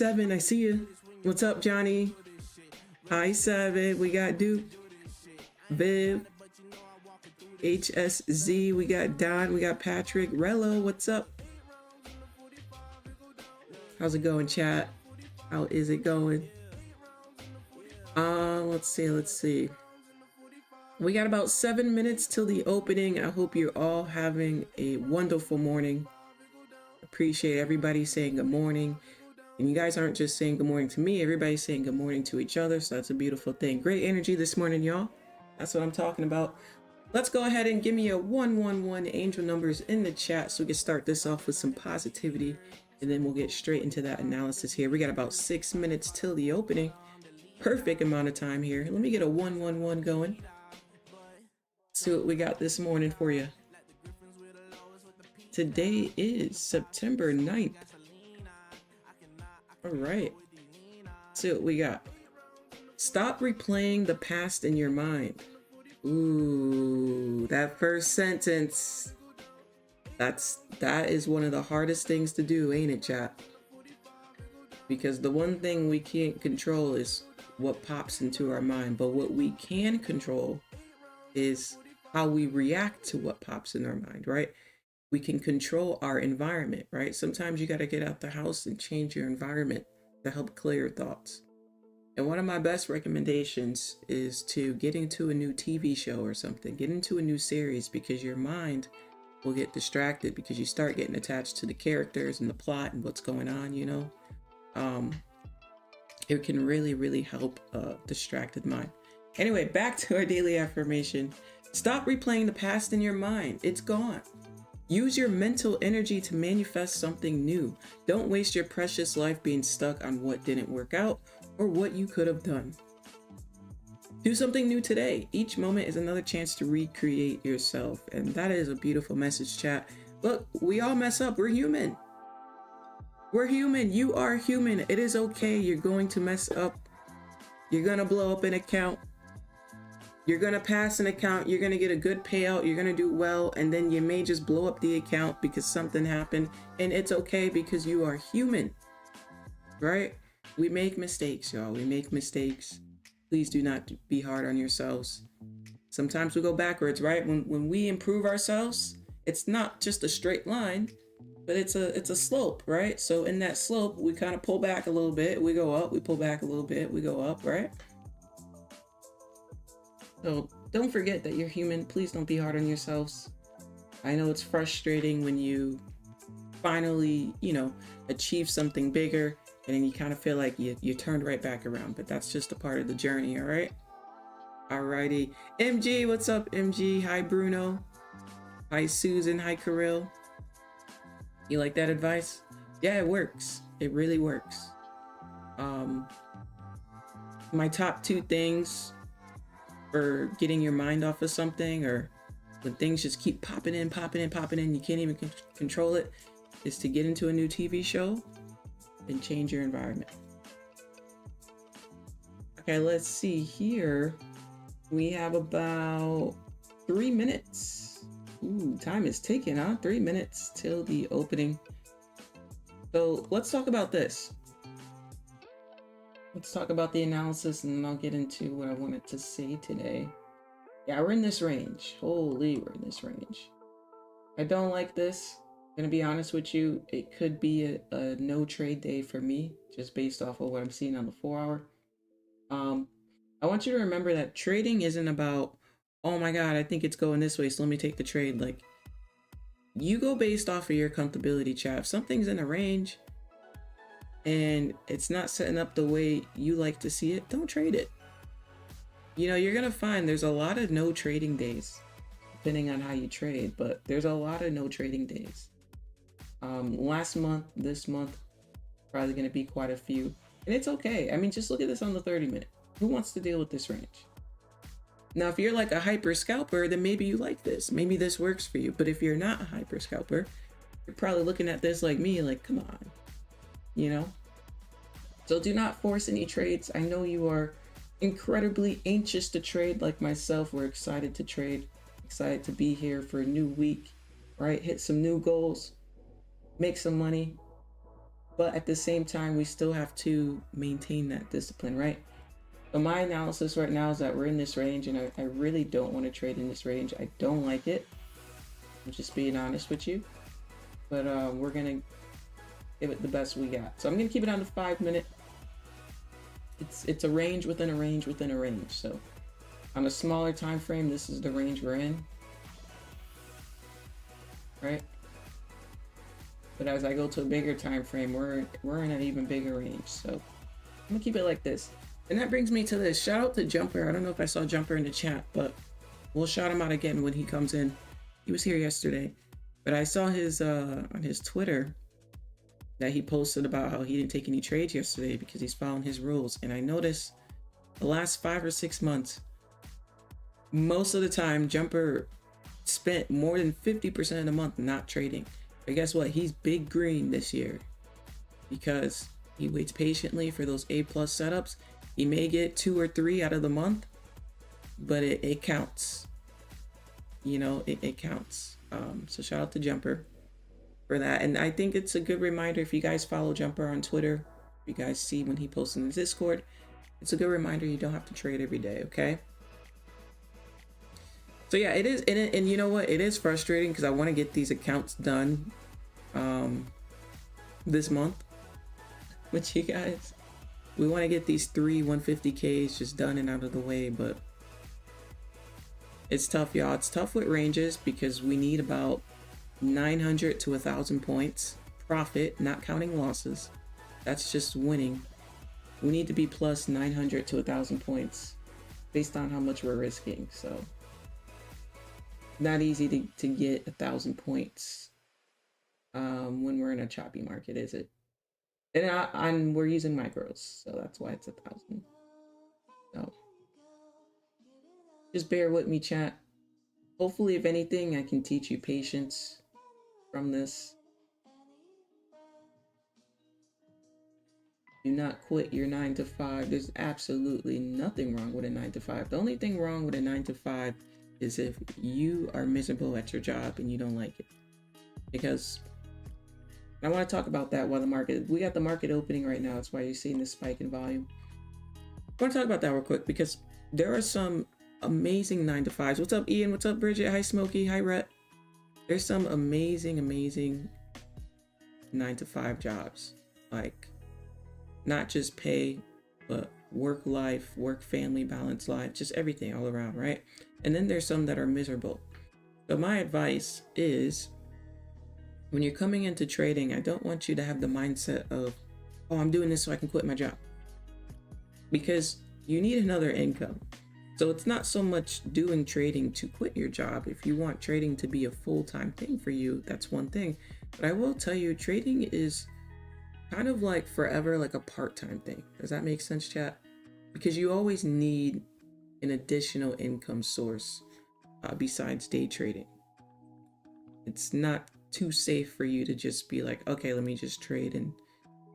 Seven, I see you. What's up, Johnny? Hi, Seven. We got Duke, Viv, HSZ. We got Don. We got Patrick. Rello, what's up? How's it going, chat? How is it going? Let's see. We got about 7 minutes till the opening. I hope you're all having a wonderful morning. Appreciate everybody saying good morning. And you guys aren't just saying good morning to me, everybody's saying good morning to each other. So that's a beautiful thing. Great energy this morning, y'all. That's what I'm talking about. Let's go ahead and give me a 111 angel numbers in the chat so we can start this off with some positivity. And then we'll get straight into that analysis here. We got about 6 minutes till the opening. Perfect amount of time here. Let me get a 111 going. See what we got this morning for you. Today is September 9th. All right. See what we got. Stop replaying the past in your mind. Ooh, that first sentence. That is one of the hardest things to do, ain't it, chat? Because the one thing we can't control is what pops into our mind, but what we can control is how we react to what pops in our mind, right? We can control our environment, right? Sometimes you got to get out the house and change your environment to help clear your thoughts. And one of my best recommendations is to get into a new TV show or something, get into a new series, because your mind will get distracted because you start getting attached to the characters and the plot and what's going on, you know? It can really, really help a distracted mind. Anyway, back to our daily affirmation. Stop replaying the past in your mind. It's gone. Use your mental energy to manifest something new. Don't waste your precious life being stuck on what didn't work out or what you could have done. Do something new today. Each moment is another chance to recreate yourself. And that is a beautiful message, chat. Look, we all mess up. We're human. We're human. You are human. It is okay. You're going to mess up. You're going to blow up an account. You're going to pass an account. You're going to get a good payout. You're going to do well. And then you may just blow up the account because something happened. And it's okay because you are human. Right? We make mistakes, y'all. We make mistakes. Please do not be hard on yourselves. Sometimes we go backwards, right? When we improve ourselves, it's not just a straight line, but it's a slope, right? So in that slope, we kind of pull back a little bit, we go up, we pull back a little bit, we go up, right? So don't forget that you're human. Please don't be hard on yourselves. I know it's frustrating when you finally, achieve something bigger and then you kind of feel like you turned right back around, but that's just a part of the journey, all right? Alrighty. MG, what's up, MG? Hi, Bruno. Hi, Susan. Hi, Kirill. You like that advice? Yeah, it works. It really works. My top 2 things for getting your mind off of something, or when things just keep popping in, you can't even control it, is to get into a new TV show and change your environment. Okay, let's see here. We have about 3 minutes. Ooh, time is ticking, huh? 3 minutes till the opening. So let's talk about this. Let's talk about the analysis and then I'll get into what I wanted to say today. Yeah, we're in this range. Holy, we're in this range. I don't like this. I'm gonna be honest with you. It could be a no trade day for me, just based off of what I'm seeing on the 4-hour. I want you to remember that trading isn't about, oh my God, I think it's going this way, so let me take the trade. Like, you go based off of your comfortability, chat. If something's in a range and it's not setting up the way you like to see it, don't trade it. You're gonna find there's a lot of no trading days, depending on how you trade, but there's a lot of no trading days. Last month, this month, probably gonna be quite a few, and it's okay. I mean, just look at this on the 30-minute. Who wants to deal with this range? Now, if you're like a hyper scalper, then maybe you like this. Maybe this works for you. But if you're not a hyper scalper, you're probably looking at this like me, like, come on, So do not force any trades. I know you are incredibly anxious to trade like myself. We're excited to trade, excited to be here for a new week, right? Hit some new goals, make some money. but at the same time, we still have to maintain that discipline, right? But my analysis right now is that we're in this range, and I really don't want to trade in this range. I don't like it. I'm just being honest with you. But we're gonna give it the best we got. So I'm gonna keep it on the 5 minute. It's a range within a range within a range. So on a smaller time frame, this is the range we're in, right? But as I go to a bigger time frame, we're in an even bigger range. So I'm gonna keep it like this. And that brings me to this. Shout out to Jumper. I don't know if I saw Jumper in the chat, but we'll shout him out again when he comes in. He was here yesterday, but I saw his on his Twitter that he posted about how he didn't take any trades yesterday because he's following his rules. And I noticed the last 5 or 6 months, most of the time, Jumper spent more than 50% of the month not trading. But guess what? He's big green this year because he waits patiently for those A+ setups. He may get 2 or 3 out of the month, but it counts. You know, it counts. So shout out to Jumper for that. And I think it's a good reminder, if you guys follow Jumper on Twitter, if you guys see when he posts in the Discord, it's a good reminder you don't have to trade every day, okay? So yeah, it is, and you know what? It is frustrating because I want to get these accounts done this month with you guys. We want to get these 3 150Ks just done and out of the way, but it's tough, y'all. It's tough with ranges because we need about 900 to 1,000 points profit, not counting losses. That's just winning. We need to be plus 900 to 1,000 points based on how much we're risking. So not easy to get 1,000 points when we're in a choppy market, is it? And we're using micros, so that's why it's 1,000. So just bear with me, chat. Hopefully, if anything, I can teach you patience from this. Do not quit your 9 to 5. There's absolutely nothing wrong with a 9 to 5. The only thing wrong with a 9 to 5 is if you are miserable at your job and you don't like it. Because I want to talk about that while we got the market opening right now. That's why you're seeing this spike in volume. I want to talk about that real quick because there are some amazing 9 to 5s. What's up, Ian? What's up, Bridget? Hi, Smokey. Hi, Rhett. There's some amazing 9 to 5 jobs. Like, not just pay, but work life, work family, balance life, just everything all around, right? And then there's some that are miserable. So my advice is, when you're coming into trading, I don't want you to have the mindset of, oh, I'm doing this so I can quit my job. Because you need another income. So it's not so much doing trading to quit your job. If you want trading to be a full-time thing for you, that's one thing. But I will tell you, trading is kind of like forever like a part-time thing. Does that make sense, chat? Because you always need an additional income source besides day trading. It's not too safe for you to just be like, okay, let me just trade and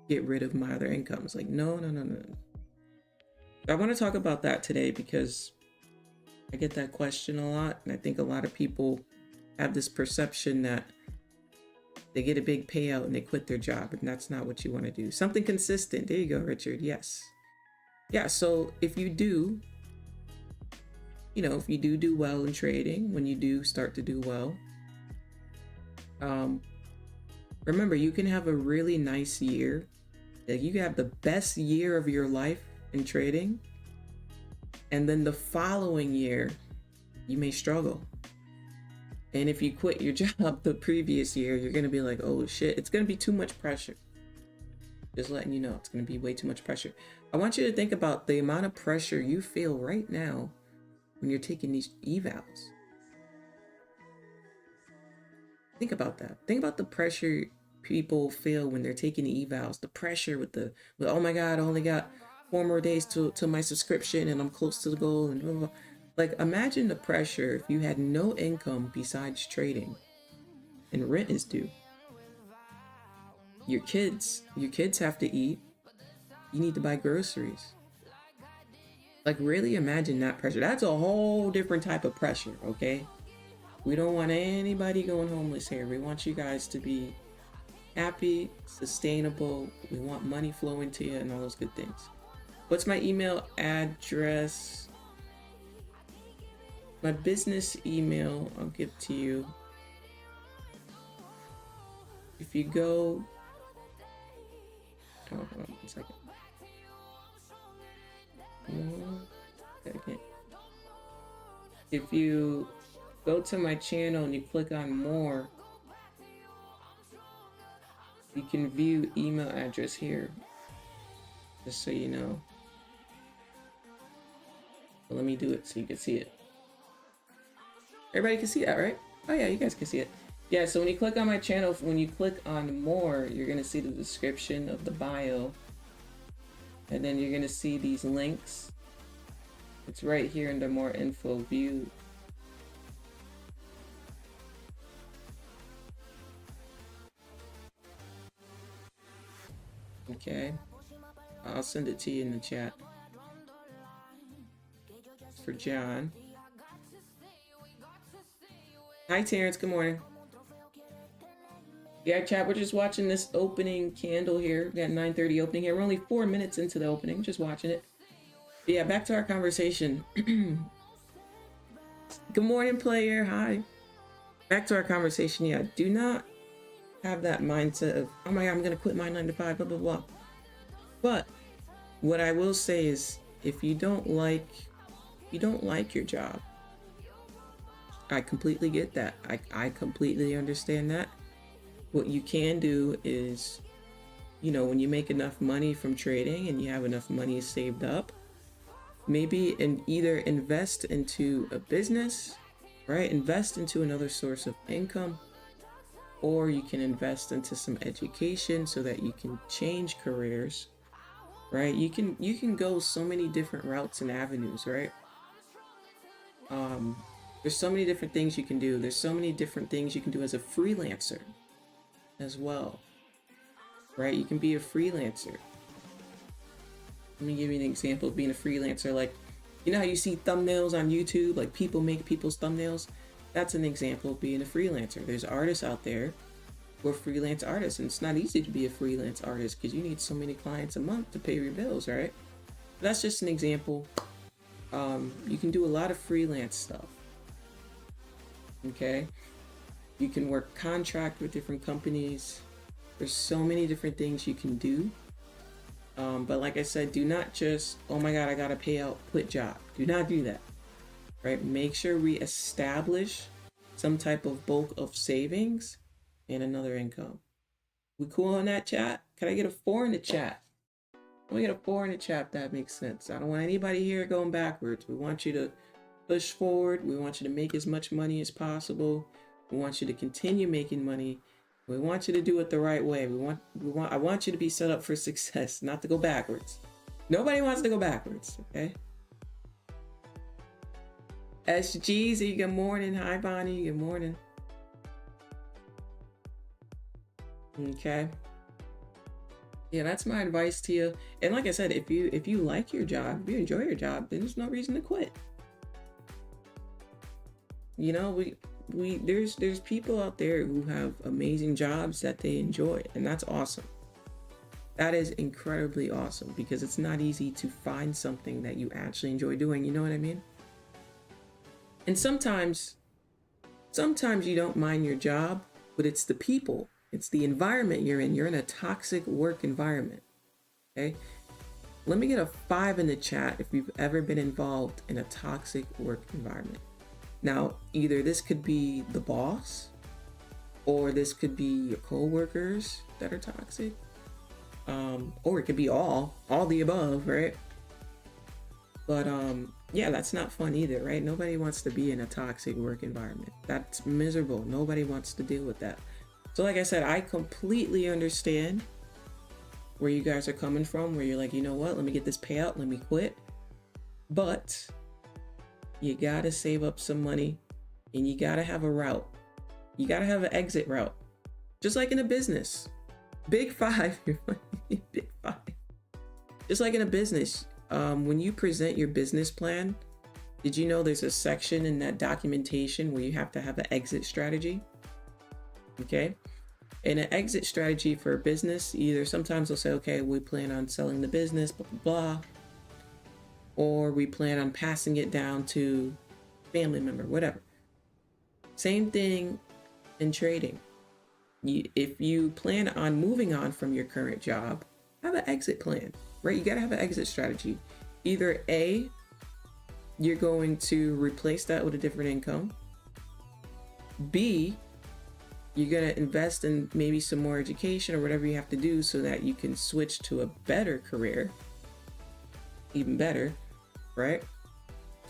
get rid of my other incomes. Like, no. I want to talk about that today because I get that question a lot, and I think a lot of people have this perception that they get a big payout and they quit their job, and that's not what you want to do. Something consistent. There you go, Richard. Yes. Yeah, so if you do, if you do well in trading, when you do start to do well, remember, you can have a really nice year. Like, you can have the best year of your life in trading, and then the following year you may struggle. And if you quit your job the previous year, you're gonna be like, oh shit, it's gonna be too much pressure. Just letting you know, it's gonna be way too much pressure. I want you to think about the amount of pressure you feel right now when you're taking these evals. Think about that. Think about the pressure people feel when they're taking the evals. The pressure with oh my god, I only got 4 more days to my subscription and I'm close to the goal and blah, blah, blah. Like, imagine the pressure if you had no income besides trading and rent is due. Your kids have to eat. You need to buy groceries. Like, really imagine that pressure. That's a whole different type of pressure, okay? We don't want anybody going homeless here. We want you guys to be happy, sustainable. We want money flowing to you and all those good things. What's my email address? My business email, I'll give to you. If you go, oh, hold on 1 second. 1 second. If you go to my channel and you click on more, you can view email address here, just so you know. But let me do it so you can see it. Everybody can see that, right? Oh yeah, you guys can see it. Yeah, so when you click on my channel, when you click on more, you're gonna see the description of the bio. And then you're gonna see these links. It's right here in the more info view. Okay, I'll send it to you in the chat. It's for John. Hi Terrence, good morning. Yeah, chat, we're just watching this opening candle here. We got 9:30 opening here. We're only 4 minutes into the opening, just watching it. But yeah, back to our conversation. Good morning, player. Hi. Back to our conversation. Yeah, do not have that mindset of, oh my God, I'm gonna quit my 9 to 5, blah, blah, blah. But what I will say is, if you don't like your job, I completely get that. I completely understand that. What you can do is, you know, when you make enough money from trading and you have enough money saved up, maybe either invest into a business, right? Invest into another source of income, or you can invest into some education so that you can change careers, right? You can go so many different routes and avenues, right? There's so many different things you can do. There's so many different things you can do as a freelancer as well, right? You can be a freelancer. Let me give you an example of being a freelancer. Like, you know how you see thumbnails on YouTube, like people make people's thumbnails? That's an example of being a freelancer. There's artists out there who are freelance artists, and it's not easy to be a freelance artist because you need so many clients a month to pay your bills, right? That's just an example. You can do a lot of freelance stuff. Okay? You can work contract with different companies. There's so many different things you can do. But like I said, do not just, oh my God, I got a payout, quit job. Do not do that, right? Make sure we establish some type of bulk of savings and another income. We cool on that, chat? Can I get a 4 in the chat? Let me get a 4 in the chat if that makes sense. I don't want anybody here going backwards. We want you to push forward. We want you to make as much money as possible. We want you to continue making money. We want you to do it the right way. I want you to be set up for success, not to go backwards. Nobody wants to go backwards, okay? SGZ, good morning. Hi, Bonnie, good morning. Okay. Yeah, that's my advice to you. And like I said, if you like your job, if you enjoy your job, then there's no reason to quit. You know, there's people out there who have amazing jobs that they enjoy, and that's awesome. That is incredibly awesome, because it's not easy to find something that you actually enjoy doing, you know what I mean? And sometimes you don't mind your job, but it's the people, it's the environment you're in. You're in a toxic work environment, okay? Let me get a 5 in the chat if you've ever been involved in a toxic work environment. Now, either this could be the boss, or this could be your coworkers that are toxic, or it could be all the above, right? But yeah, that's not fun either, right? Nobody wants to be in a toxic work environment. That's miserable. Nobody wants to deal with that. So like I said, I completely understand where you guys are coming from, where you're like, you know what, let me get this payout, let me quit. But you gotta save up some money, and you gotta have a route. You gotta have an exit route. Just like in a business. Big 5. Big 5. Just like in a business, when you present your business plan, did you know there's a section in that documentation where you have to have an exit strategy? Okay. in an exit strategy for a business, either sometimes they'll say, okay, we plan on selling the business, blah, blah, blah, or we plan on passing it down to family member, whatever. Same thing in trading. If you plan on moving on from your current job, have an exit plan, right? You got to have an exit strategy. Either A, you're going to replace that with a different income. B, you're going to invest in maybe some more education or whatever you have to do so that you can switch to a better career, even better, right?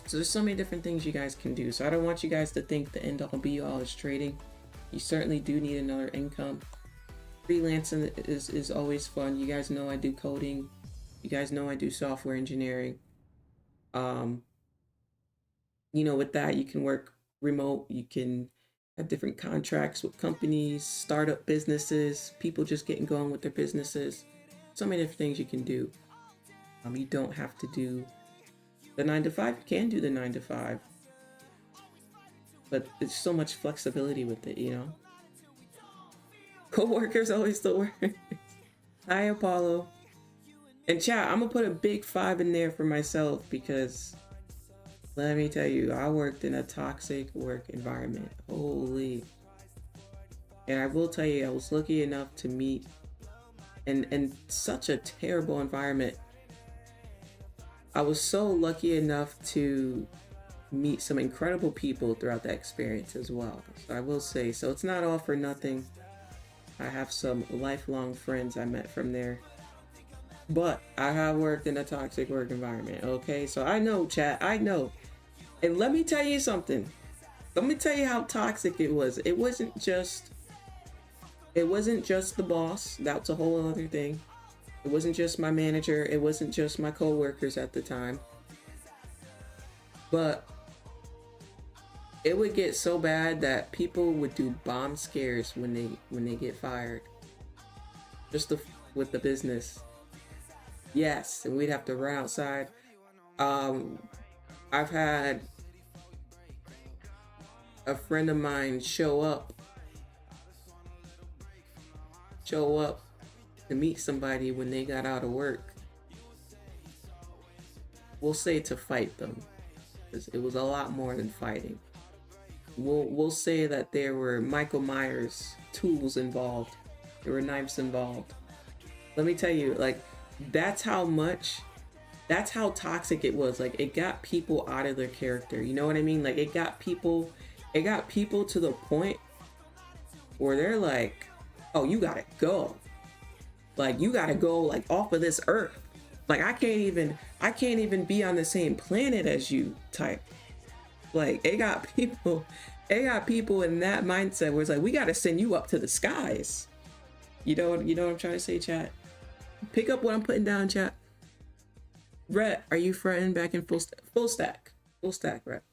So there's so many different things you guys can do. So I don't want you guys to think the end all be all is trading. You certainly do need another income. Freelancing is always fun. You guys know I do coding. You guys know I do software engineering. You know, with that, you can work remote. You can have different contracts with companies, startup businesses, people just getting going with their businesses. So many different things you can do. You don't have to do the 9 to 5. You can do the 9 to 5, but there's so much flexibility with it, you know. Co-workers always the worst. Hi, Apollo. And chat, I'm gonna put a big 5 in there for myself because let me tell you, I worked in a toxic work environment. Holy. And I will tell you, I was lucky enough to meet in such a terrible environment. I was so lucky enough to meet some incredible people throughout that experience as well. So I will say, so it's not all for nothing. I have some lifelong friends I met from there. But I have worked in a toxic work environment, okay? So I know, chat, I know. And let me tell you something. Let me tell you how toxic it was. It wasn't just the boss. That's a whole other thing. It wasn't just my manager. It wasn't just my co-workers at the time. But it would get so bad that people would do bomb scares when they get fired. Just with the business. Yes, and we'd have to run outside. I've had a friend of mine show up to meet somebody when they got out of work. We'll say to fight them, because it was a lot more than fighting. We'll say that there were Michael Myers tools involved. There were knives involved. Let me tell you, like, that's how toxic it was. Like, it got people out of their character. You know what I mean? Like, it got people to the point where they're like, oh, you gotta go. Like, you gotta go, like, off of this earth. Like, I can't even be on the same planet as you type. Like, it got people in that mindset where it's like, we gotta send you up to the skies. You know what I'm trying to say, chat? Pick up what I'm putting down, chat. Rhett, are you fronting back in full stack? Full stack, Rhett.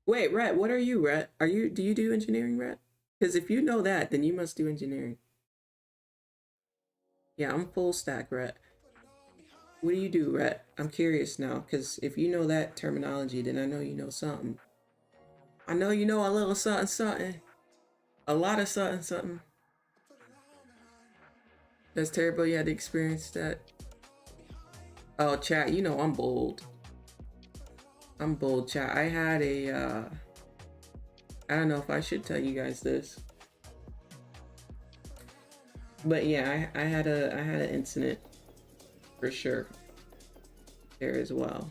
Wait, Rhett, what are you, Rhett? Do you do engineering, Rhett? Because if you know that, then you must do engineering. Yeah, I'm full stack, Rhett. What do you do, Rhett? I'm curious now, because if you know that terminology, then I know you know something. I know you know a little something, something. A lot of something, something. That's terrible. You had to experience that. Oh, chat, you know I'm bold. I'm bold, chat. I had a, I don't know if I should tell you guys this. But yeah, I had an incident for sure there as well.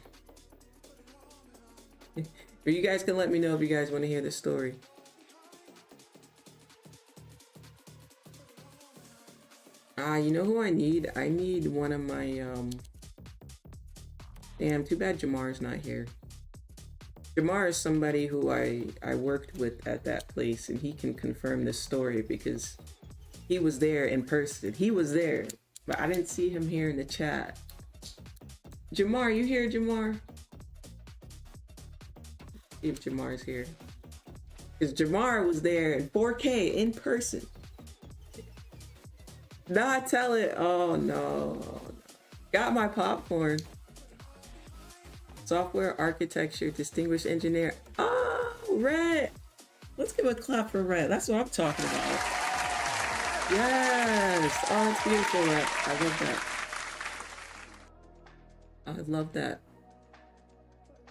But you guys can let me know if you guys want to hear the story. You know who I need? I need one of my, damn, too bad Jamar's not here. Jamar is somebody who I worked with at that place, and he can confirm this story because he was there in person. He was there, but I didn't see him here in the chat. Jamar, you here, Jamar? See if Jamar's here. Because Jamar was there in 4K in person. Not tell it. Oh no. Got my popcorn. Software architecture, distinguished engineer. Oh, Red. Let's give a clap for Red. That's what I'm talking about. Yes. Oh, it's beautiful, Red. I love that. I love that.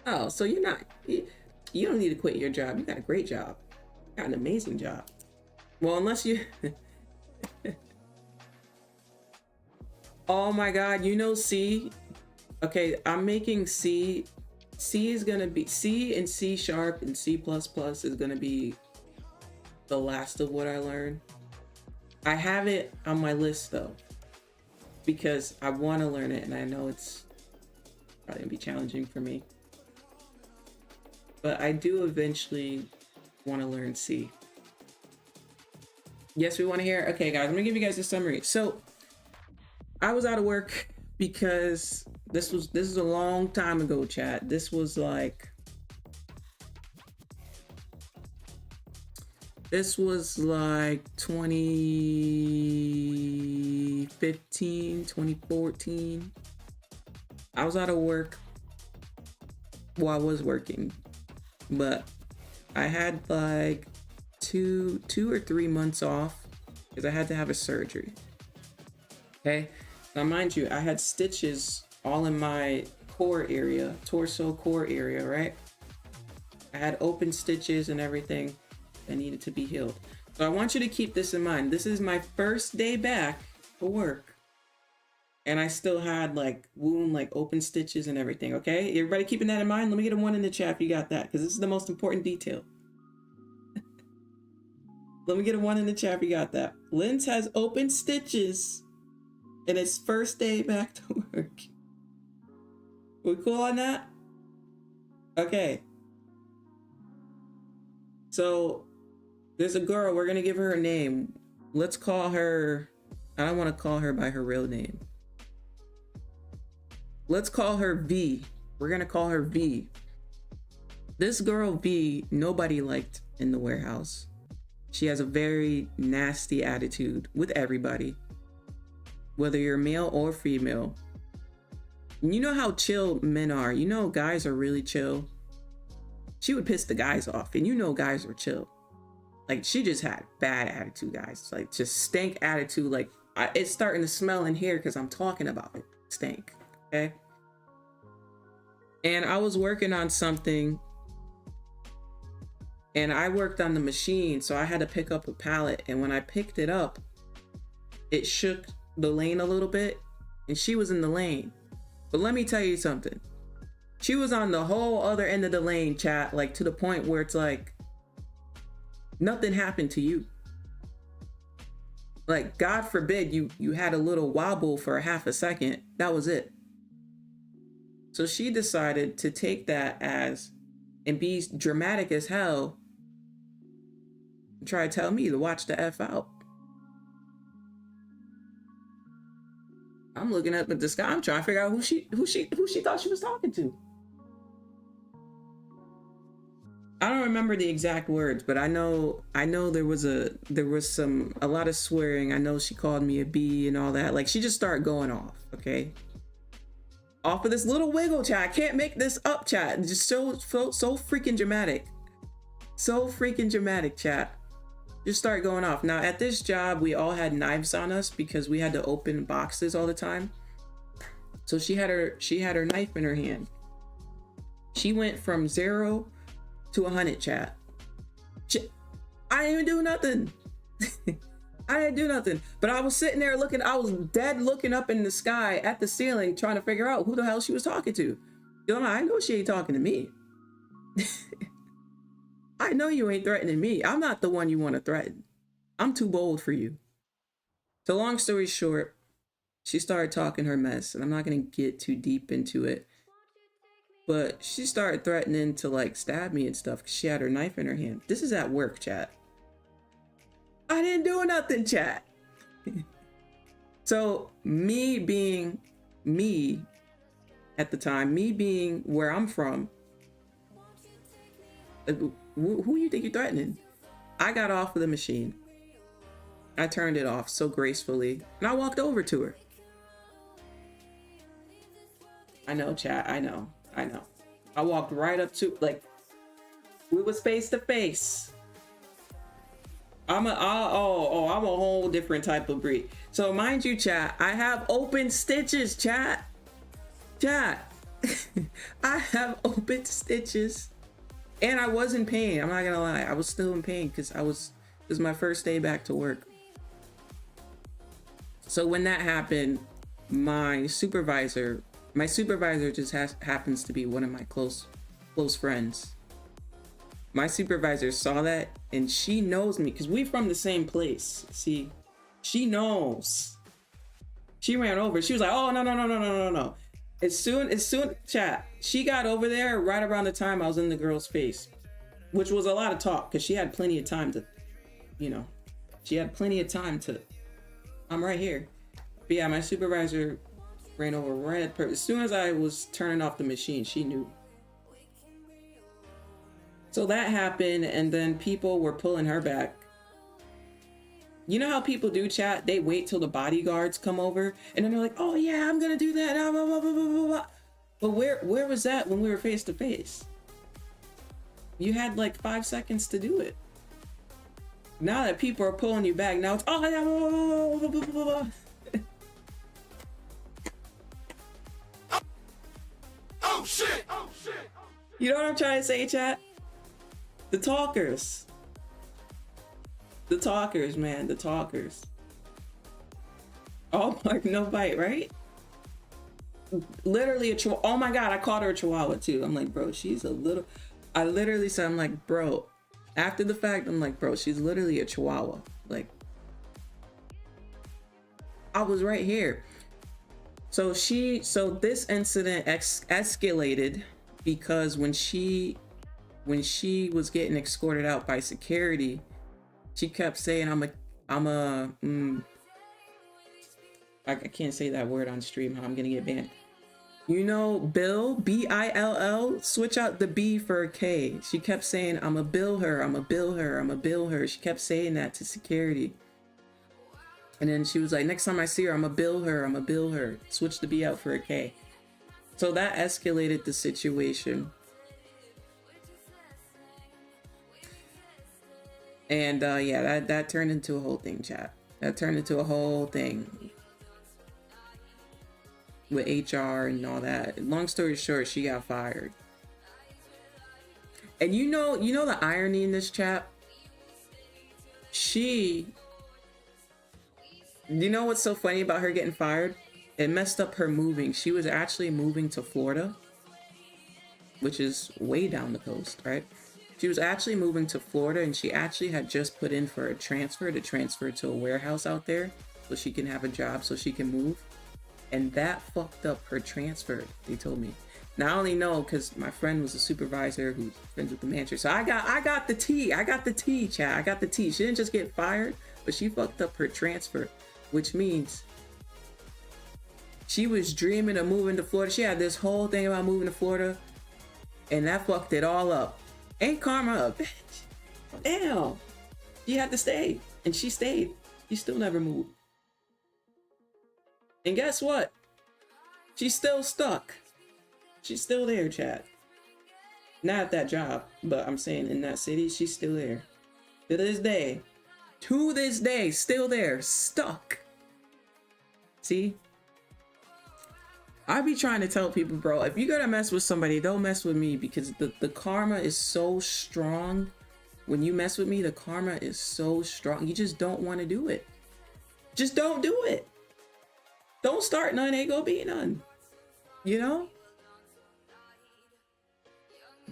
Oh, so you're not, you don't need to quit your job. You got a great job. You got an amazing job. Well, unless you, oh my God, you know C? Okay, I'm making C. C is gonna be, C and C sharp and C++ is gonna be the last of what I learned. I have it on my list though, because I want to learn it and I know it's probably gonna be challenging for me. But I do eventually want to learn C. Yes, we want to hear. Okay, guys, I'm gonna give you guys a summary. So I was out of work because this is a long time ago, chat. This was like 2015, 2014. I was out of work. Well, I was working, but I had like two or 3 months off because I had to have a surgery. Okay, now mind you, I had stitches all in my core area, torso core area, right? I had open stitches and everything that needed to be healed. So I want you to keep this in mind. This is my first day back for work, and I still had like wound, like open stitches and everything. Okay, everybody keeping that in mind? Let me get a 1 in the chat if you got that, because this is the most important detail. Let me get a 1 in the chat if you got that. Linz has open stitches and it's first day back to work. We cool on that? Okay. So there's a girl, we're gonna give her a name. Let's call her, I don't want to call her by her real name. Let's call her V. We're gonna call her V. This girl V, nobody liked in the warehouse. She has a very nasty attitude with everybody, whether you're male or female. You know how chill men are. You know guys are really chill. She would piss the guys off, and you know guys were chill. Like, she just had bad attitude, guys. Like, just stank attitude. Like, it's starting to smell in here because I'm talking about it. Stank, okay? And I was working on something, and I worked on the machine, so I had to pick up a pallet. And when I picked it up, it shook the lane a little bit, and she was in the lane. But let me tell you something. She was on the whole other end of the lane, chat, like to the point where it's like, nothing happened to you. Like, God forbid you had a little wobble for a half a second. That was it. So she decided to take that as, and be dramatic as hell, and try to tell me to watch the F out. I'm looking up at the sky. I'm trying to figure out who she thought she was talking to. I don't remember the exact words, but I know there was a lot of swearing. I know she called me a B and all that. Like, she just started going off, okay? Off of this little wiggle, chat. I can't make this up, chat. Just so freaking dramatic. So freaking dramatic, chat. Just start going off. Now, at this job, we all had knives on us because we had to open boxes all the time. So she had her knife in her hand. She went from 0 to 100, chat. I didn't even do nothing. I didn't do nothing. But I was sitting there looking, I was dead looking up in the sky at the ceiling trying to figure out who the hell she was talking to. I know she ain't talking to me. I know you ain't threatening me. I'm not the one you want to threaten. I'm too bold for you. So long story short, she started talking her mess, and I'm not going to get too deep into it. But she started threatening to like stab me and stuff because she had her knife in her hand. This is at work, chat. I didn't do nothing, chat. So me being me at the time, me being where I'm from, who you think you're threatening? I got off of the machine. I turned it off so gracefully, and I walked over to her. I know, chat. I know. I walked right up to, like, we was face to face. I'm a whole different type of breed. So mind you, chat, I have open stitches, chat. I have open stitches, and I was in pain. I'm not gonna lie, I was still in pain because this is my first day back to work. So when that happened, my supervisor just happens to be one of my close friends. My supervisor saw that, and she knows me because we from the same place. See, she knows. She ran over. She was like, "Oh, no. As soon, chat, she got over there right around the time I was in the girl's face, which was a lot of talk because she had plenty of time to, I'm right here. But yeah, my supervisor ran over right at as soon as I was turning off the machine, she knew. So that happened, and then people were pulling her back. You know how people do, chat? They wait till the bodyguards come over, and then they're like, "Oh yeah, I'm gonna do that." Blah, blah, blah, blah, blah. But where was that when we were face to face? You had like 5 seconds to do it. Now that people are pulling you back, now it's oh yeah. Blah, blah, blah, blah. Oh shit! You know what I'm trying to say, chat? The talkers. The talkers, man, the talkers. Oh my, no bite, right? Literally a chihuahua. Oh my God, I called her a chihuahua too. I'm like, bro, she's a little, I literally said, I'm like, bro, after the fact, I'm like, bro, she's literally a chihuahua. Like, I was right here. So this incident escalated because when she was getting escorted out by security, she kept saying, I can't say that word on stream, I'm gonna get banned. You know, Bill, B-I-L-L, switch out the B for a K. She kept saying, I'ma bill her. She kept saying that to security. And then she was like, next time I see her, I'ma bill her. Switch the B out for a K. So that escalated the situation. And yeah, that turned into a whole thing, chat. That turned into a whole thing with HR and all that. Long story short, she got fired. And you know the irony in this, chat? You know what's so funny about her getting fired? It messed up her moving. She was actually moving to Florida, which is way down the coast, right? She was actually moving to Florida, and she actually had just put in for a transfer to a warehouse out there so she can have a job, so she can move. And that fucked up her transfer, they told me. Now I only know because my friend was a supervisor who's friends with the manager. So I got the tea. I got the tea, chat. I got the tea. She didn't just get fired, but she fucked up her transfer, which means she was dreaming of moving to Florida. She had this whole thing about moving to Florida, and that fucked it all up. Ain't karma a bitch? Damn. She had to stay, and she stayed. She still never moved. And guess what? She's still stuck. She's still there, chat. Not at that job, but I'm saying in that city, she's still there. To this day, still there, stuck. See? I be trying to tell people, bro, if you're gonna mess with somebody, don't mess with me, because the karma is so strong. When you mess with me, the karma is so strong. You just don't want to do it. Just don't do it. Don't start none, ain't gonna be none. You know?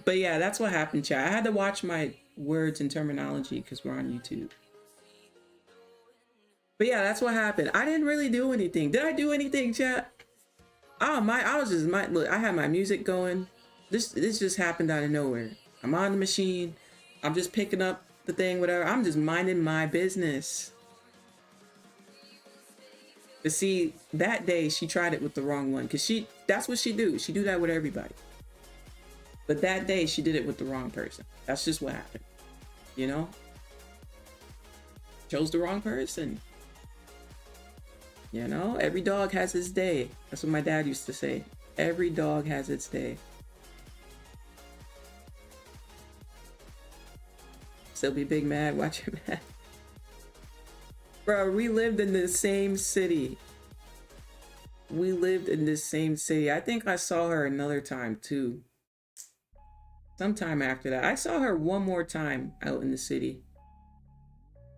But yeah, that's what happened, chat. I had to watch my words and terminology because we're on YouTube. But yeah, that's what happened. I didn't really do anything. Did I do anything, chat? Look, I had my music going. This just happened out of nowhere. I'm on the machine. I'm just picking up the thing, whatever. I'm just minding my business. But see, that day she tried it with the wrong one, because that's what she do. She do that with everybody. But that day she did it with the wrong person. That's just what happened. You know? Chose the wrong person. You know, every dog has its day. That's what my dad used to say. Every dog has its day. Still be big mad, watch your mad. Bro, we lived in the same city. We lived in the same city. I think I saw her another time too. Sometime after that. I saw her one more time out in the city.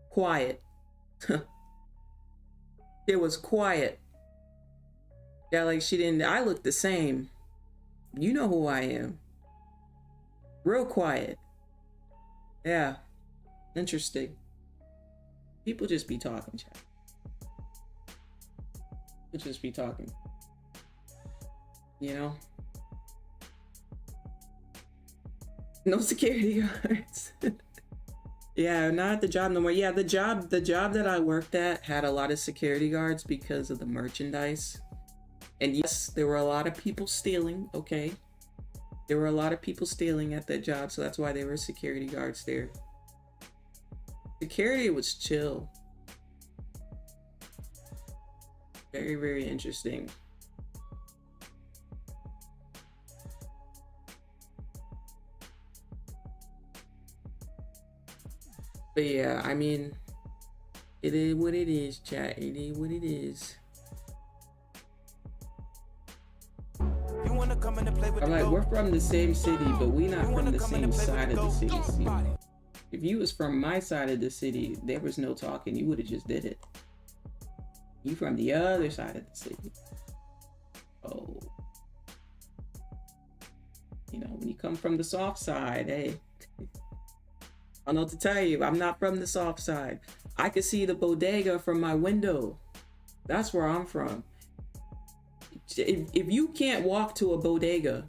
Quiet. It was quiet. Yeah, like she didn't, I looked the same. You know who I am. Real quiet. Yeah. Interesting. People just be talking, chat. People just be talking. You know? No security guards. Yeah, not at the job no more. Yeah, the job that I worked at had a lot of security guards because of the merchandise. And yes, there were a lot of people stealing, okay? There were a lot of people stealing at that job, so that's why there were security guards there. Security was chill. Very, very interesting. But yeah, I mean, it is what it is, chat. It is what it is. I'm like, we're from the same city, but we not from the same side of the city. See? If you was from my side of the city, there was no talking. You would have just did it. You from the other side of the city. Oh. You know, when you come from the soft side, hey. I don't know what to tell you. I'm not from the soft side. I could see the bodega from my window. That's where I'm from. If you can't walk to a bodega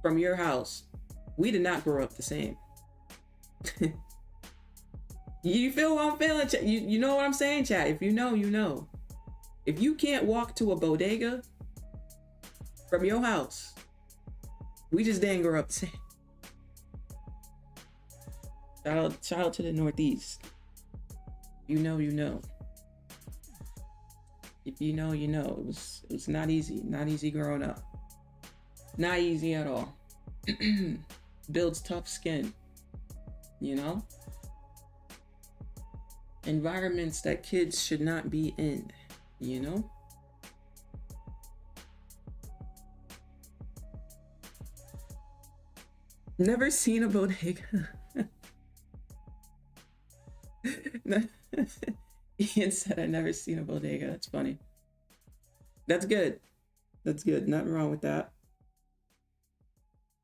from your house, we did not grow up the same. You feel what I'm feeling? You know what I'm saying, chat? If you know, you know. If you can't walk to a bodega from your house, we just didn't grow up the same. Shout out to the Northeast. You know, you know. If you know, you know. It was not easy. Not easy growing up. Not easy at all. Builds tough skin. You know? Environments that kids should not be in. You know? Never seen a bodega. Ian said I never seen a bodega. That's funny. That's good. That's good. Nothing wrong with that.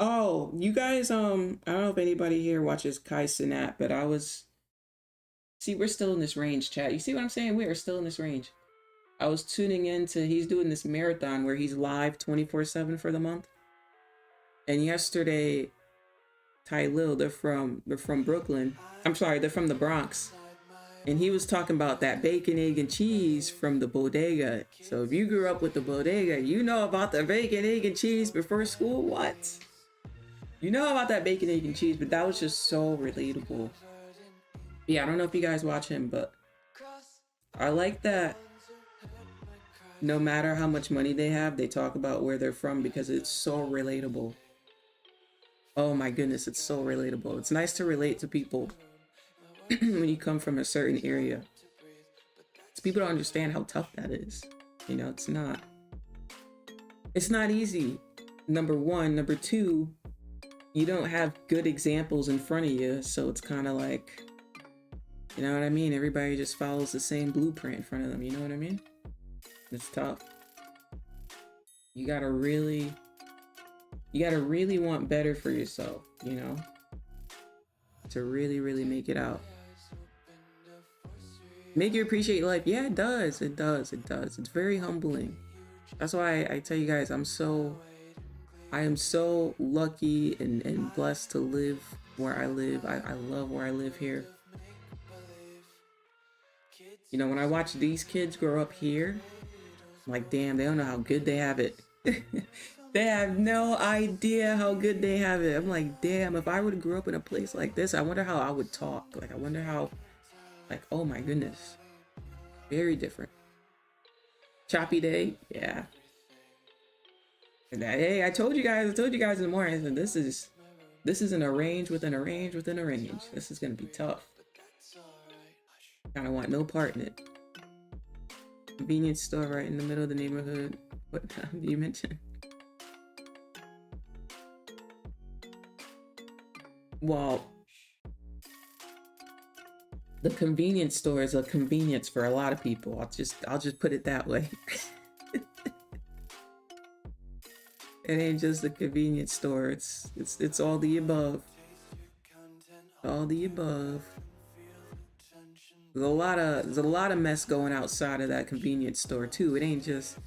Oh, you guys, I don't know if anybody here watches Kai Cenat, but see, we're still in this range, chat. You see what I'm saying? We are still in this range. I was tuning into, he's doing this marathon where he's live 24/7 for the month. And yesterday, Ty Lil, they're from Brooklyn. I'm sorry, they're from the Bronx. And he was talking about that bacon, egg, and cheese from the bodega. So if you grew up with the bodega, you know about the bacon, egg, and cheese before school? What? You know about that bacon, egg, and cheese, but that was just so relatable. Yeah, I don't know if you guys watch him, but I like that no matter how much money they have, they talk about where they're from because it's so relatable. Oh my goodness, it's so relatable. It's nice to relate to people when you come from a certain area. So people don't understand how tough that is. You know, it's not easy. Number one. Number two, you don't have good examples in front of you. So it's kind of like, you know what I mean? Everybody just follows the same blueprint in front of them. You know what I mean? It's tough. You gotta really want better for yourself, you know, to really make it out. Make you appreciate life. Yeah, it does. It's very humbling. That's why I tell you guys, I am so lucky and blessed to live where I live. I love where I live here. You know, when I watch these kids grow up here, I'm like, damn, they don't know how good they have it. They have no idea how good they have it. I'm like, damn, if I were to grow up in a place like this, I wonder how I would talk. Like, I wonder how, like, oh my goodness. Very different. Choppy day, yeah. And hey, I told you guys in the morning, I said, this is an range within a range within a range. This is gonna be tough. Kind of want no part in it. Convenience store right in the middle of the neighborhood. What did you mention? Well, the convenience store is a convenience for a lot of people. I'll just put it that way. It ain't just a convenience store. It's all the above. All the above. There's a lot of mess going outside of that convenience store too. It ain't just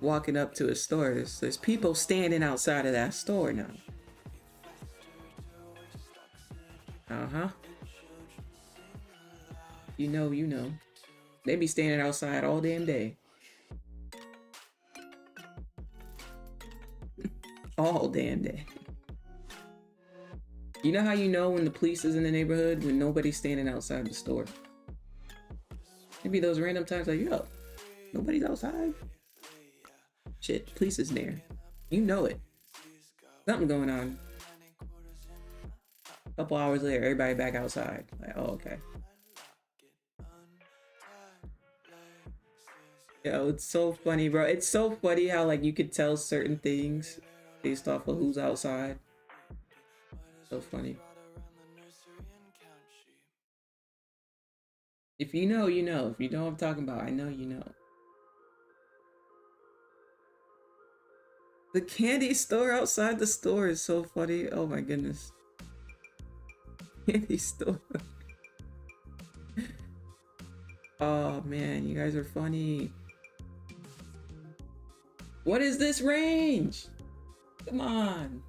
walking up to a store. There's people standing outside of that store now. Uh-huh. You know. They be standing outside all damn day. All damn day. You know how you know when the police is in the neighborhood? When nobody's standing outside the store. Maybe those random times like, yo, nobody's outside. Shit, police is there. You know it. Something going on. A couple hours later, everybody back outside. Like, oh, okay. Yo, it's so funny, bro. It's so funny how, like, you could tell certain things based off of who's outside. So funny. If you know, you know. If you know what I'm talking about, I know you know. The candy store outside the store is so funny. Oh my goodness. Candy store. Oh man, you guys are funny. What is this range? Come on.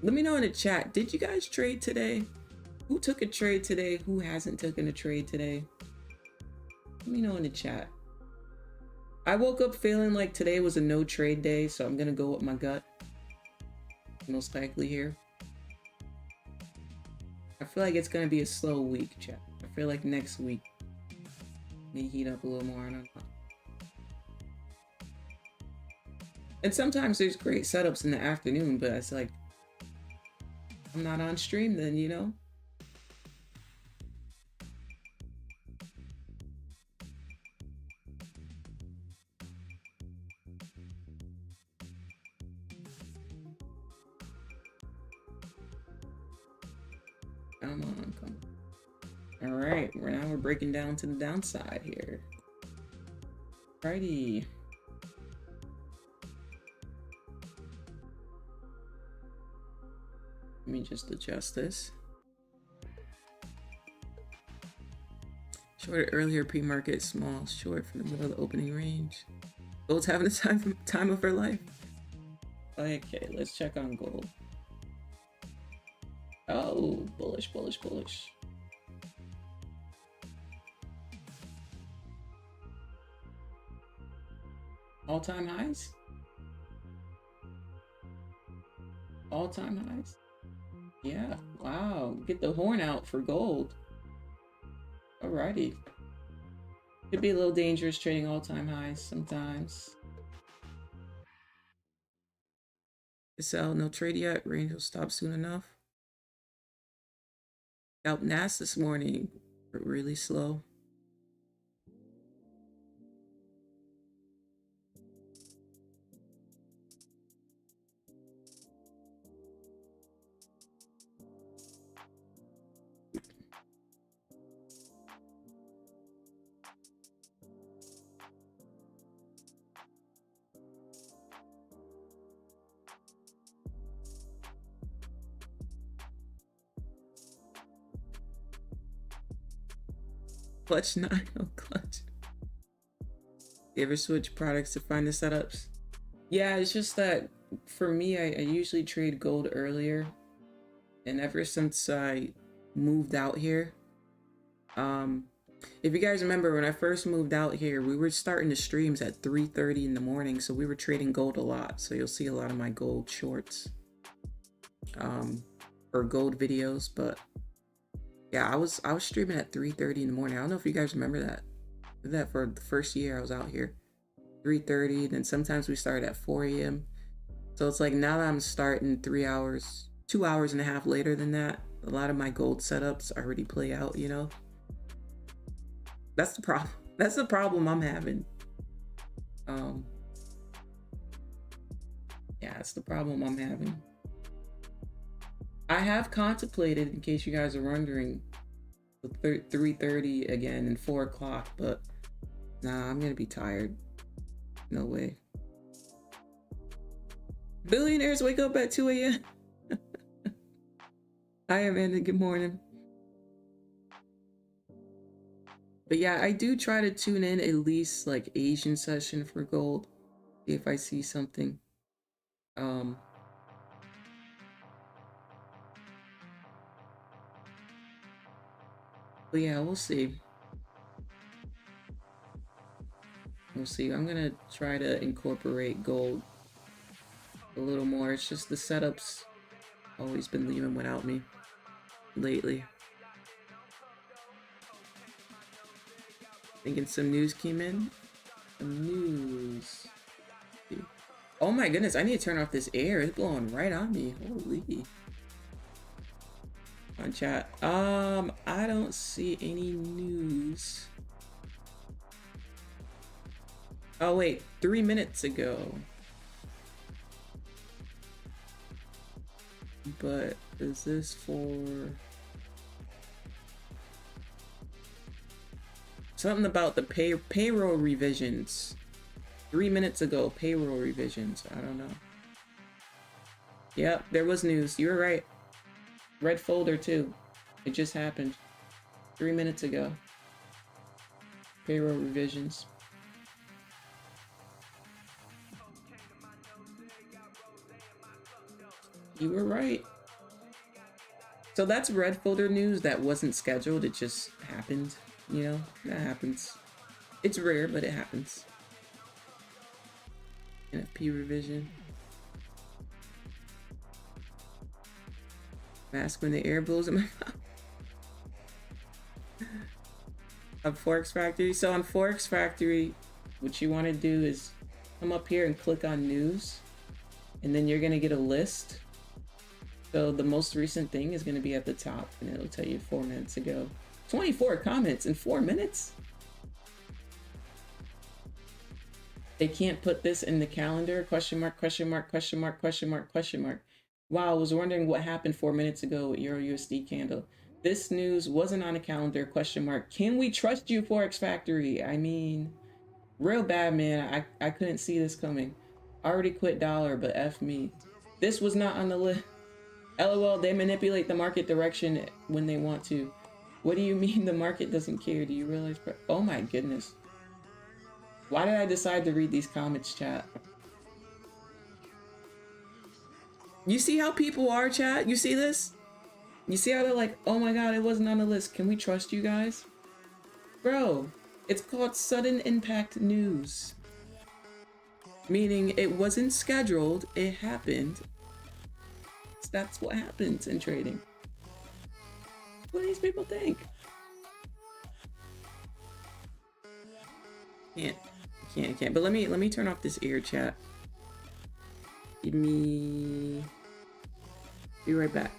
Let me know in the chat. Did you guys trade today? Who took a trade today? Who hasn't taken a trade today? Let me know in the chat. I woke up feeling like today was a no trade day, so I'm gonna go with my gut. Most likely here. I feel like it's gonna be a slow week, chat. I feel like next week may heat up a little more. I don't know. And sometimes there's great setups in the afternoon, but it's like I'm not on stream then, you know? Come on, come on. All right, now we're breaking down to the downside here. Righty. Let me just adjust this. Short earlier pre-market, small, short from the middle of the opening range. Gold's having the time of her life. Okay, let's check on gold. Oh, bullish, bullish, bullish. All-time highs? All-time highs? Yeah, wow. Get the horn out for gold. Alrighty. Could be a little dangerous trading all-time highs sometimes. Sell, no trade yet. Range will stop soon enough. Out Nas this morning, but really slow. Clutch 9, oh clutch. You ever switch products to find the setups? Yeah, it's just that for me, I usually trade gold earlier. And ever since I moved out here, if you guys remember when I first moved out here, we were starting the streams at 3:30 in the morning, so we were trading gold a lot. So you'll see a lot of my gold shorts, or gold videos. But yeah, I was streaming at 3:30 in the morning. I don't know if you guys remember that. I did that for the first year I was out here. 3:30, then sometimes we started at 4 a.m. So it's like now that I'm starting 3 hours, 2 hours and a half later than that, A lot of my gold setups already play out, you know? That's the problem. That's the problem I'm having. Yeah, that's the problem I'm having. I have contemplated, in case you guys are wondering, 3:30 again and 4 o'clock, but nah, I'm gonna be tired. No way. Billionaires wake up at 2 a.m. Hi, Amanda. Good morning. But yeah, I do try to tune in at least like Asian session for gold. See if I see something. But yeah, we'll see. We'll see. I'm gonna try to incorporate gold a little more. It's just the setups always been leaving without me lately. Thinking some news came in. Some news. Oh my goodness, I need to turn off this air. It's blowing right on me. Holy. On chat. I don't see any news. Oh wait, 3 minutes ago. But is this for something about the payroll revisions? 3 minutes ago, payroll revisions. I don't know. Yep, there was news. You were right. Red folder too. It just happened 3 minutes ago. Payroll revisions. You were right. So that's red folder news that wasn't scheduled. It just happened. You know, that happens. It's rare, but it happens. NFP revision. Mask when the air blows in my mouth. On Forex Factory. So on Forex Factory, what you want to do is come up here and click on news, and then you're going to get a list. So the most recent thing is going to be at the top, and it'll tell you 4 minutes ago. 24 comments in 4 minutes. They can't put this in the calendar? Question mark, question mark, question mark, question mark, question mark. Wow, I was wondering what happened 4 minutes ago with Euro USD candle. This news wasn't on a calendar, question mark. Can we trust you, Forex Factory? I mean, real bad, man. I couldn't see this coming. Already quit dollar, but F me. This was not on the list. LOL, they manipulate the market direction when they want to. What do you mean the market doesn't care? Do you realize? Oh my goodness. Why did I decide to read these comments, chat? You see how people are, chat? You see this? You see how they're like, oh my god, it wasn't on the list. Can we trust you guys? Bro, it's called sudden impact news. Meaning it wasn't scheduled, it happened. That's what happens in trading. What do these people think? Can't. But let me turn off this air, chat. Give me. Be right back.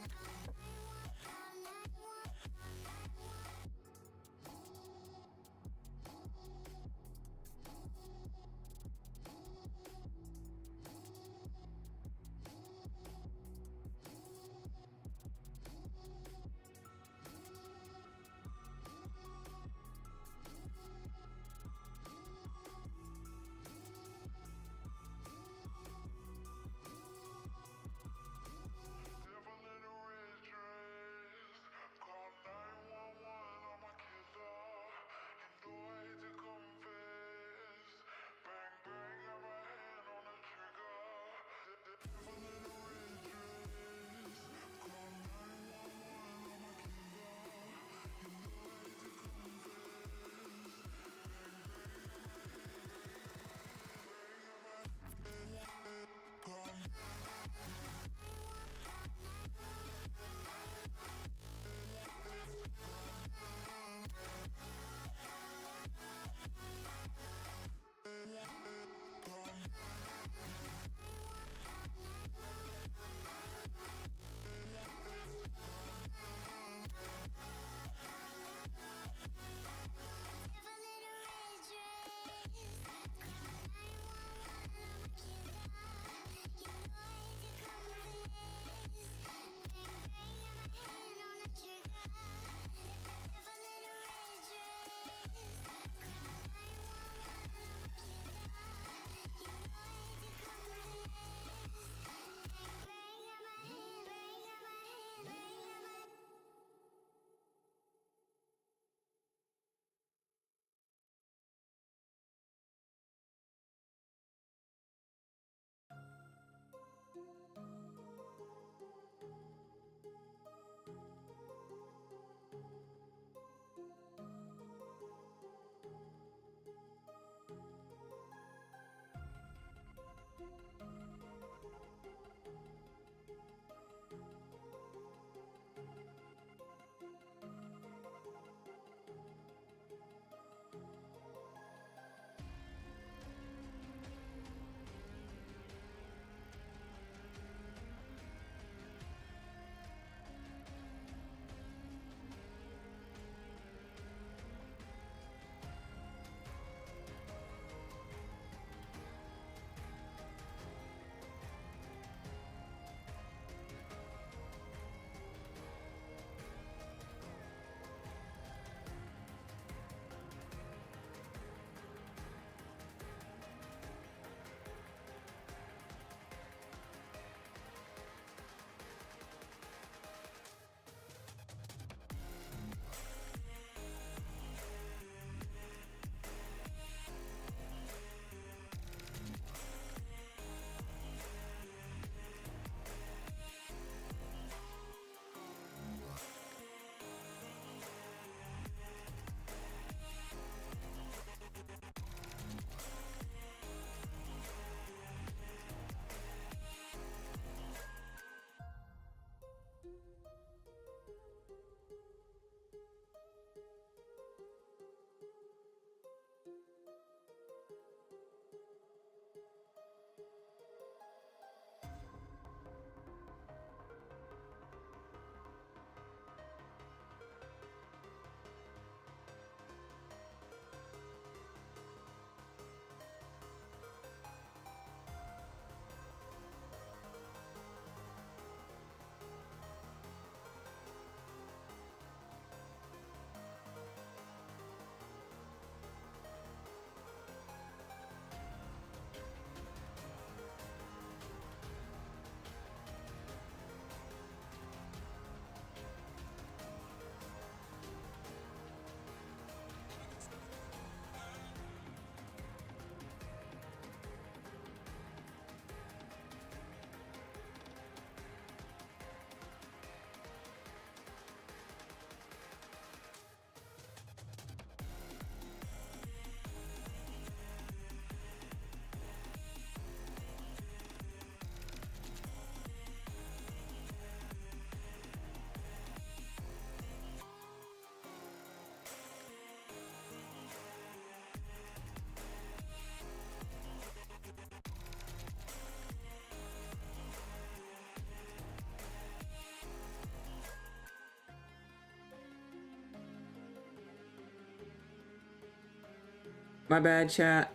My bad, chat.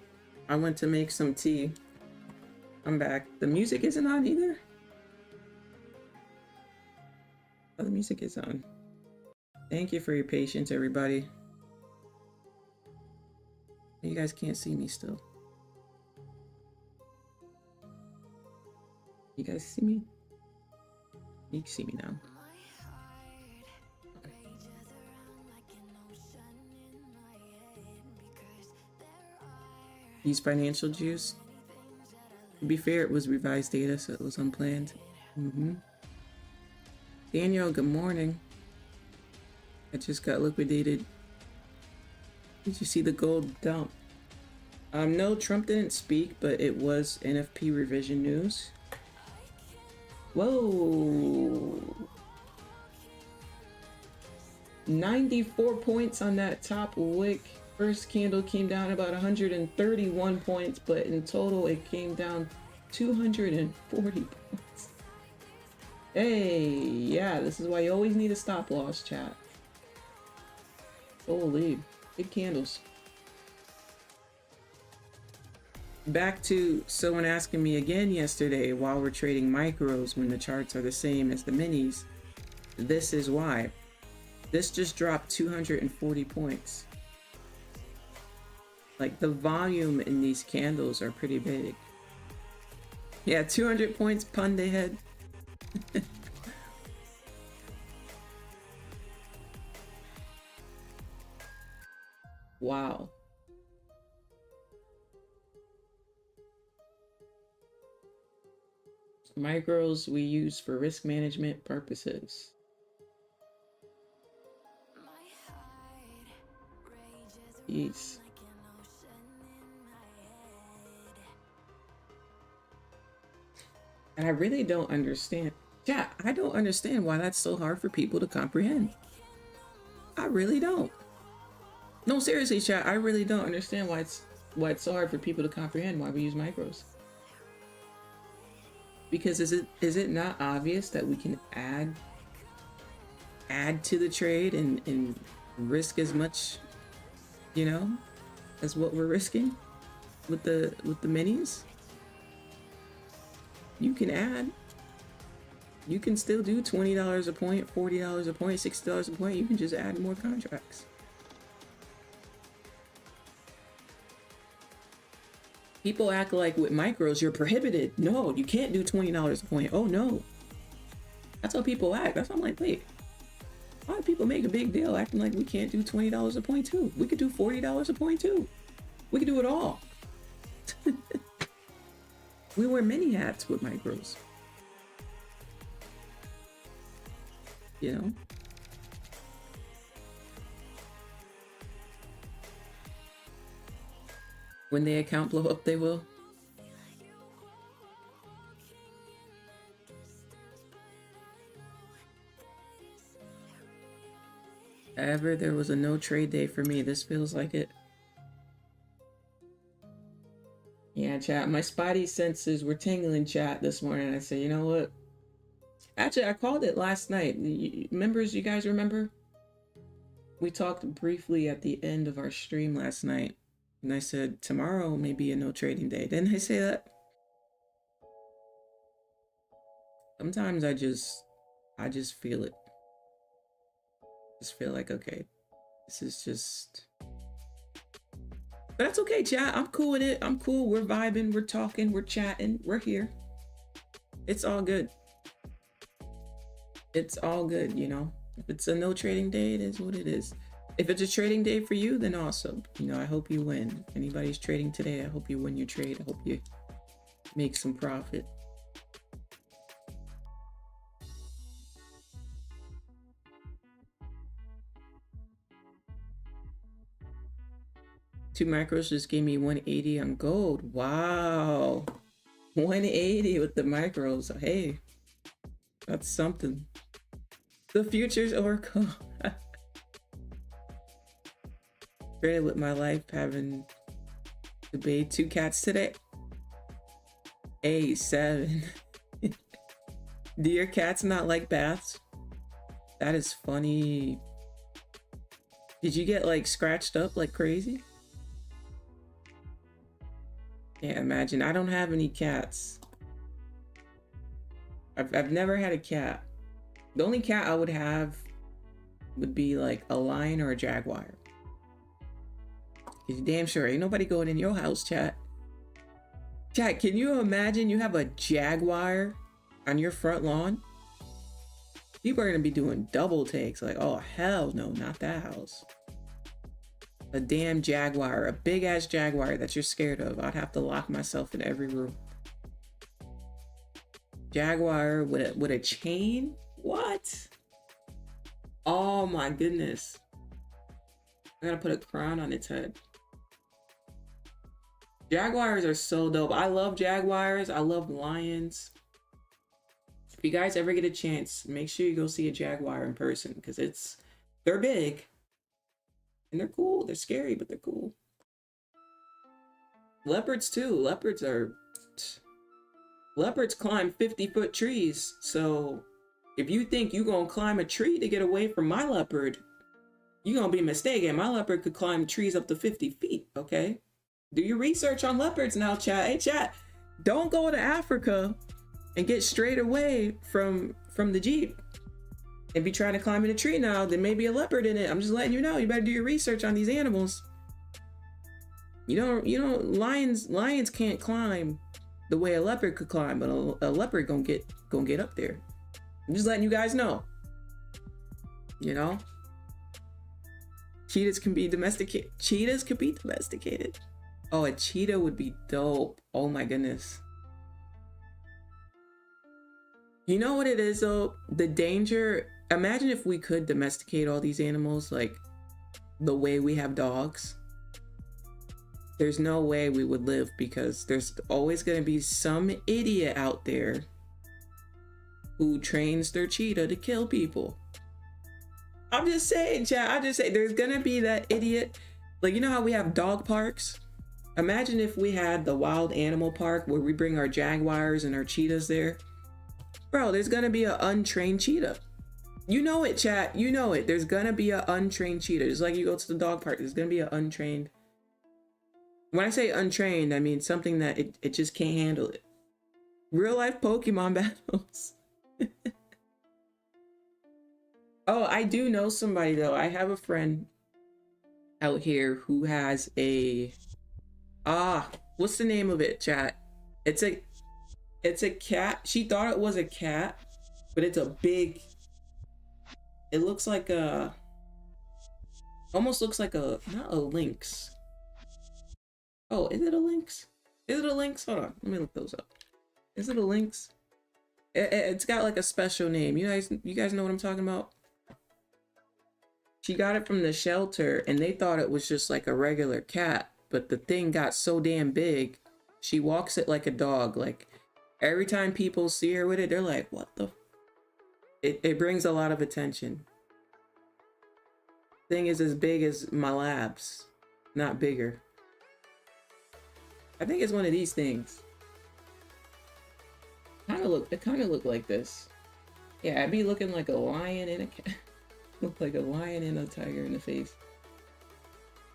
I went to make some tea. I'm back. The music isn't on either. Oh, the music is on. Thank you for your patience, everybody. You guys can't see me still. You guys see me? You can see me now. Okay. Use financial juice. To be fair, it was revised data, so it was unplanned. Daniel, good morning. I just got liquidated. Did you see the gold dump? No, Trump didn't speak, but it was NFP revision news. Whoa. 94 points on that top wick. First candle came down about 131 points, but in total it came down 240 points. Hey, yeah, this is why you always need a stop loss, chat. Holy, big candles. Back to someone asking me again yesterday while we're trading micros when the charts are the same as the minis. This is why. This just dropped 240 points. Like, the volume in these candles are pretty big. Yeah, 200 points, pun they had. Wow. Micros we use for risk management purposes. Jeez. And I really don't understand. Yeah, I don't understand why that's so hard for people to comprehend. I really don't. No, seriously, chat, I really don't understand why it's so hard for people to comprehend why we use micros. Because is it not obvious that we can add to the trade and risk as much, you know, as what we're risking with the minis? You can add. You can still do $20 a point, $40 a point, $60 a point. You can just add more contracts. People act like with micros you're prohibited. No, you can't do $20 a point. Oh no. That's how people act. That's why I'm like, wait. Why do people make a big deal acting like we can't do $20 a point too? We could do $40 a point too. We could do it all. We wear many hats with micros. You know? When the account blow up, they will. Ever there was a no trade day for me. This feels like it. Yeah, chat. My spidey senses were tingling, chat, this morning. I said, you know what? Actually, I called it last night. Members, you guys remember? We talked briefly at the end of our stream last night. And I said, tomorrow may be a no trading day. Didn't I say that? Sometimes I just feel it. Just feel like, okay, this is just... But that's okay, chat. I'm cool with it. I'm cool. We're vibing. We're talking. We're chatting. We're here. It's all good. It's all good, you know? If it's a no trading day, it is what it is. If it's a trading day for you, then awesome. You know, I hope you win. If anybody's trading today, I hope you win your trade. I hope you make some profit. Two macros just gave me 180 on gold. Wow. 180 with the micros. Hey, that's something. The future's Oracle. Traded with my life, having to bathe 2 cats today. A7. Do your cats not like baths? That is funny. Did you get like scratched up like crazy? Can't imagine. I don't have any cats. I've never had a cat. The only cat I would have would be like a lion or a jaguar. You're damn sure ain't nobody going in your house, chat. Chat, can you imagine you have a jaguar on your front lawn? People are gonna be doing double takes, like, oh hell no, not that house. A damn jaguar, a big ass jaguar that you're scared of. I'd have to lock myself in every room. Jaguar with a chain? What? Oh my goodness. I gotta put a crown on its head. Jaguars are so dope. I love jaguars. I love lions. If you guys ever get a chance, make sure you go see a jaguar in person, because they're big. And they're cool. They're scary, but they're cool. Leopards too. Leopards climb 50-foot trees. So if you think you're gonna climb a tree to get away from my leopard, you're gonna be mistaken. My leopard could climb trees up to 50 feet, okay? Do your research on leopards now, chat. Hey, chat, don't go to Africa and get straight away from the Jeep and be trying to climb in a tree now. There may be a leopard in it. I'm just letting you know. You better do your research on these animals. You know, lions can't climb the way a leopard could climb, but a leopard gonna get up there. I'm just letting you guys know. You know? Cheetahs can be domesticated. Cheetahs could be domesticated. Oh, a cheetah would be dope. Oh my goodness. You know what it is though? The danger. Imagine if we could domesticate all these animals like the way we have dogs. There's no way we would live, because there's always going to be some idiot out there who trains their cheetah to kill people. I'm just saying, chat. I just say there's going to be that idiot. Like, you know how we have dog parks? Imagine if we had the wild animal park where we bring our jaguars and our cheetahs there. Bro, there's going to be an untrained cheetah. You know it, chat. You know it. There's going to be an untrained cheetah. Just like you go to the dog park, there's going to be an untrained. When I say untrained, I mean something that it just can't handle it. Real life Pokemon battles. Oh, I do know somebody though. I have a friend out here who has a what's the name of it, chat? It's a cat. She thought it was a cat, but it's a big, it looks like a, almost looks like a, not a lynx. Oh, is it a lynx? Is it a lynx? Hold on, let me look those up. Is it a lynx? It's got like a special name. You guys know what I'm talking about? She got it from the shelter and they thought it was just like a regular cat, but the thing got so damn big, she walks it like a dog. Like every time people see her with it, they're like, what the? It brings a lot of attention. Thing is as big as my labs, not bigger. I think it's one of these things. It kind of look like this. Yeah, I'd be looking like a lion and a cat. Look like a lion and a tiger in the face.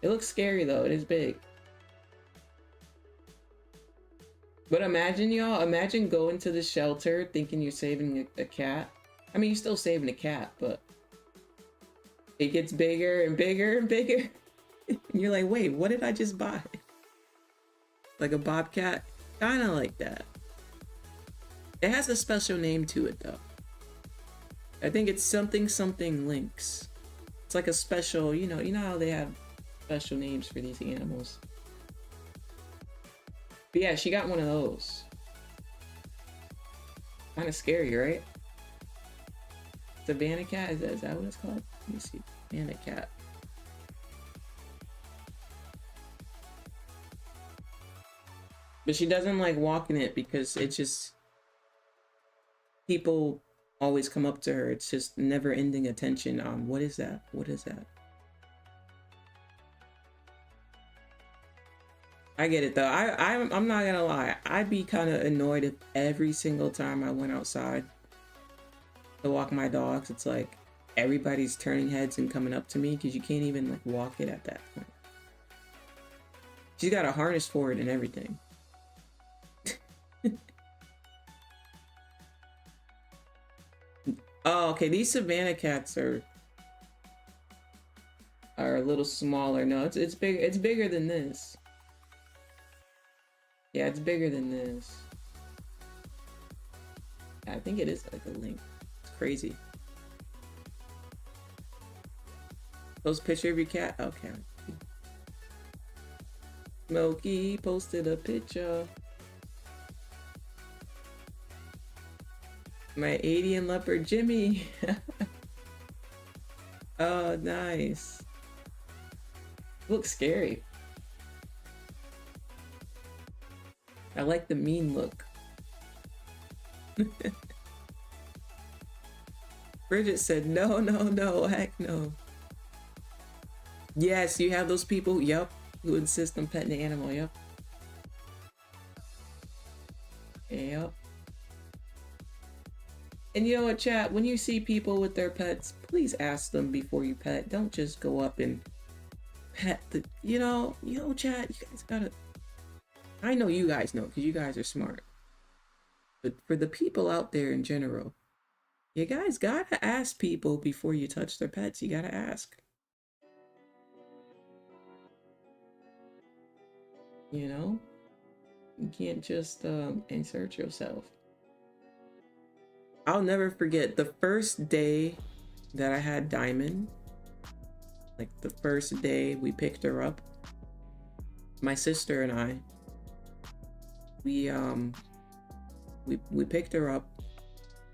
It looks scary though. It is big. But imagine, y'all, imagine going to the shelter thinking you're saving a cat. I mean, you're still saving a cat, but it gets bigger and bigger and bigger. And you're like, wait, what did I just buy? Like a bobcat? Kind of like that. It has a special name to it though. I think it's something lynx. It's like a special, you know how they have special names for these animals. But yeah, she got one of those. Kind of scary, right? Savannah cat, is that what it's called? Let me see. Savannah cat. But she doesn't like walking it because it's just, people always come up to her. It's just never ending attention on what is that? What is that? I get it though. I'm not gonna lie. I'd be kind of annoyed if every single time I went outside to walk my dogs, it's like everybody's turning heads and coming up to me because you can't even like walk it at that point. She's got a harness for it and everything. Oh, okay. These Savannah cats are a little smaller. No, it's big. It's bigger than this. Yeah, it's bigger than this. I think it is like a link. It's crazy. Post picture of your cat. Okay. Smokey posted a picture. My 80 leopard Jimmy. Oh, nice. Looks scary. I like the mean look. Bridget said, no, no, no, heck no. Yes, you have those people, yep, who insist on petting the animal, yep. Yep. And you know what, chat? When you see people with their pets, please ask them before you pet. Don't just go up and pet the, you know, chat, you guys gotta, I know you guys know, because you guys are smart. But for the people out there in general, you guys gotta ask people before you touch their pets. You gotta ask. You know? You can't just insert yourself. I'll never forget the first day that I had Diamond. Like the first day we picked her up. My sister and I, we picked her up.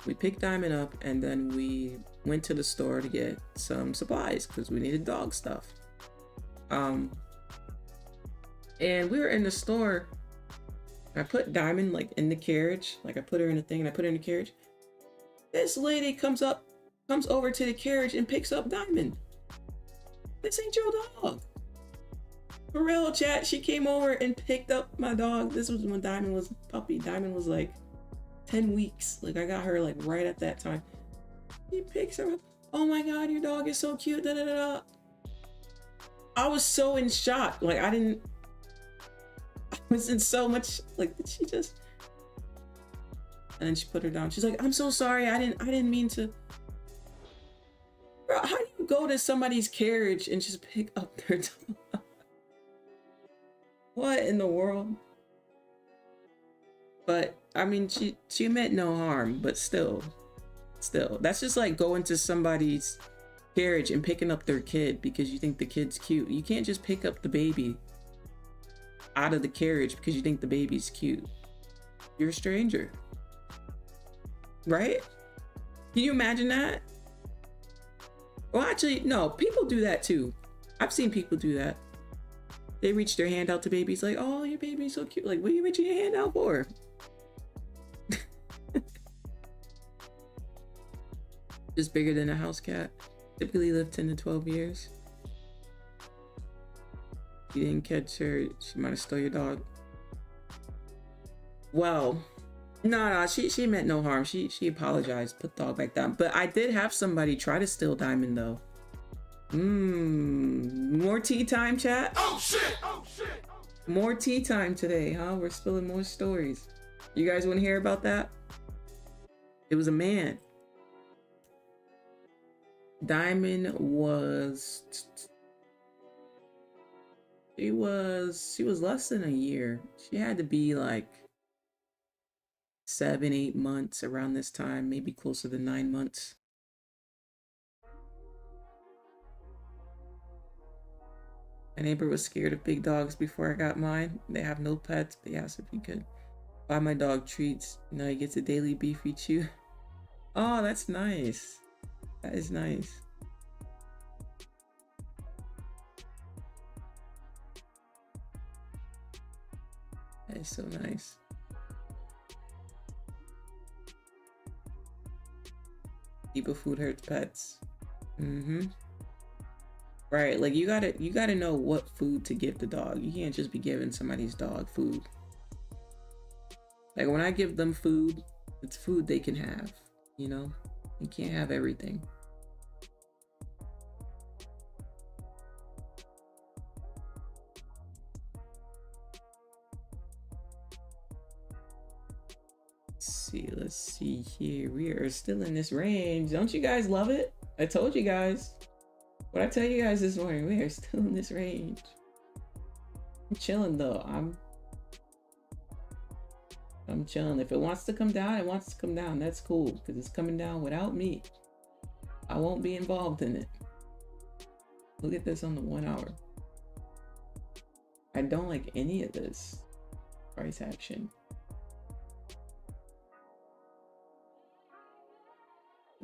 We picked Diamond up and then we went to the store to get some supplies because we needed dog stuff. And we were in the store. I put Diamond like in the carriage. Like I put her in the thing and I put her in the carriage. This lady comes over to the carriage and picks up Diamond. This ain't your dog. For real, chat, she came over and picked up my dog. This was when Diamond was a puppy. Diamond was like 10 weeks. Like I got her like right at that time. He picks her up. Oh my God, your dog is so cute. Da, da, da, da. I was so in shock. Like I was in so much, like, did she just, and then she put her down. She's like, I'm so sorry. I didn't mean to. Bro, how do you go to somebody's carriage and just pick up their dog? What in the world? But I mean, she meant no harm, but still, that's just like going to somebody's carriage and picking up their kid because you think the kid's cute. You can't just pick up the baby out of the carriage because you think the baby's cute. You're a stranger, right? Can you imagine that? Well, actually, no, people do that too. I've seen people do that. They reach their hand out to babies like, oh, your baby's so cute. Like, what are you reaching your hand out for? Just bigger than a house cat. Typically live 10 to 12 years. You didn't catch her, she might have stole your dog. Well, no, she meant no harm. She apologized, put the dog back down. But I did have somebody try to steal Diamond though. More tea time, chat. Oh shit! Oh shit! More tea time today, huh? We're spilling more stories. You guys want to hear about that? It was a man. Diamond was, she was less than a year. She had to be like 7-8 months around this time, maybe closer to 9 months. My neighbor was scared of big dogs before I got mine. They have no pets, but he asked if he could buy my dog treats. Now he gets a daily beefy chew. Oh, that's nice. That is nice. That is so nice. People food hurts pets. Right, like you gotta know what food to give the dog. You can't just be giving somebody's dog food. Like when I give them food, it's food they can have, you know? You can't have everything. Let's see here. We are still in this range. Don't you guys love it? I told you guys. What I tell you guys this morning, we are still in this range. I'm chilling though. I'm chilling. If it wants to come down, it wants to come down. That's cool because it's coming down without me. I won't be involved in it. Look at this on the 1 hour. I don't like any of this price action.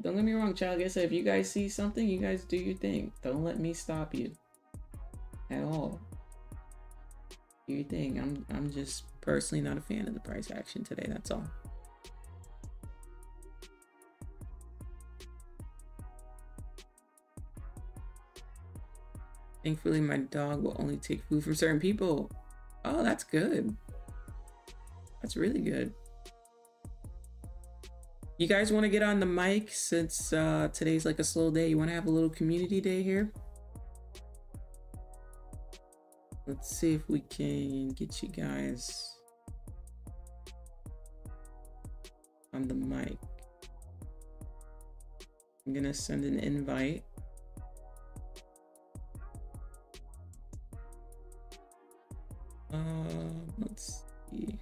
Don't get me wrong, child. Like I said, if you guys see something, you guys do your thing. Don't let me stop you at all. Do your thing. I'm just personally not a fan of the price action today. That's all. Thankfully, my dog will only take food from certain people. Oh, that's good. That's really good. You guys want to get on the mic since today's like a slow day? You want to have a little community day here? Let's see if we can get you guys on the mic. I'm gonna send an invite. Let's see.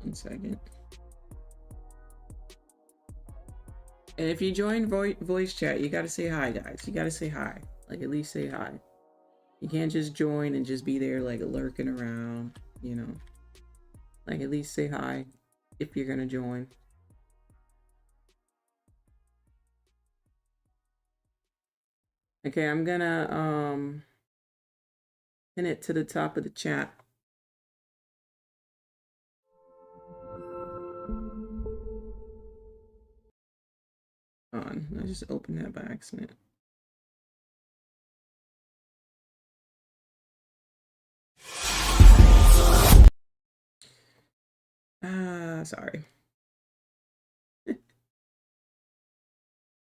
One second. And if you join voice chat, you gotta say hi, guys. You gotta say hi. Like, at least say hi. You can't just join and just be there, like, lurking around, you know. Like, at least say hi if you're gonna join. Okay, I'm gonna pin it to the top of the chat. On. I just opened that by accident. Sorry.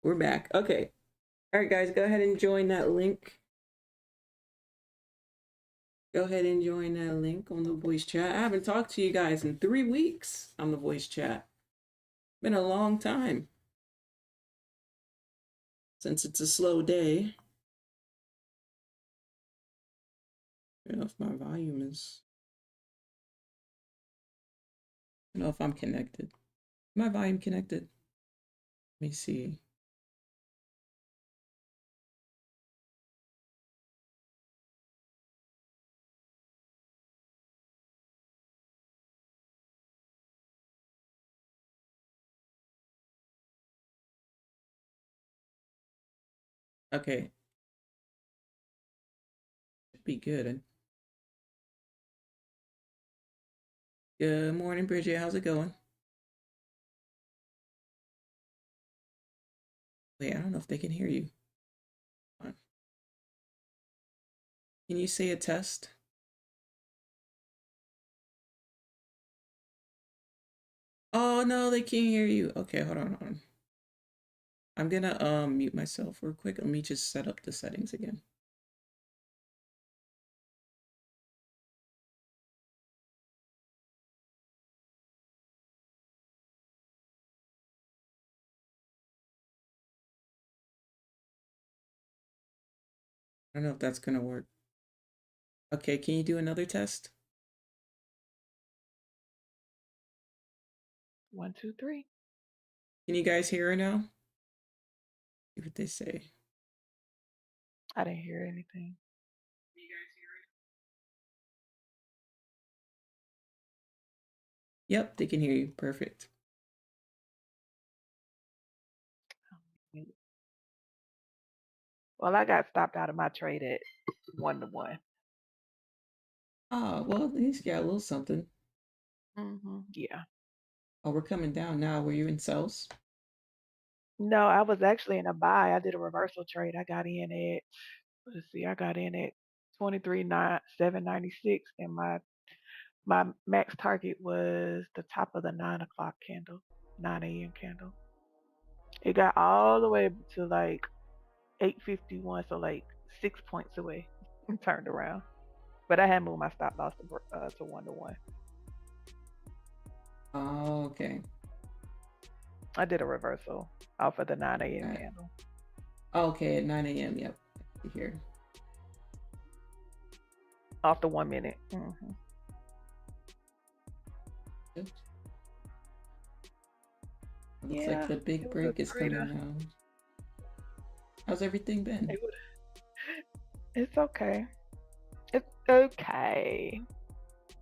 We're back. Okay. All right, guys, go ahead and join that link. Go ahead and join that link on the voice chat. I haven't talked to you guys in 3 weeks on the voice chat. Been a long time since it's a slow day. I don't know if my volume is. I don't know if I'm connected. My volume connected. Let me see. Okay. Should be good. Good morning, Bridget. How's it going? Wait, I don't know if they can hear you. Can you say a test? Oh, no, they can't hear you. Okay, hold on. I'm gonna mute myself real quick. Let me just set up the settings again. I don't know if that's gonna work. Okay, can you do another test? 1, 2, 3. Can you guys hear her now? See what they say. I didn't hear anything. Can you guys hear it? Yep, they can hear you. Perfect. Well, I got stopped out of my trade at 1 to 1. Ah, well, at least you got a little something. Yeah. Oh, we're coming down now. Were you in sales? No, I was actually in a buy. I did a reversal trade. I got in at, let's see, I got in at 23,796, and my max target was the top of the 9 o'clock candle, 9 a.m. candle. It got all the way to like 851, so like 6 points away. Turned around, but I had moved my stop loss to 1 to 1. Oh, okay. I did a reversal off of the 9 a.m. Alright. candle. Okay, at 9 a.m. Yep. Here. Off the 1 minute. Mm-hmm. Good. Looks Yeah, like the it big was a break is coming breather. now. How's everything been? It's okay. It's okay.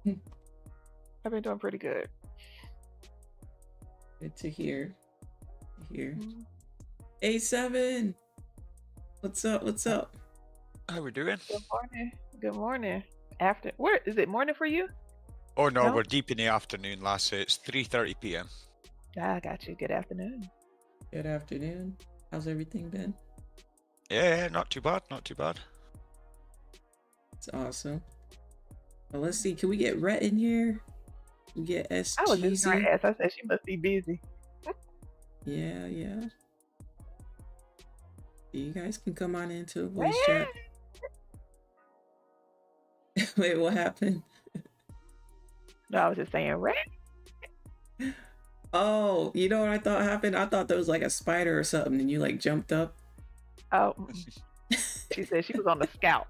I've been doing pretty good. Good to hear. Here. Mm. A7! What's up? What's up? How we doing? Good morning. Good morning. After where is it morning for you? Oh no, No? we're deep in the afternoon, Lassie. It's 3:30 p.m. I got you. Good afternoon. Good afternoon. How's everything been? Yeah, not too bad, not too bad. It's awesome. Well, let's see. Can we get Rhett in here? We get I was just gonna SGZ. ask. I said she must be busy. Yeah, yeah. You guys can come on into a voice chat. Wait, what happened? No, I was just saying, right? Oh, you know what I thought happened? I thought there was like a spider or something and you like jumped up. Oh, she said she was on the scout.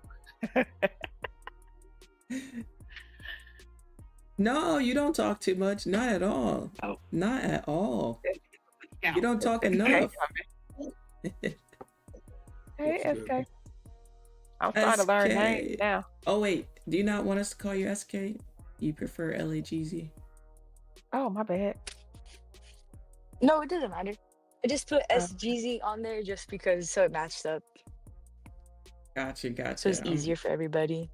No, you don't talk too much. Not at all. Oh. Not at all. Scout. You don't talk SK enough. Hey, SK. I'm starting to learn names now. Oh, wait. Do you not want us to call you SK? You prefer LAGZ? Oh, my bad. No, it doesn't matter. I just put SGZ on there just because so it matched up. Gotcha, gotcha. So it's easier for everybody.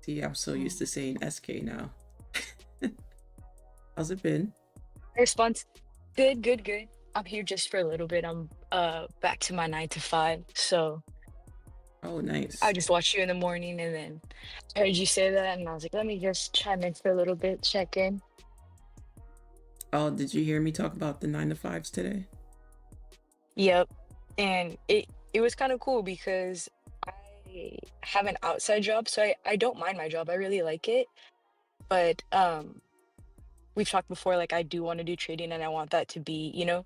See, I'm so used to saying SK now. How's it been? Response, good, good, good. I'm here just for a little bit. I'm back to my 9 to 5. So Oh, nice. I just watched you in the morning and then I heard you say that and I was like, let me just chime in for a little bit, check in. Oh, did you hear me talk about the 9 to 5s today? Yep. And it was kind of cool because I have an outside job, so I don't mind my job. I really like it. But we've talked before, like I do want to do trading and I want that to be, you know,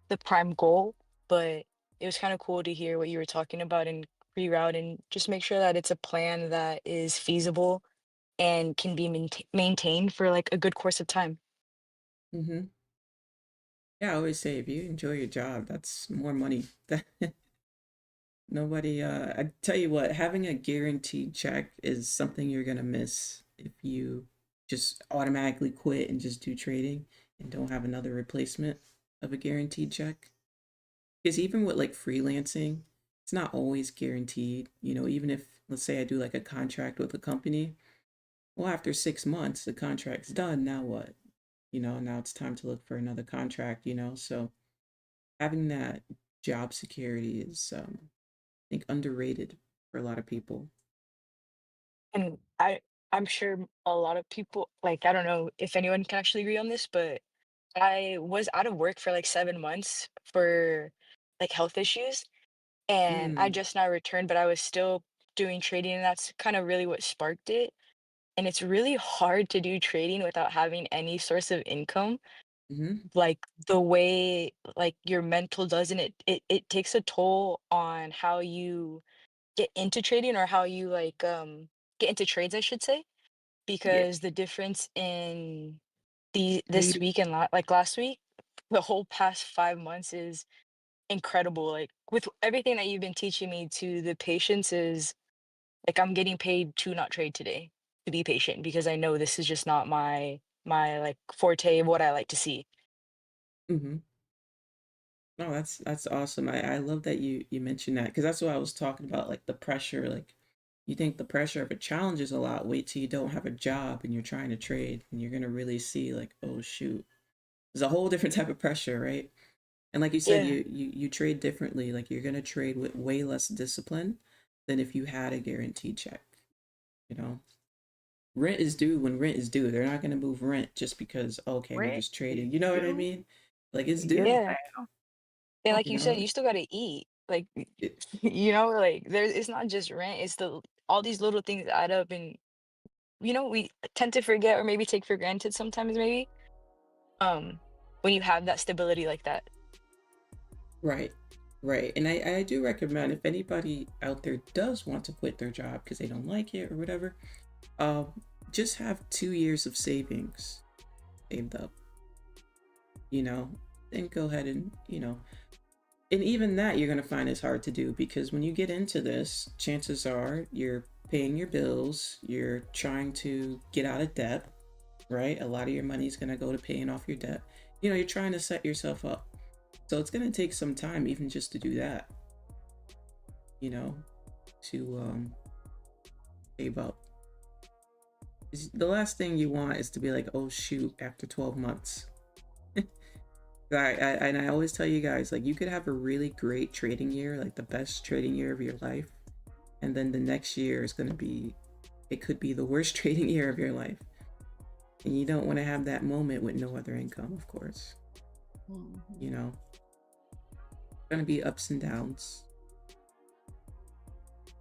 the prime goal. But it was kind of cool to hear what you were talking about and reroute and just make sure that it's a plan that is feasible and can be maintained for like a good course of time. Mm-hmm. Yeah, I always say if you enjoy your job, that's more money. Nobody, I tell you what, having a guaranteed check is something you're gonna miss if you just automatically quit and just do trading and don't have another replacement of a guaranteed check. Because even with like freelancing, it's not always guaranteed. You know, even if, let's say I do like a contract with a company, well, after 6 months, the contract's done. Now what? You know, now it's time to look for another contract, you know? So having that job security is, I think, underrated for a lot of people. And I'm sure a lot of people, like, I don't know if anyone can actually agree on this, but I was out of work for like 7 months for like health issues. And I Mm, just now returned, but I was still doing trading, and that's kind of really what sparked it. And it's really hard to do trading without having any source of income, hmm like the way like your mental does, and it takes a toll on how you get into trading or how you like get into trades, I should say, Yeah. because the difference in this Need week and like last week, the whole past 5 months is incredible. Like with everything that you've been teaching me to the patience is like I'm getting paid to not trade today, to be patient because I know this is just not my like forte of what I like to see. hmm No, that's awesome. I love that you mentioned that because that's what I was talking about, like the pressure. Like you think the pressure of a challenge is a lot. Wait till you don't have a job and you're trying to trade, and you're gonna really see like, oh shoot, there's a whole different type of pressure, right? And like you said, Yeah. you trade differently. Like you're gonna trade with way less discipline than if you had a guaranteed check. You know, rent is due when rent is due. They're not gonna move rent just because okay, we're rent just is trading. You know what I due. mean? Like it's Yes, due. Yeah. ma'am. And like You you said, know. you still gotta eat. Like, It, like it's not just rent, it's all these little things add up, and we tend to forget or maybe take for granted sometimes, maybe, um, when you have that stability like that. right, right. And I do recommend if anybody out there does want to quit their job because they don't like it or whatever, um, just have 2 years of savings saved up, you know, then go ahead and, and even that you're going to find is hard to do because when you get into this, chances are you're paying your bills, you're trying to get out of debt, right? A lot of your money is going to go to paying off your debt. You're trying to set yourself up. So it's going to take some time even just to do that, you know, to save up. The last thing you want is to be like, oh shoot, after 12 months. And I always tell you guys, like, you could have a really great trading year, like the best trading year of your life. And then the next year is going to be, it could be the worst trading year of your life. And you don't want to have that moment with no other income, of course. Mhm. Going to be ups and downs.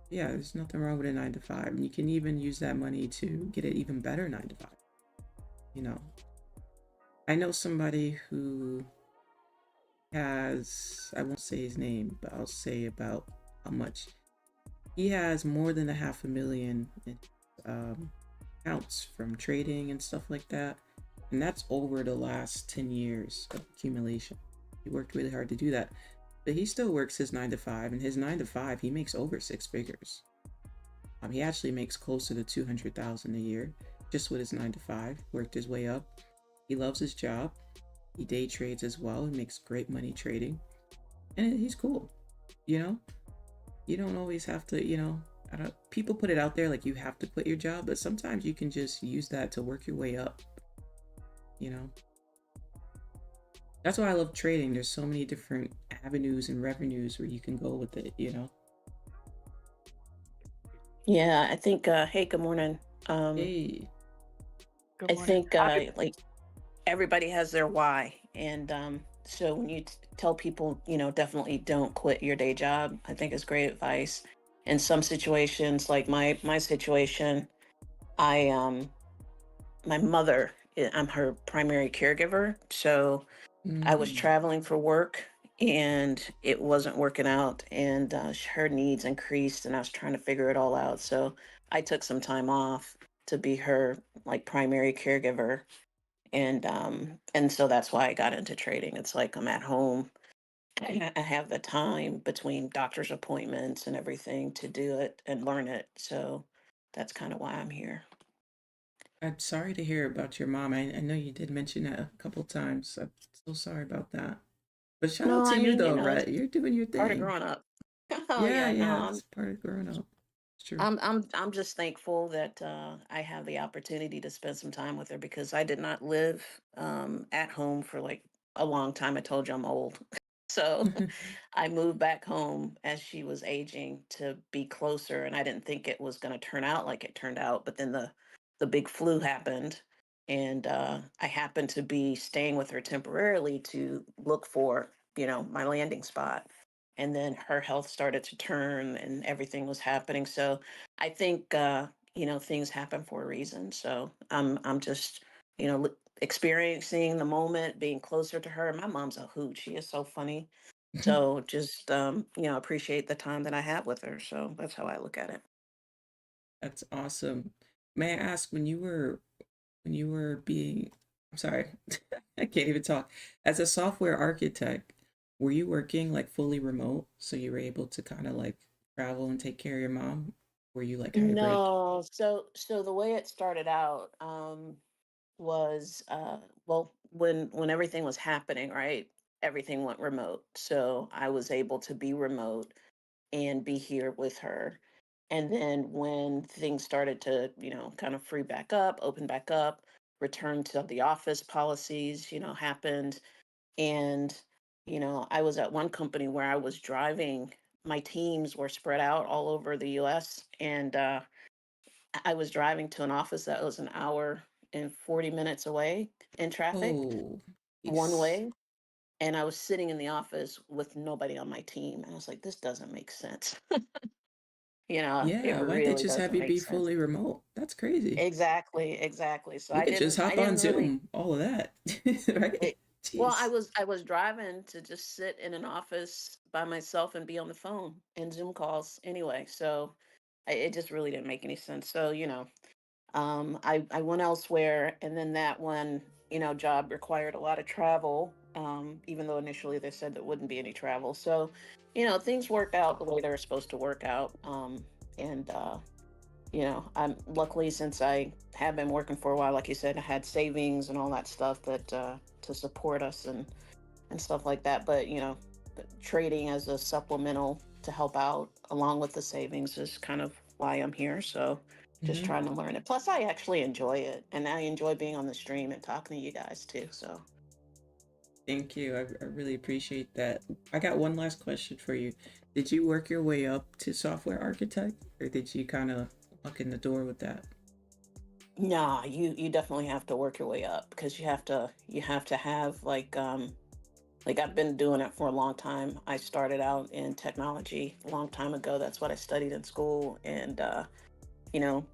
Yeah, there's nothing wrong with a 9 to 5. And you can even use that money to get an even better 9 to 5. I know somebody who has, I won't say his name, but I'll say about how much. He has more than $500,000 in accounts from trading and stuff like that. And that's over the last 10 years of accumulation. He worked really hard to do that. But he still works his 9 to 5, and his 9 to 5, he makes over 6 figures. He actually makes closer to 200,000 a year just with his 9 to 5. Worked his way up. He loves his job. He day trades as well. He makes great money trading, and he's cool. You don't always have to. I don't. People put it out there like you have to quit your job, but sometimes you can just use that to work your way up. That's why I love trading. There's so many different avenues and revenues where you can go with it. Yeah, I think, hey, good morning. Um, Hey. Good I morning. think, like, everybody has their why. And so when you tell people, definitely don't quit your day job, I think is great advice. In some situations, like my situation, I my mother, I'm her primary caregiver. So I was Mm. traveling for work and it wasn't working out, and her needs increased, and I was trying to figure it all out. So I took some time off to be her like primary caregiver, and so that's why I got into trading. It's like I'm at home. I have the time between doctor's appointments and everything to do it and learn it. So that's kind of why I'm here. I'm sorry to hear about your mom. I know you did mention that a couple times. I'm so sorry about that. But shout out No, to I you mean, though, it's right? You're doing your part of thing. growing up. Oh Yeah, yeah, no, yeah, it's part of growing up. It's true. I'm just thankful that I have the opportunity to spend some time with her, because I did not live at home for like a long time. I told you I'm old. So I moved back home as she was aging to be closer, and I didn't think it was going to turn out like it turned out. But then the big flu happened, and I happened to be staying with her temporarily to look for, my landing spot. And then her health started to turn and everything was happening. So I think, things happen for a reason. So I'm just, experiencing the moment, being closer to her. My mom's a hoot. She is so funny. So just, appreciate the time that I have with her. So that's how I look at it. That's awesome. May I ask when you were being, I'm sorry, I can't even talk. As a software architect, were you working like fully remote so you were able to kind of like travel and take care of your mom? Were you like hybrid? No, so the way it started out, was well, when everything was happening, right? Everything went remote. So I was able to be remote and be here with her. And then when things started to, kind of free back up, open back up, return to the office policies, happened. And, I was at one company where I was driving, my teams were spread out all over the US. And I was driving to an office that was an hour and 40 minutes away in traffic, Oh, one yes. way. And I was sitting in the office with nobody on my team. And I was like, this doesn't make sense. It Yeah, why'd they really just have doesn't you make be sense. fully remote? That's crazy. Exactly. So We could just I hop on didn't really. Zoom, all of that. Right? It, well, Jeez. I was driving to just sit in an office by myself and be on the phone and Zoom calls anyway. So it just really didn't make any sense. So I went elsewhere, and then that one job required a lot of travel. Even though initially they said there wouldn't be any travel. So things worked out the way they were supposed to work out. And I'm luckily, since I have been working for a while, like you said, I had savings and all that stuff that to support us and stuff like that. But trading as a supplemental to help out along with the savings is kind of why I'm here. So just Mhm. trying to learn it. Plus, I actually enjoy it, and I enjoy being on the stream and talking to you guys too. So Thank you. I really appreciate that. I got one last question for you. Did you work your way up to software architect, or did you kind of walk in the door with that? nah, you definitely have to work your way up, because you have to have like I've been doing it for a long time. I started out in technology a long time ago. That's what I studied in school, and you know,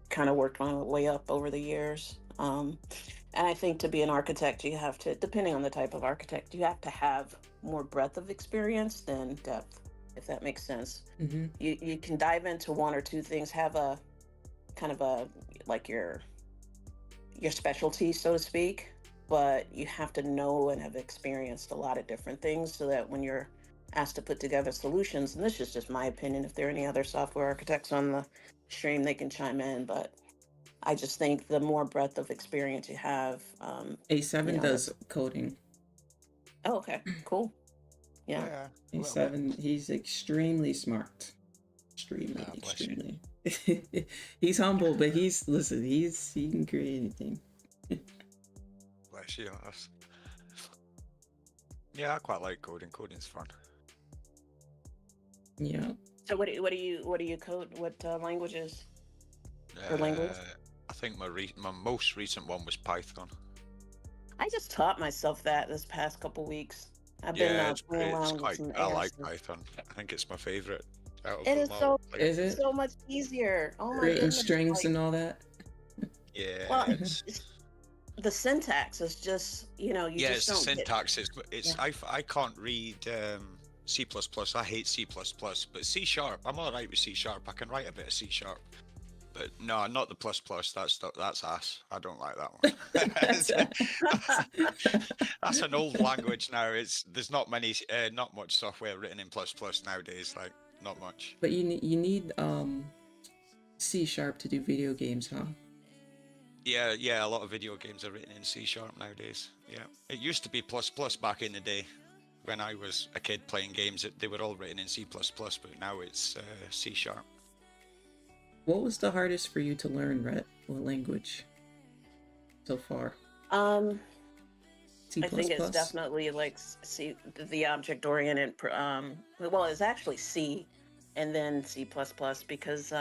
kind of worked my way up over the years. And I think to be an architect, you have to, depending on the type of architect, you have to have more breadth of experience than depth, if that makes sense. Mm-hmm. You can dive into one or two things, have a kind of a like your specialty, so to speak, but you have to know and have experienced a lot of different things so that when you're asked to put together solutions, and this is just my opinion, if there are any other software architects on the stream, they can chime in, but I just think the more breadth of experience you have, A7 does that's, coding. oh, okay, cool. Yeah. Yeah, a little bit. A7, he's extremely smart. Extremely, Ah, bless you. extremely. He's humble, but he can create anything. Bless you. Yeah, I quite like coding. Coding's fun. Yeah. So what do you code? What languages or language? I think my most recent one was Python. I just taught myself that this past couple weeks. I've been Yeah, it's playing great. It's around with quite. some I AI like stuff. Python. I think it's my favorite out of It them is all. Is it? so much easier. Oh my Creating goodness! strings Like, and all that? Yeah, well, the syntax is just you yeah, just it's the don't get. syntax. It's Yeah. I can't read C++. I hate C++, but C sharp. I'm all right with C sharp. I can write a bit of C sharp. But no, not the plus plus. That's ass. I don't like that one. That's an old language now. There's not much software written in plus plus nowadays. Like not much. But you need C# to do video games, huh? Yeah. A lot of video games are written in C sharp nowadays. Yeah, it used to be plus plus back in the day when I was a kid playing games. They were all written in C++, but now it's C sharp. What was the hardest for you to learn, Rhett? What language so far? C++? I think it's definitely like the object oriented. Well, it's actually C, and then C++, because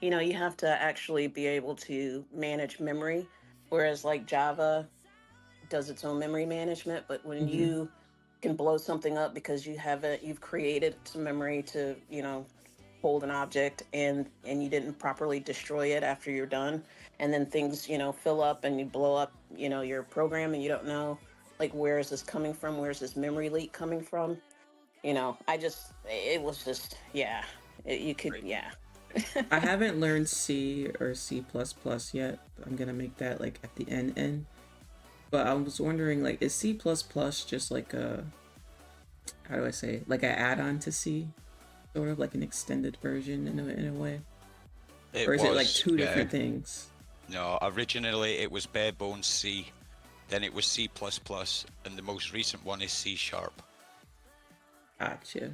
you have to actually be able to manage memory, whereas like Java does its own memory management. But when Mm-hmm. you can blow something up because you've created some memory to hold an object, and you didn't properly destroy it after you're done, and then things fill up and you blow up your program, and you don't know like where is this coming from, where's this memory leak coming from. It was just, yeah, you could, Right. yeah. I haven't learned C or C++ yet. I'm gonna make that like at the end. But I was wondering, like, is C++ just like how do I say it? Like an add-on to C? Sort of like an extended version in a way? Or is it like two different things? No, originally it was bare bones C, then it was C++, and the most recent one is C sharp. Gotcha.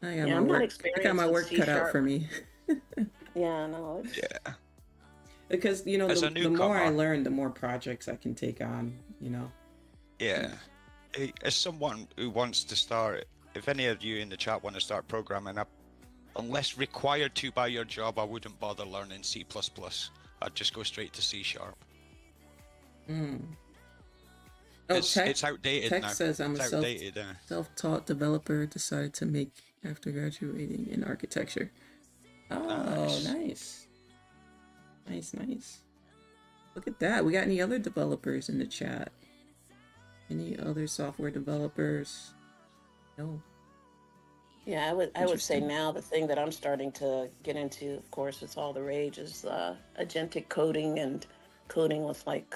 I Yeah, I'm not got experienced my with work C cut out sharp. for me. Yeah, no, Yeah. Because the more I newcomer- learn, the more projects I can take on. Yeah. As someone who wants to start, if any of you in the chat want to start programming up, unless required to by your job, I wouldn't bother learning C++. I'd just go straight to C sharp. Oh, it's outdated Tech now. says I'm It's a outdated. self-taught developer decided to make after graduating in architecture. Oh, nice. Nice. Look at that. We got any other developers in the chat? Any other software developers? No. Yeah, I would say Interesting. now the thing that I'm starting to get into, of course, it's all the rage, is agentic coding and coding with like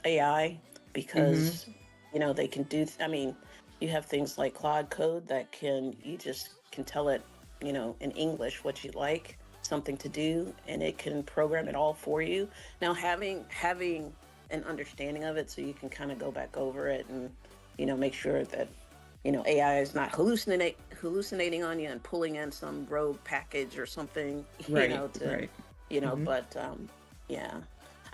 AI, because they can do. I mean, you have things like Claude Code that you just can tell it, in English what you like, something to do, and it can program it all for you. Now, having an understanding of it, so you can kind of go back over it and make sure that AI is not hallucinating on you and pulling in some rogue package or something, Right. but yeah,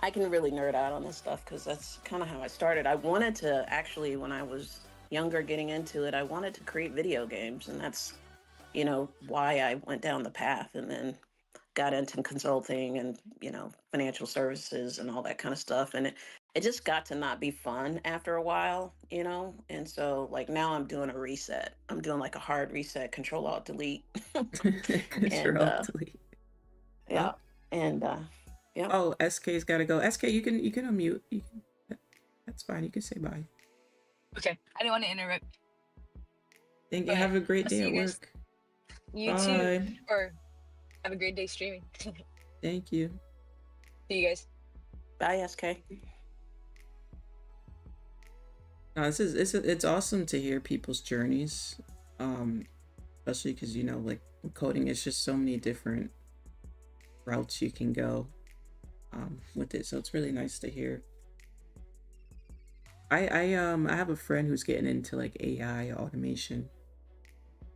I can really nerd out on this stuff because that's kind of how I started. I wanted to actually, when I was younger getting into it, I wanted to create video games, and that's, why I went down the path, and then got into consulting and financial services and all that kind of stuff, and it just got to not be fun after a while, and so like now I'm doing a reset. I'm doing like a hard reset, Control Alt Delete. And Control delete. yeah, and yeah. Oh, SK's gotta go. SK, you can unmute. That's fine. You can say bye. Okay, I didn't want to interrupt. Thank you. But Have a great I'll day see at you guys. work. You Bye. too, or have a great day streaming. Thank you. See you guys. Bye, SK. No, it's awesome to hear people's journeys, especially because like with coding, it's just so many different routes you can go with it. So it's really nice to hear. I have a friend who's getting into like AI automation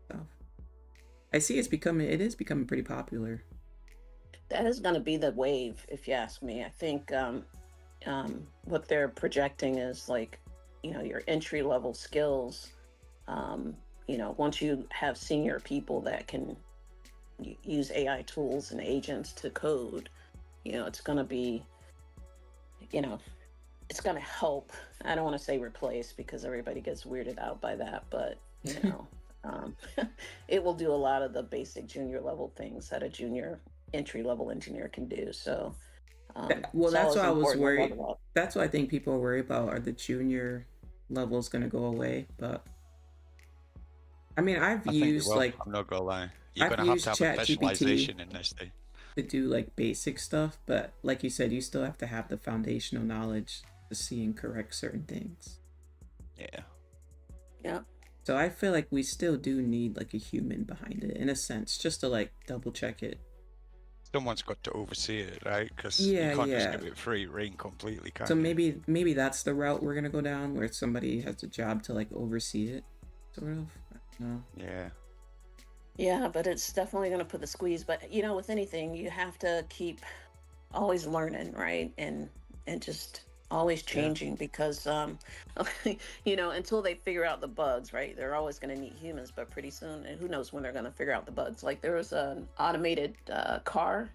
stuff. I see it is becoming pretty popular. That is going to be the wave, if you ask me. I think what they're projecting is like, your entry level skills. Once you have senior people that can use AI tools and agents to code, it's going to be, it's going to help. I don't want to say replace because everybody gets weirded out by that, but it will do a lot of the basic junior level things that a junior entry level engineer can do. So well, that's what I was worried. About. That's what I think people are worried about, are the junior levels going to go away. But I mean, I've used like, I'm not gonna lie, you're I've gonna have used to have a ChatGPT visualization in this thing to do like basic stuff, but like you said, you still have to have the foundational knowledge to see and correct certain things. Yeah. So I feel like we still do need like a human behind it in a sense, just to like double check it. Someone's got to oversee it, right? Because Yeah, you can't just yeah. give it free reign completely, can So you? maybe that's the route we're gonna go down, where somebody has a job to like oversee it, sort of. I don't know. Yeah, but it's definitely going to put the squeeze. But with anything, you have to keep always learning, right? And just always changing, because until they figure out the bugs, right? They're always going to need humans, but pretty soon, and who knows when they're going to figure out the bugs. Like there was an automated car.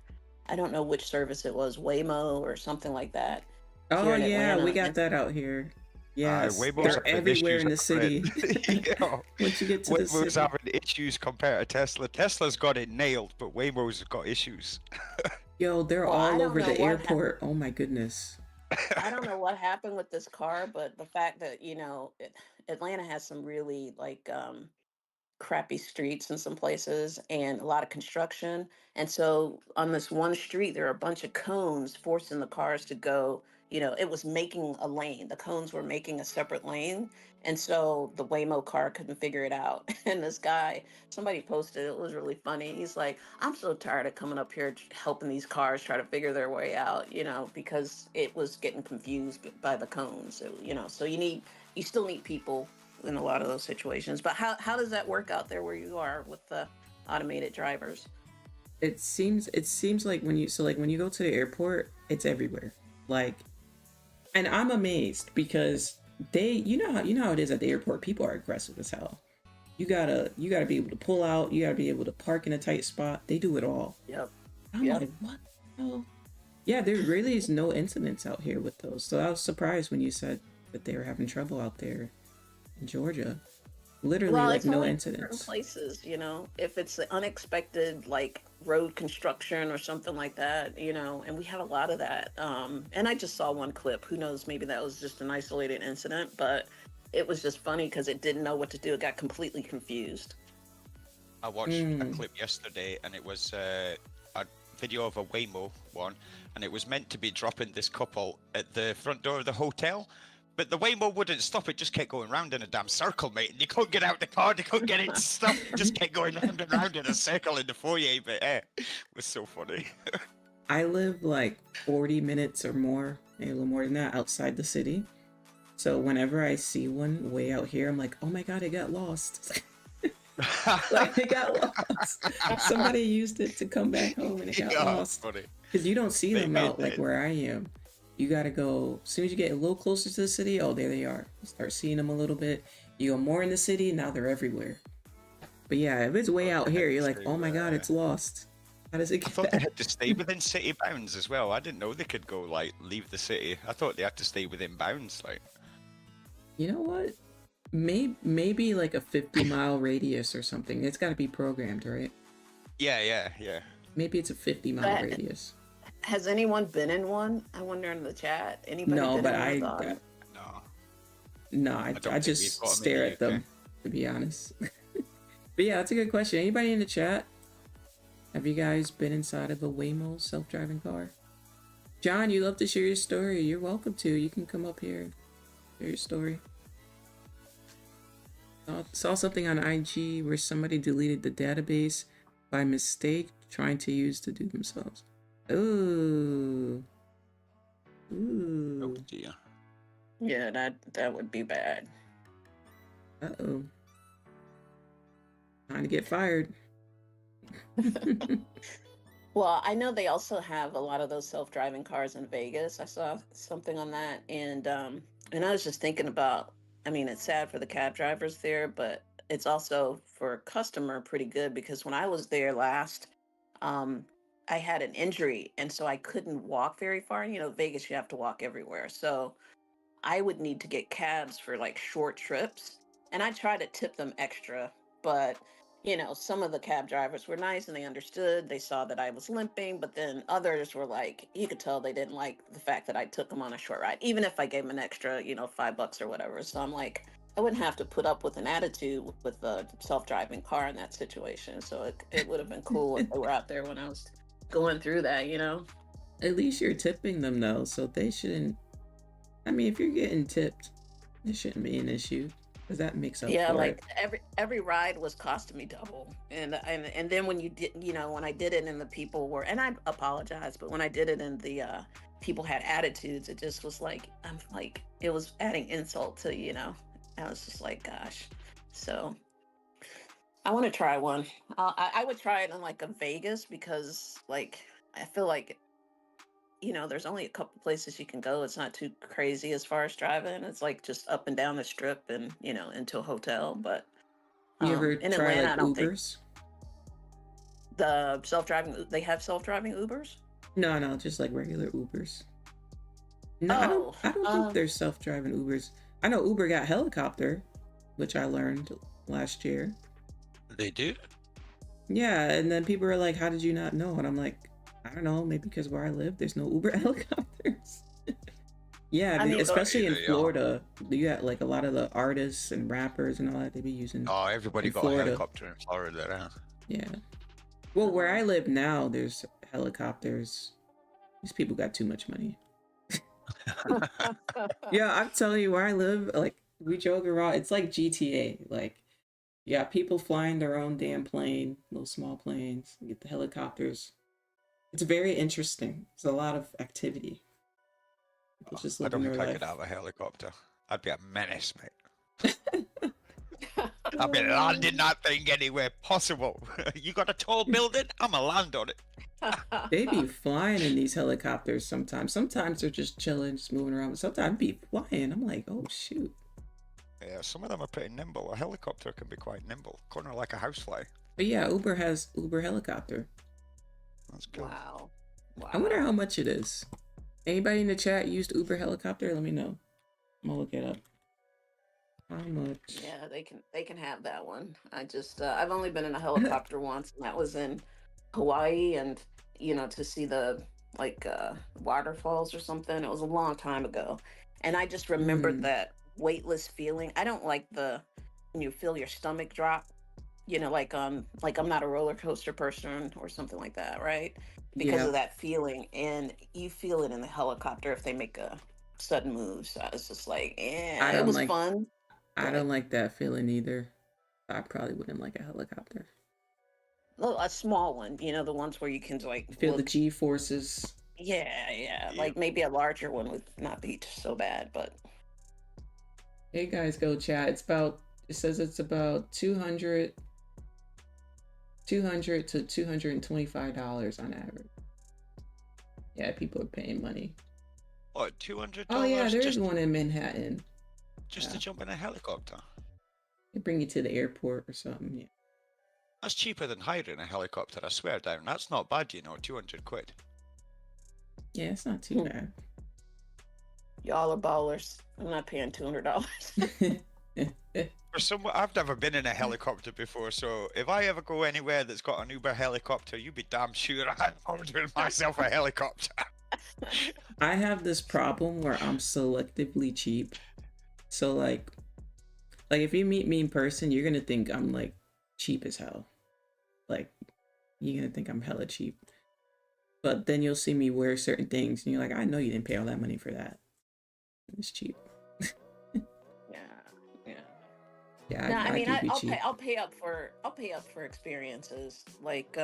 I don't know which service it was, Waymo or something like that. Oh here in yeah, Atlanta. we got that out here. Yes, Waymo's they're having everywhere issues in the at city. Yeah. Once you get to the Waymo's city, having issues compared to Tesla. Tesla's got it nailed, but Waymo's got issues. yo, they're Well, I all don't over know the what airport. Oh my goodness. I don't know what happened with this car, but the fact that Atlanta has some really like crappy streets in some places and a lot of construction. And so on this one street, there are a bunch of cones forcing the cars to go. It was making a lane. The cones were making a separate lane. And so the Waymo car couldn't figure it out. And this guy, somebody posted, it was really funny. He's like, I'm so tired of coming up here helping these cars try to figure their way out, because it was getting confused by the cones. So you still need people in a lot of those situations. But how does that work out there where you are with the automated drivers? It seems like when you go to the airport, it's everywhere. Like, and I'm amazed because you know how it is at the airport. People are aggressive as hell. You gotta be able to pull out. You gotta be able to park in a tight spot. They do it all. Yep. I'm like, what the hell? Yeah, there really is no incidents out here with those. So I was surprised when you said that they were having trouble out there in Georgia. Literally, Well, like it's no only in certain incidents. places, you know, if it's the unexpected, like road construction or something like that, you know, and we have a lot of that. And I just saw one clip. Who knows? Maybe that was just an isolated incident, but it was just funny because it didn't know what to do. It got completely confused. I watched a clip yesterday, and it was a video of a Waymo one, and it was meant to be dropping this couple at the front door of the hotel, but the Waymo wouldn't stop. It just kept going round in a damn circle, mate. And you couldn't get out the car, they couldn't get it to stop. It just kept going round and round in a circle in the foyer, but it was so funny. I live like 40 minutes or more, maybe a little more than that, outside the city. So whenever I see one way out here, I'm like, oh my god, it got lost. Like it got lost. Somebody used it to come back home and it got lost. Because you don't see them out like where I am. You gotta go, as soon as you get a little closer to the city, oh, there they are. You start seeing them a little bit. You go more in the city, now they're everywhere. But yeah, if it's way out here, you're like, oh my god, it's lost. How does it get I thought back? they had to stay within city bounds as well. I didn't know they could go, like, leave the city. I thought they had to stay within bounds, like. You know what? Maybe like a 50-mile radius or something. It's got to be programmed, right? Yeah. Maybe it's a 50-mile radius. Has anyone been in one? I wonder in the chat. Anybody No, been but in one? I just stare at them, to be honest. But yeah, that's a good question. Anybody in the chat? Have you guys been inside of a Waymo self-driving car? John, you love to share your story. You're welcome to. You can come up here, share your story. Saw something on IG where somebody deleted the database by mistake, trying to use to do themselves. Ooh. Oh dear. Yeah, that would be bad. Uh-oh. Trying to get fired. Well, I know they also have a lot of those self-driving cars in Vegas. I saw something on that, and I was just thinking about, I mean, it's sad for the cab drivers there, but it's also for a customer pretty good, because when I was there last, I had an injury, and so I couldn't walk very far. You know, Vegas, you have to walk everywhere. So I would need to get cabs for like short trips, and I try to tip them extra, but you know, some of the cab drivers were nice and they understood. They saw that I was limping, but then others were like, you could tell they didn't like the fact that I took them on a short ride, even if I gave them an extra, you know, $5 or whatever. So I'm like, I wouldn't have to put up with an attitude with a self-driving car in that situation. So it would have been cool if they were out there when I was going through that, you know? At least you're tipping them though, so they shouldn't. I mean, if you're getting tipped, it shouldn't be an issue, because that makes up Yeah, for like it. every ride was costing me double, and then when you did, you know, when I did it and the people were, and I apologize, but when I did it and the people had attitudes, it just was like, I'm like, it was adding insult to, you know. I was just like, gosh. So I want to try one. I would try it in like a Vegas, because like I feel like, you know, there's only a couple places you can go. It's not too crazy as far as driving. It's like just up and down the strip and, you know, into a hotel. But You ever in try Atlanta, like I don't think Ubers? the self-driving, they have self-driving Ubers. No, just like regular Ubers. No, I don't think there's self-driving Ubers. I know Uber got helicopter, which I learned last year. They do? Yeah, and then people are like, how did you not know? And I'm like, I don't know, maybe because where I live, there's no Uber helicopters. Yeah, I mean, especially in yeah. Florida, you got like a lot of the artists and rappers and all that, they be using. Oh, everybody in got Florida. a helicopter in Florida, huh? Yeah. Well, where I live now, there's helicopters. These people got too much money. Yeah, I'm telling you, where I live, like, we joke around, it's like GTA. Like, you got people flying their own damn plane, little small planes, you get the helicopters. It's very interesting. There's a lot of activity. People just I living don't their think I life. could have a helicopter. I'd be a menace, mate. I'd be landing that thing anywhere possible. You got a tall building? I'ma land on it. They be flying in these helicopters sometimes. Sometimes they're just chilling, just moving around. But sometimes be flying. I'm like, oh shoot. Yeah, some of them are pretty nimble. A helicopter can be quite nimble, kind of like a housefly. But yeah, Uber has Uber helicopter. That's cool. Wow. I wonder how much it is. Anybody in the chat used Uber helicopter? Let me know. I'm gonna look it up. How much? Yeah, they can have that one. I've only been in a helicopter once, and that was in Hawaii, and to see the like waterfalls or something. It was a long time ago, and I just remembered that weightless feeling. I don't like the when you feel your stomach drop. Like I'm not a roller coaster person or something like that, right? Because Yeah, of that feeling, and you feel it in the helicopter if they make a sudden move. So it's just like, I yeah, it don't was like fun, I but don't like that feeling either. I probably wouldn't like a helicopter. a small one, the ones where you can like You feel the look. G forces. Yeah, Yep. like maybe a larger one would not be so bad, but Hey guys, go chat. It says it's about 200 to $225 on average. Yeah, people are paying money. What, $200 Oh yeah, there is just one in Manhattan. just to Yeah, jump in a helicopter? they bring you to the airport or something. Yeah. That's cheaper than hiring a helicopter, I swear down. That's not bad, 200 quid. Yeah, it's not too bad. y'all are ballers. I'm not paying $200. For someone, I've never been in a helicopter before, so if I ever go anywhere that's got an Uber helicopter, you be damn sure I'm ordering myself a helicopter. I have this problem where I'm selectively cheap. So like if you meet me in person, you're gonna think I'm like cheap as hell. Like you're gonna think I'm hella cheap. But then you'll see me wear certain things and you're like, I know you didn't pay all that money for that. It's cheap. Yeah. Yeah, No, I I mean, do be cheap. I'll pay up for experiences. Like,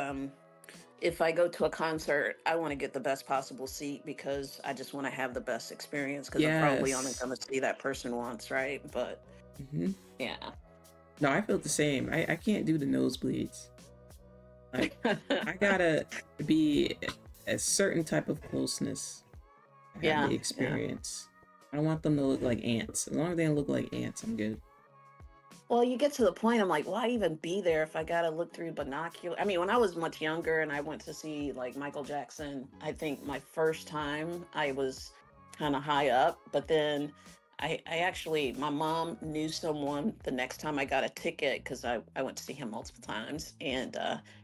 if I go to a concert, I want to get the best possible seat because I just want to have the best experience because I'm probably only Yes. going to see that person once, right? But yeah. No, I feel the same. I can't do the nosebleeds. Like I gotta be a certain type of closeness to have the experience. I don't want them to look like ants. As long as they don't look like ants, I'm good. Well, you get to the point, I'm like, why even be there if I got to look through binocular? I mean, when I was much younger and I went to see like Michael Jackson, I think my first time I was kind of high up, but then I actually, my mom knew someone the next time I got a ticket because I went to see him multiple times, and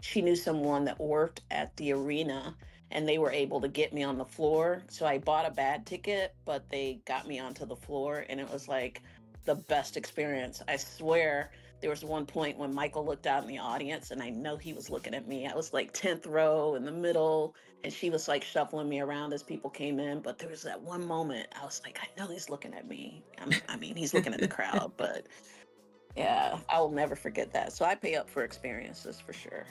she knew someone that worked at the arena and they were able to get me on the floor. So I bought a bad ticket, but they got me onto the floor, and it was like, the best experience. I swear there was one point when Michael looked out in the audience and I know he was looking at me. I was like 10th row in the middle and she was like shuffling me around as people came in. But there was that one moment I was like, I know he's looking at me. I mean, he's looking at the crowd, but yeah, I will never forget that. So I pay up for experiences for sure.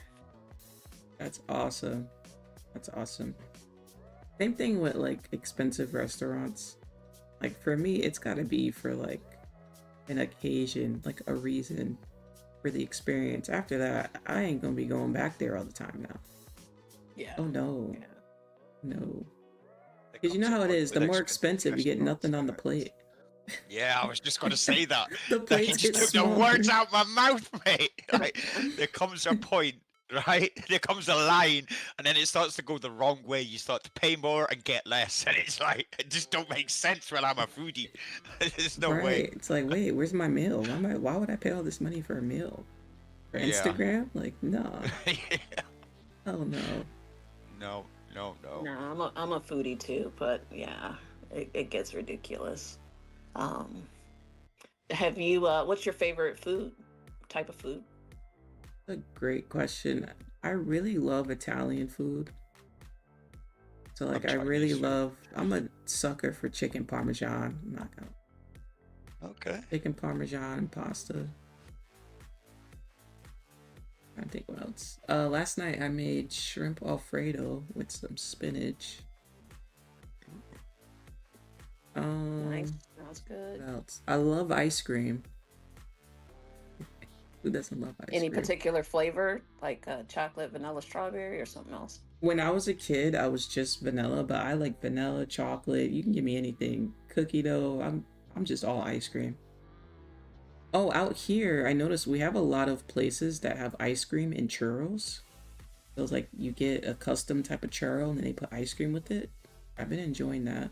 That's awesome. That's awesome. Same thing with like expensive restaurants. Like for me, it's gotta be for like an occasion, like a reason for the experience. After that, I ain't gonna be going back there all the time now. Yeah. Oh no. Yeah. No. There Because you know comes a how it point is, with the more expensive you get restaurants, nothing on the plate. Yeah, I was just going to say that. The Like, plates you get just took the smaller. words out my mouth, mate. Like, there comes a point, right? There comes a line, and then it starts to go the wrong way. You start to pay more and get less, and it's like it just don't make sense when I'm a foodie. There's no way. Right. It's like, wait, where's my meal? Why would I pay all this money for a meal? For Yeah. Instagram? Like, no. Yeah. Oh no. No. No, I'm a foodie too, but yeah, it gets ridiculous. Have you what's your favorite type of food? That's a great question. I really love Italian food. So like I'm I really Chinese, so- love, I'm a sucker for chicken parmesan. I'm not gonna Okay. chicken parmesan and pasta. I think what else. Last night I made shrimp Alfredo with some spinach. Nice, sounds good. What else? I love ice cream. Who doesn't love ice Any cream? particular flavor, like chocolate, vanilla, strawberry, or something else? When I was a kid, I was just vanilla, but I like vanilla, chocolate. You can give me anything. Cookie dough. I'm just all ice cream. Oh, out here, I noticed we have a lot of places that have ice cream and churros. So it's like you get a custom type of churro and then they put ice cream with it. I've been enjoying that.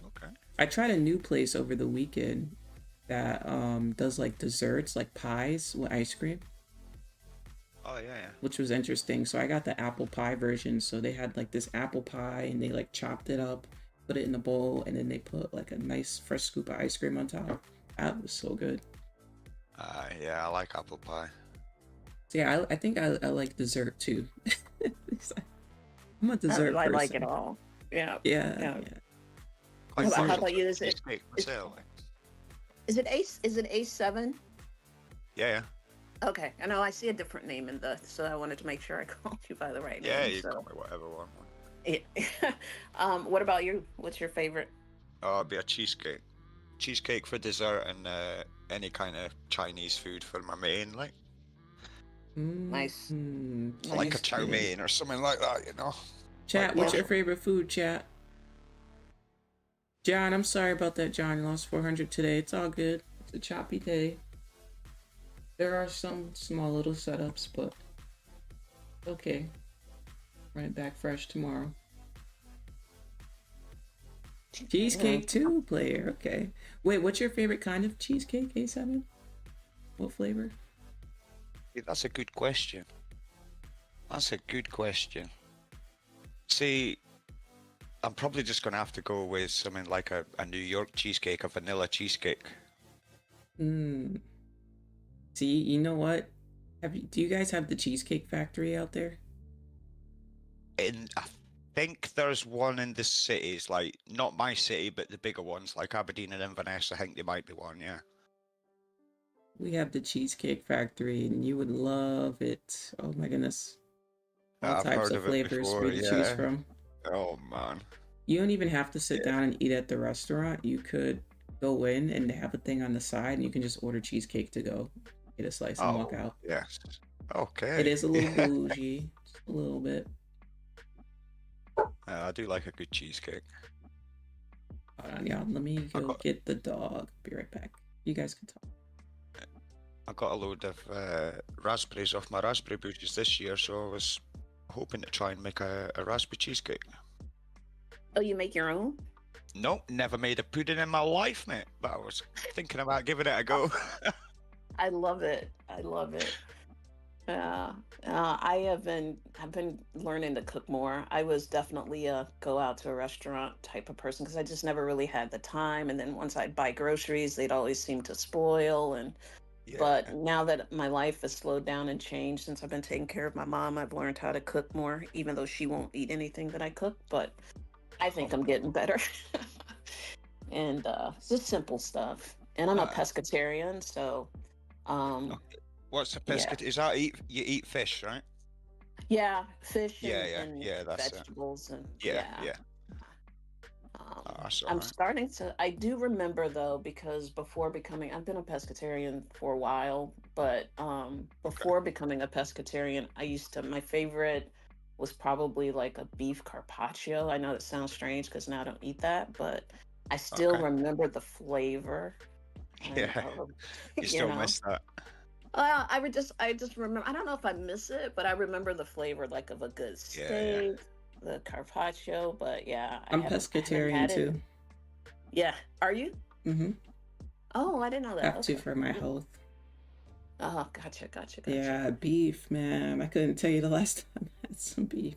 Okay. I tried a new place over the weekend that does like desserts, like pies with ice cream, Oh yeah, which was interesting. So I got the apple pie version. So they had like this apple pie and they like chopped it up, put it in a bowl, and then they put like a nice fresh scoop of ice cream on top. That was so good. yeah. Yeah, I like apple pie. So yeah, I think I like dessert too. I'm a dessert I like it person. all. Yeah. Yeah, Yeah. yeah. Quite How partial about to you? Is it cheesecake is, myself. is it A7? Yeah, Okay, I know I see a different name in the, so I wanted to make sure I called you by the right yeah. name. You So, call me whatever one. yeah. What about you? What's your favorite? Oh, it'd be a cheesecake. Cheesecake for dessert and any kind of Chinese food for my main, like Nice, like a nice. chow Cheesecake. mein or something like that, you know. Like Chat, what's Yeah. your favorite food, chat? John, I'm sorry about that, John. You lost 400 today. It's all good. It's a choppy day. There are some small little setups, but okay. Right back fresh tomorrow. Cheesecake too, player. Okay. Wait, what's your favorite kind of cheesecake, A7? What flavor? That's a good question. That's a good question. See, I'm probably just gonna have to go with something like a New York cheesecake, a vanilla cheesecake. Hmm. See, you know what? Do you guys have the Cheesecake Factory out there? And I think there's one in the cities, like not my city, but the bigger ones, like Aberdeen and Inverness. I think there might be one, yeah. We have the Cheesecake Factory, and you would love it. Oh my goodness. All I've types heard of of it flavors for before, you to choose yeah. from. Oh man. You don't even have to sit Yeah. down and eat at the restaurant. You could go in and they have a thing on the side, and you can just order cheesecake to go, get a slice, and walk Oh, out. yes. Okay. It is a little Yeah. bougie, just a little bit. I do like a good cheesecake. Hold on, y'all. Let me I go got get the dog. Be right back. You guys can talk. I got a load of raspberries off my raspberry bushes this year, so I was hoping to try and make a raspberry cheesecake. Oh, you make your own? Nope, never made a pudding in my life, mate. But I was thinking about giving it a go. I love it. I love it. I've been learning to cook more. I was definitely a go out to a restaurant type of person because I just never really had the time. And then once I'd buy groceries, they'd always seem to spoil. And Yeah. but now that my life has slowed down and changed since I've been taking care of my mom, I've learned how to cook more, even though she won't eat anything that I cook. But I think I'm getting better. And it's just simple stuff. And I'm a Uh, pescatarian, so um What's a yeah. pescat? Is that you eat fish, right? Yeah, fish Yeah, and that's it. vegetables and Yeah. yeah. Oh, that's I'm alright. starting to, I do remember though, because before becoming, I've been a pescatarian for a while, but Okay. before becoming a pescatarian, my favorite was probably like a beef carpaccio. I know that sounds strange because now I don't eat that, but I still Okay. remember the flavor. And, Yeah. You you still know, miss that. I just remember, I don't know if I miss it, but I remember the flavor like of a good Yeah. steak, the carpaccio, but yeah, I'm I haven't pescatarian had it. too. Yeah. Are you? Mm-hmm. Oh, I didn't know that. Have to Okay. for my health. Oh, gotcha. Yeah, beef, man. I couldn't tell you the last time I had some beef.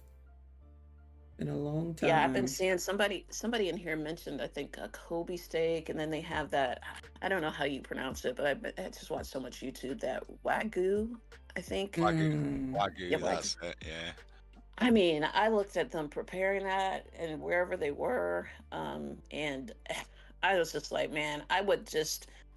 Been a long time. Yeah, I've been seeing somebody in here mentioned, I think, a Kobe steak, and then they have that, I don't know how you pronounce it, but I just watched so much YouTube, that Wagyu, I think. Mm. Wagyu, Wagyu. that's it, yeah. I mean, I looked at them preparing that and wherever they were, and I was just like, man, I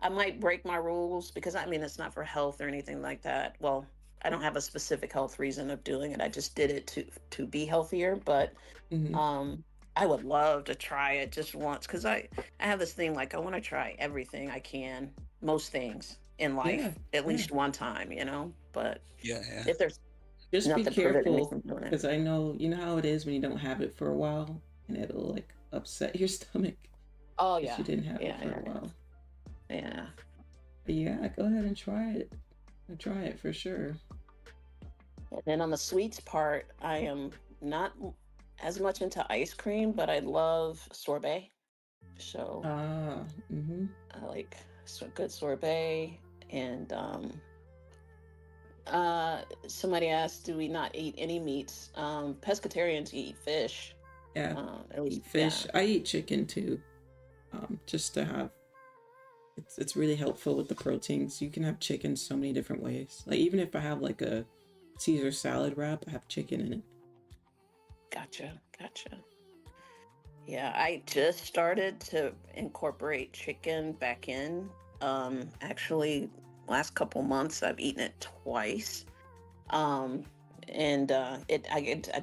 might break my rules because I mean, it's not for health or anything like that. Well, I don't have a specific health reason of doing it. I just did it to be healthier, but Mhm. I would love to try it just once because I have this thing like I want to try everything I can, most things in life, at least one time, But Yeah. if there's Just be nothing preventing me careful, from doing it. because I know, you know how it is when you don't have it for a while, and it'll like upset your stomach Oh if yeah, you didn't have it for yeah, a while. yeah. But yeah, go ahead and try it. Try it for sure. And then on the sweets part, I am not as much into ice cream, but I love sorbet. So Ah, mm-hmm. I like good sorbet. And somebody asked, do we not eat any meats? Pescatarians eat fish. Yeah. At least, Eat yeah. fish. I eat chicken too. Just to have it's really helpful with the proteins. You can have chicken so many different ways. Like even if I have like a Caesar salad wrap, I have chicken in it. Gotcha. Yeah, I just started to incorporate chicken back in. Actually, last couple months I've eaten it twice. Um, and I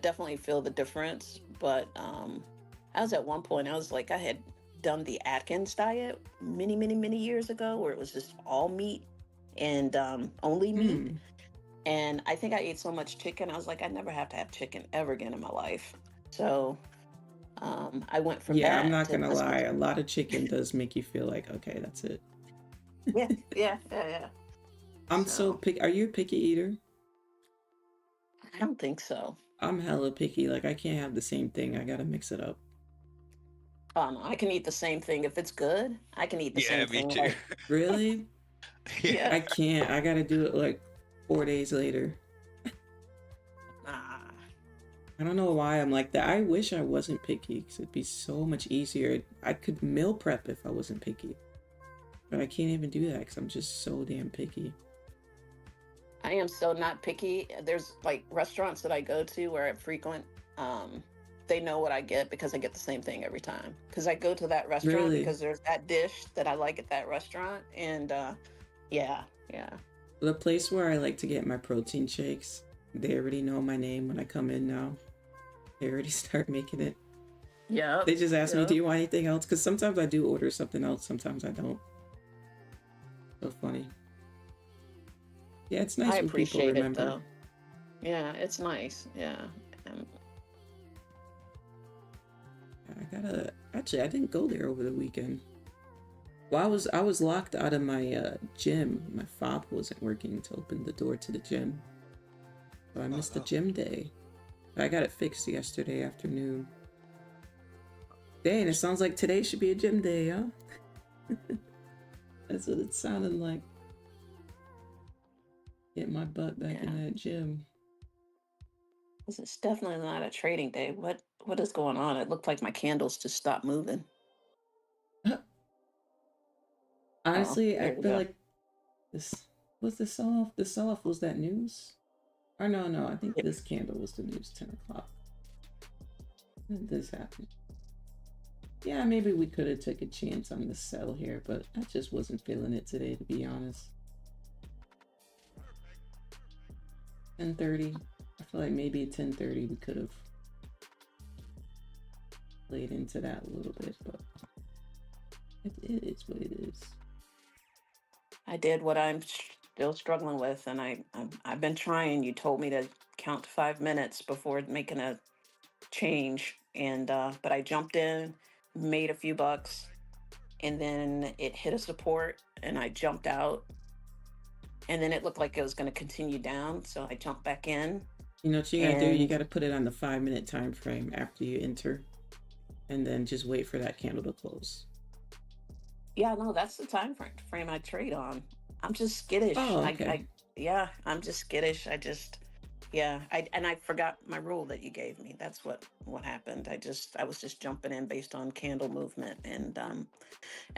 definitely feel the difference. But I was at one point I was like I had done the Atkins diet many years ago, where it was just all meat and only meat. Mm. And I think I ate so much chicken, I was like I never have to have chicken ever again in my life. So I went from Yeah, I'm that not to gonna lie. A pescatarian. lot of chicken does make you feel like, okay, that's it. Yeah. I'm so So picky. Are you a picky eater? I don't think so. I'm hella picky. Like I can't have the same thing. I gotta mix it up. Oh no, I can eat the same thing if it's good. I can eat the Yeah, same me thing. too. Like, Really? Yeah. yeah, I can't. I gotta do it like 4 days later. nah. I don't know why I'm like that. I wish I wasn't picky because it'd be so much easier. I could meal prep if I wasn't picky, but I can't even do that because I'm just so damn picky. I am so not picky. There's like restaurants that I go to where I frequent. Um, they know what I get because I get the same thing every time. Because I go to that restaurant Really? because there's that dish that I like at that restaurant, and yeah. The place where I like to get my protein shakes, they already know my name when I come in now. They already start making it. Yep. They just ask me, Yep. do you want anything else? Because sometimes I do order something else, sometimes I don't. So funny. Yeah, it's nice I when people appreciate it remember. though. Yeah, it's nice. Yeah. Um, Actually, I didn't go there over the weekend. Well, I was locked out of my gym. My fob wasn't working to open the door to the gym. So I missed the gym day. I got it fixed yesterday afternoon. Dang, it sounds like today should be a gym day, huh? That's what it sounded like. Get my butt back in that gym. It's definitely not a trading day. What is going on? It looked like my candles just stopped moving. Honestly, I There we feel go. like this was the sell-off. The sell-off was that news? Or no, I think Yeah. this candle was the news, 10 o'clock. When did this happen? Yeah, maybe we could have took a chance on the sell here, but I just wasn't feeling it today, to be honest. 10:30. I feel like maybe at 10:30 we could have played into that a little bit, but it is what it is. I did what I'm still struggling with, and I've been trying. You told me to count to 5 minutes before making a change, and but I jumped in, made a few bucks, and then it hit a support, and I jumped out, and then it looked like it was going to continue down, so I jumped back in. You know what you gotta do? You And gotta put it on the 5-minute time frame after you enter, and then just wait for that candle to close. yeah, no, that's the frame I trade on. I'm just skittish. Oh, okay. Yeah, I'm just skittish. I forgot my rule that you gave me. That's what happened. I was just jumping in based on candle movement, and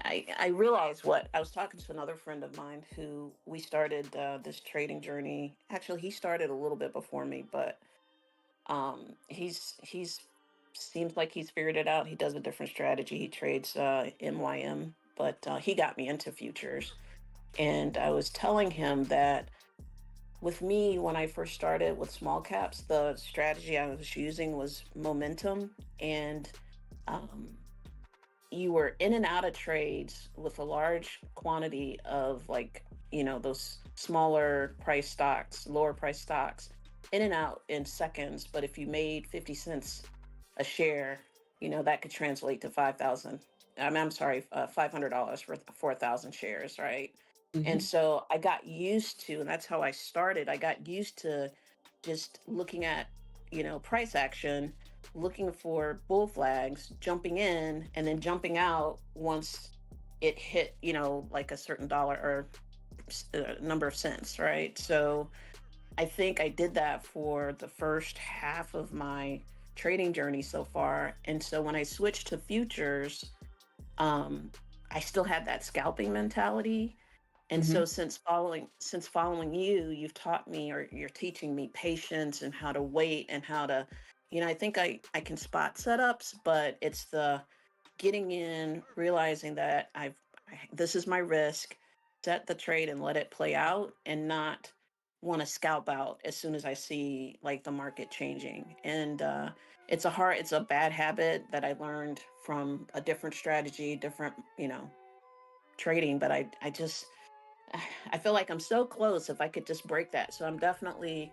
I realized what I was talking to another friend of mine who we started this trading journey. Actually, he started a little bit before me, but he's seems like he's figured it out. He does a different strategy. He trades MYM, but he got me into futures. And I was telling him that with me, when I first started with small caps, the strategy I was using was momentum, and um, you were in and out of trades with a large quantity of, like, those smaller price stocks, lower price stocks, in and out in seconds. But if you made 50 cents a share, that could translate to 5,000. I'm sorry, $500 for 4,000 shares, right? And Mm-hmm. so I got used to, and that's how I started. I got used to just looking at, price action looking for bull flags, jumping in, and then jumping out once it hit, like a certain dollar or number of cents, right? So I think I did that for the first half of my trading journey so far. And so when I switched to futures, um, I still had that scalping mentality. And Mm-hmm. so since following you, you've taught me, or you're teaching me, patience and how to wait and how to, I think I can spot setups, but it's the getting in, realizing that this is my risk, set the trade and let it play out, and not want to scalp out as soon as I see like the market changing. And it's a bad habit that I learned from a different strategy, different, trading. But I just, I feel like I'm so close if I could just break that. So I'm definitely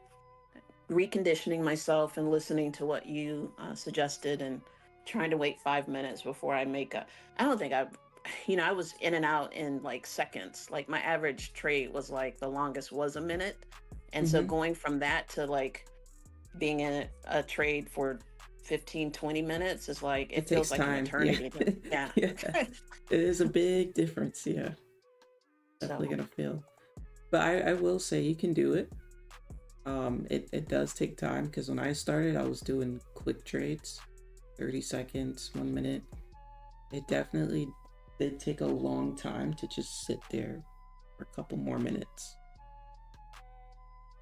reconditioning myself and listening to what you suggested, and trying to wait 5 minutes before I make a. I don't think I was in and out in like seconds. Like my average trade was like the longest was a minute. And so Mm-hmm. going from that to like being in a trade for 15, 20 minutes is like, It it feels takes like an time. Yeah. eternity. Yeah. Yeah. It is a big difference. Yeah. Definitely So, gonna feel. But I will say you can do it. It does take time, because when I started, I was doing quick trades, 30 seconds, 1 minute. It definitely did take a long time to just sit there for a couple more minutes.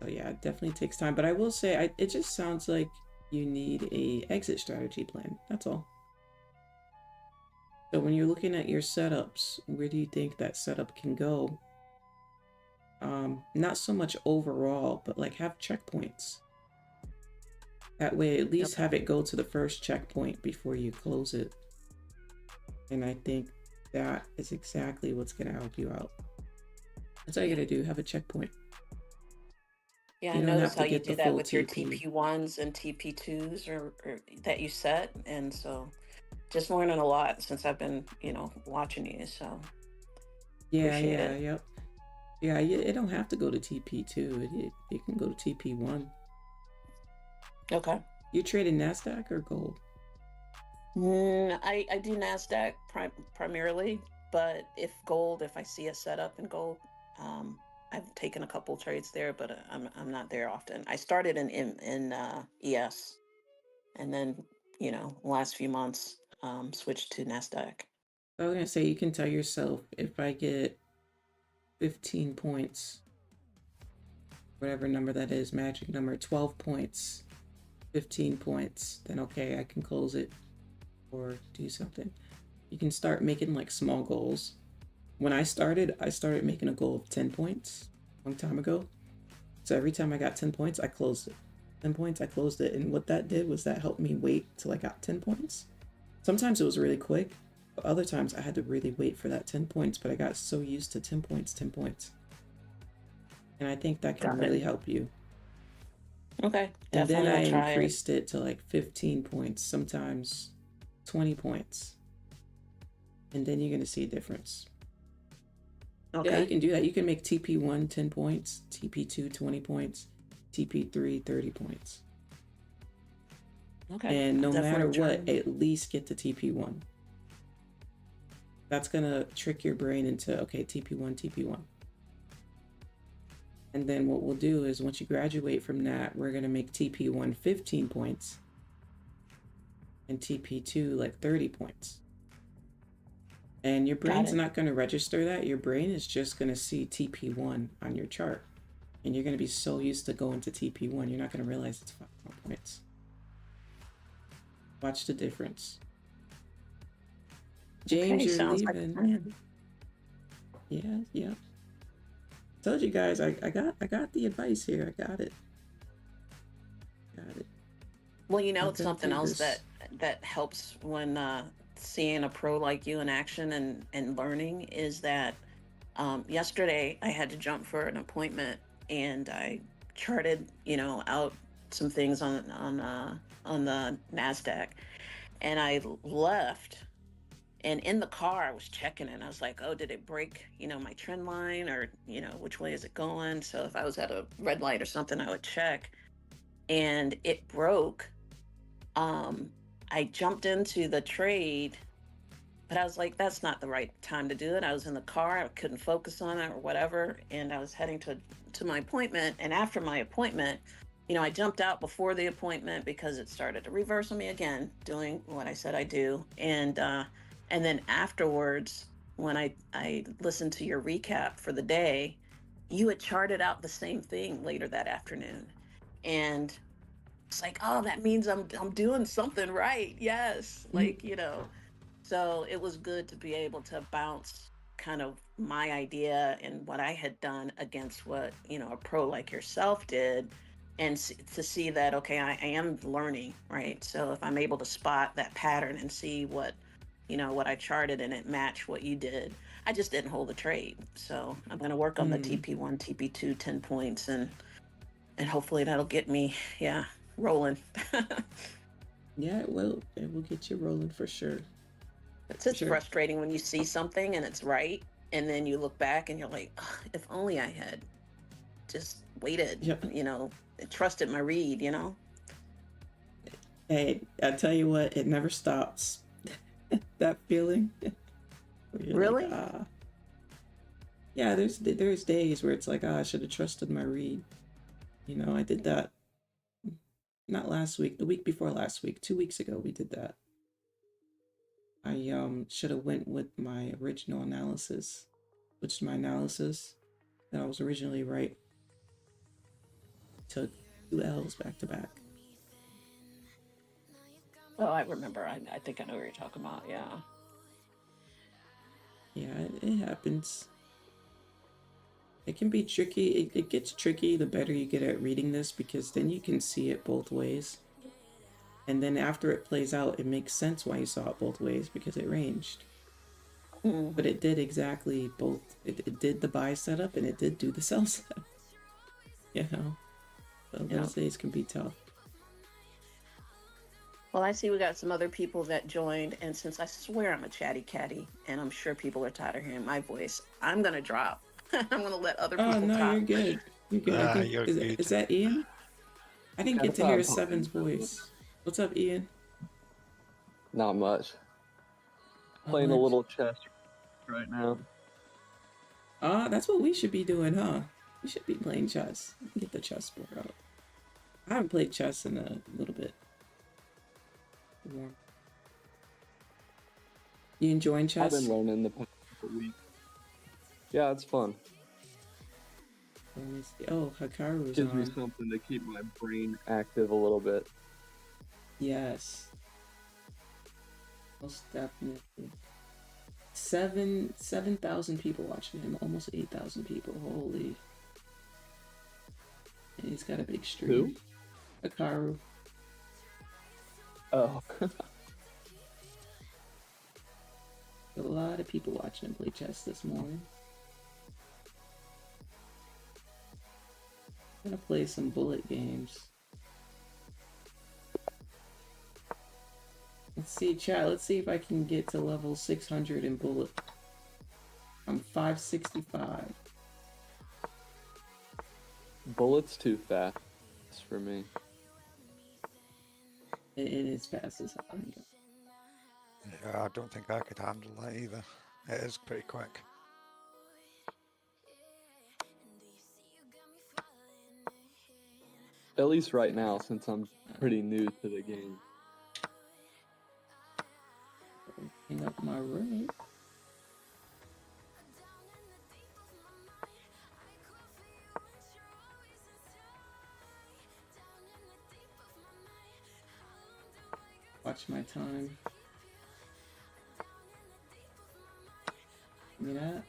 So yeah, it definitely takes time. But I will say, it just sounds like you need a exit strategy plan. That's all. So when you're looking at your setups, where do you think that setup can go? Not so much overall, but like have checkpoints. That way, at least okay. have it go to the first checkpoint before you close it. And I think that is exactly what's going to help you out. That's all you got to do. Have a checkpoint. Yeah, You I don't have noticed how to you get the do that full with your TP. TP1s and TP2s, or that you set. And so just learning a lot since I've been, watching you. So Yeah, appreciate yeah, it. yep. Yeah, it don't have to go to TP2. It can go to TP1. Okay. You trade in Nasdaq or gold? I do Nasdaq primarily, but if I see a setup in gold, I've taken a couple trades there, but I'm not there often. I started in ES, and then last few months switched to Nasdaq. I was going to say, you can tell yourself, if I get 15 points, whatever number that is, magic number, 12 points, 15 points, then okay, I can close it or do something. You can start making like small goals. When I started making a goal of 10 points a long time ago. So every time I got 10 points, I closed it. 10 points, I closed it. And what that did was that helped me wait till I got 10 points. Sometimes it was really quick, but other times I had to really wait for that 10 points, but I got so used to 10 points, 10 points. And I think that can Got really it. help you. Okay, And then definitely I will try it. increased it to like 15 points, sometimes 20 points. And then you're going to see a difference. Okay. Yeah, you can do that. You can make TP1 10 points, TP2 20 points, TP3 30 points. Okay. And no I'll matter definitely what, try it. at least get to TP1. That's going to trick your brain into, okay, TP1, TP1. And then what we'll do is, once you graduate from that, we're going to make TP1 15 points and TP2 like 30 points. And your brain's not going to register that. Your brain is just going to see TP1 on your chart. And you're going to be so used to going to TP1, you're not going to realize it's 5 more points. Watch the difference. James, Okay, you're sounds like a leaving. plan. Yeah. Told you guys, I got the advice here. I got it. Well, I've been something through else this. that helps when seeing a pro like you in action and learning is that yesterday I had to jump for an appointment, and I charted out some things on the Nasdaq, and I left. And in the car, I was checking it. And I was like, oh, did it break, my trend line, or, which way is it going? So if I was at a red light or something, I would check. And it broke. I jumped into the trade, but I was like, that's not the right time to do it. I was in the car, I couldn't focus on it or whatever, and I was heading to my appointment. And after my appointment, I jumped out before the appointment because it started to reverse on me again, doing what I said I do. And then afterwards, when I listened to your recap for the day, you had charted out the same thing later that afternoon. And it's like, oh, that means I'm doing something right. Yes. Like, so it was good to be able to bounce kind of my idea and what I had done against what, a pro like yourself did. And to see that, okay, I am learning, right? So if I'm able to spot that pattern and see what I charted and it matched what you did, I just didn't hold the trade. So I'm going to work on the TP1, TP2, 10 points, and hopefully that'll get me, rolling. Yeah, it will. It will get you rolling for sure. It's just frustrating when you see something and it's right, and then you look back and you're like, "Ugh, if only I had just waited, and trusted my read, Hey, I tell you what, it never stops. That feeling. Really? Like, yeah, there's days where it's like, I should have trusted my read. I did that not last week, the week before last week, 2 weeks ago we did that. I should have went with my original analysis, which is my analysis that I was originally right. Took 2 L's back to back. Oh, I remember. I think I know what you're talking about. Yeah. Yeah, it happens. It can be tricky. It gets tricky the better you get at reading this, because then you can see it both ways. And then after it plays out, it makes sense why you saw it both ways, because it ranged. But it did exactly both. It did the buy setup and it did do the sell setup. So those days can be tough. Well, I see we got some other people that joined, and since I swear I'm a chatty catty, and I'm sure people are tired of hearing my voice, I'm gonna drop. I'm gonna let other people talk. Oh no, talk. you're good. You're good. I think You're good. is that Ian? I didn't get to hear Seven's voice. What's up, Ian? Not much. Playing a little chess right now. That's what we should be doing, huh? We should be playing chess. Get the chessboard out. I haven't played chess in a little bit. You enjoying chess? I've been learning the past couple weeks. Yeah, it's fun. Oh, Hikaru's Gives on. me something to keep my brain active a little bit. Yes. Most definitely. 7,000 people watching him. Almost 8,000 people. Holy. And he's got a big stream. Who? Hikaru. Oh. A lot of people watching him play chess this morning. I'm gonna play some bullet games. Let's see, chat. Let's see if I can get to level 600 in bullet. I'm 565. Bullet's too fast for me. It is fast as hell. Yeah, I don't think I could handle that either. It is pretty quick. At least right now, since I'm pretty new to the game. Hang up my ring. Watch my time. Give me that.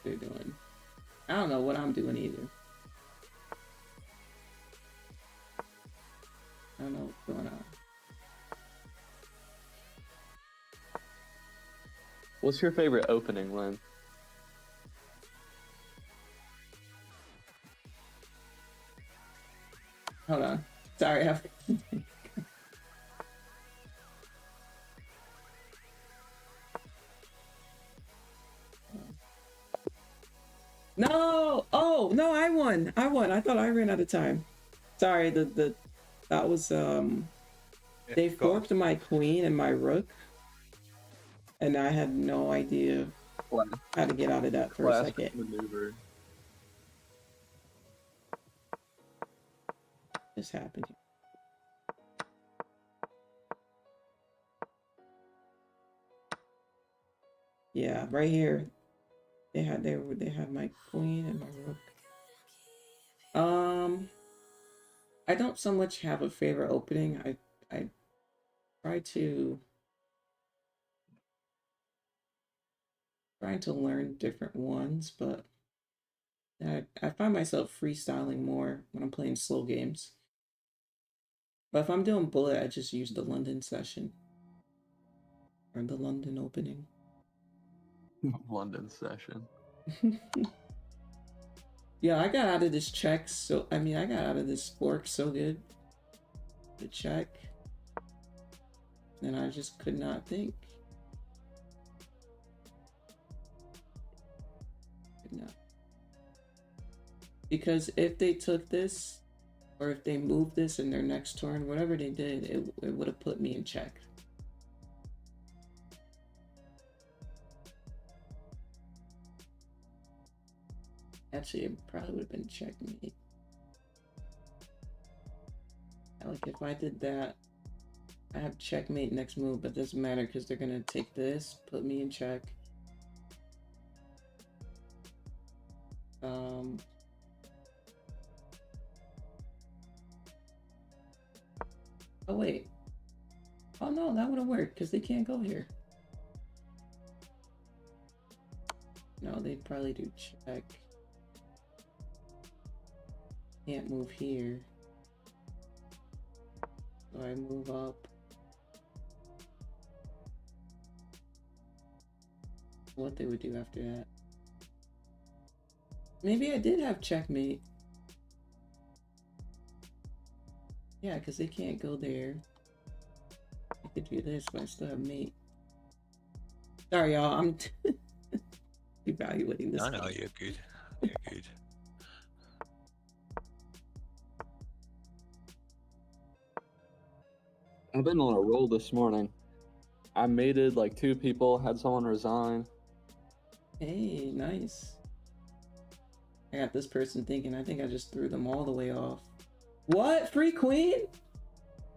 They're doing. I don't know what I'm doing either. don't know what's going on. What's your favorite opening, Lynn? Hold on. Sorry, No! Oh, no, I won. I won. I thought I ran out of time. Sorry, that was they forked my queen and my rook. And I had no idea how to get out of that for a second. Maneuver. This happened. Yeah, right here. They had my queen and my rook. I don't so much have a favorite opening. I try to learn different ones, but I find myself freestyling more when I'm playing slow games. But if I'm doing bullet, I just use the London session or the London opening. London session. Yeah, I got out of this check so I got out of this fork so good. The check. And I just could not think. Could not. Because if they took this, or if they moved this in their next turn, whatever they did, it would have put me in check. Actually, it probably would have been checkmate. Like if I did that, I have checkmate next move, but it doesn't matter because they're gonna take this, put me in check. Oh wait. Oh no, that would have worked because they can't go here. No, they'd probably do check. Can't move here. So I move up. What they would do after that. Maybe I did have checkmate. Yeah, because they can't go there. I could do this, but I still have mate. Sorry, y'all. I'm evaluating this. No, you're good. You're good. I've been on a roll this morning. I mated like 2 people, had someone resign. Hey, nice. I got this person thinking, I think I just threw them all the way off. What? Free queen?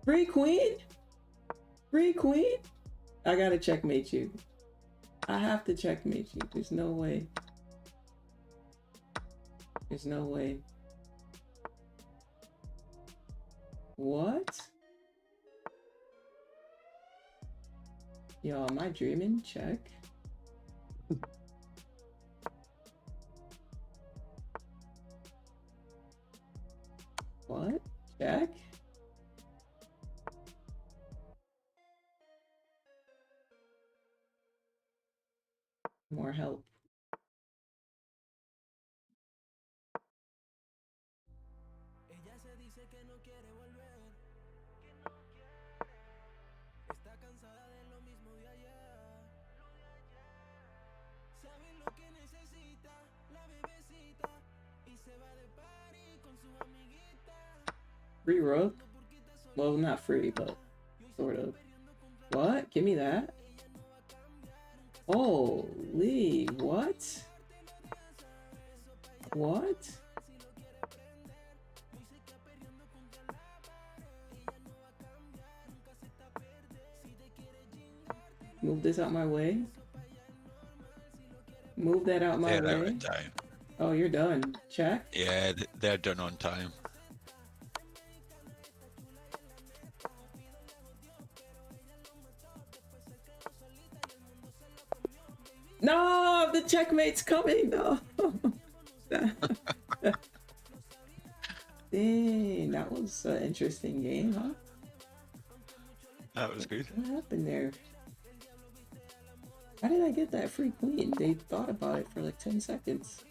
Free queen? Free queen? I gotta checkmate you. I have to checkmate you. There's no way. There's no way. What? Yo, am I dreaming? Check. What? Check? More help. Free rook? Well, not free, but sort of. What? Give me that? Holy, what? What? Move this out my way. Move that out my They're out way. of time. Oh, you're done. Check. Yeah, they're done on time. No, the checkmate's coming. No. Dang, that was an interesting game, huh? That was good. What happened there? How did I get that free queen? They thought about it for like 10 seconds.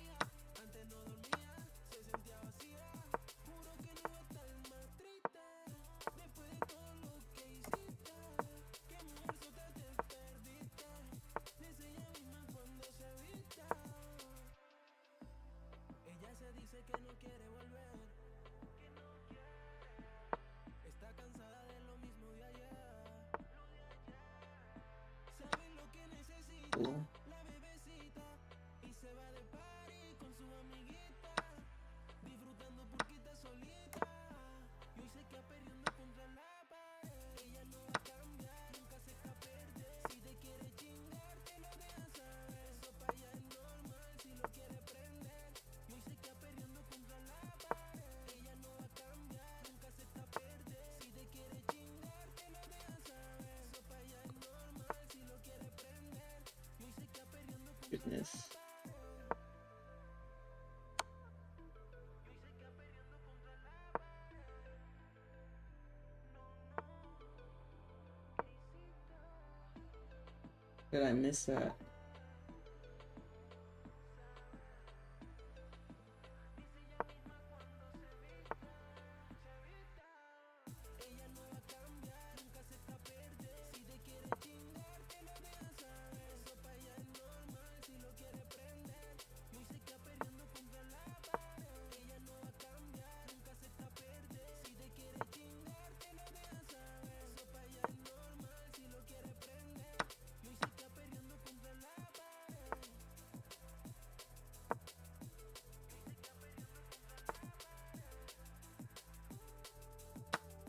Cool. Goodness. Did I miss that?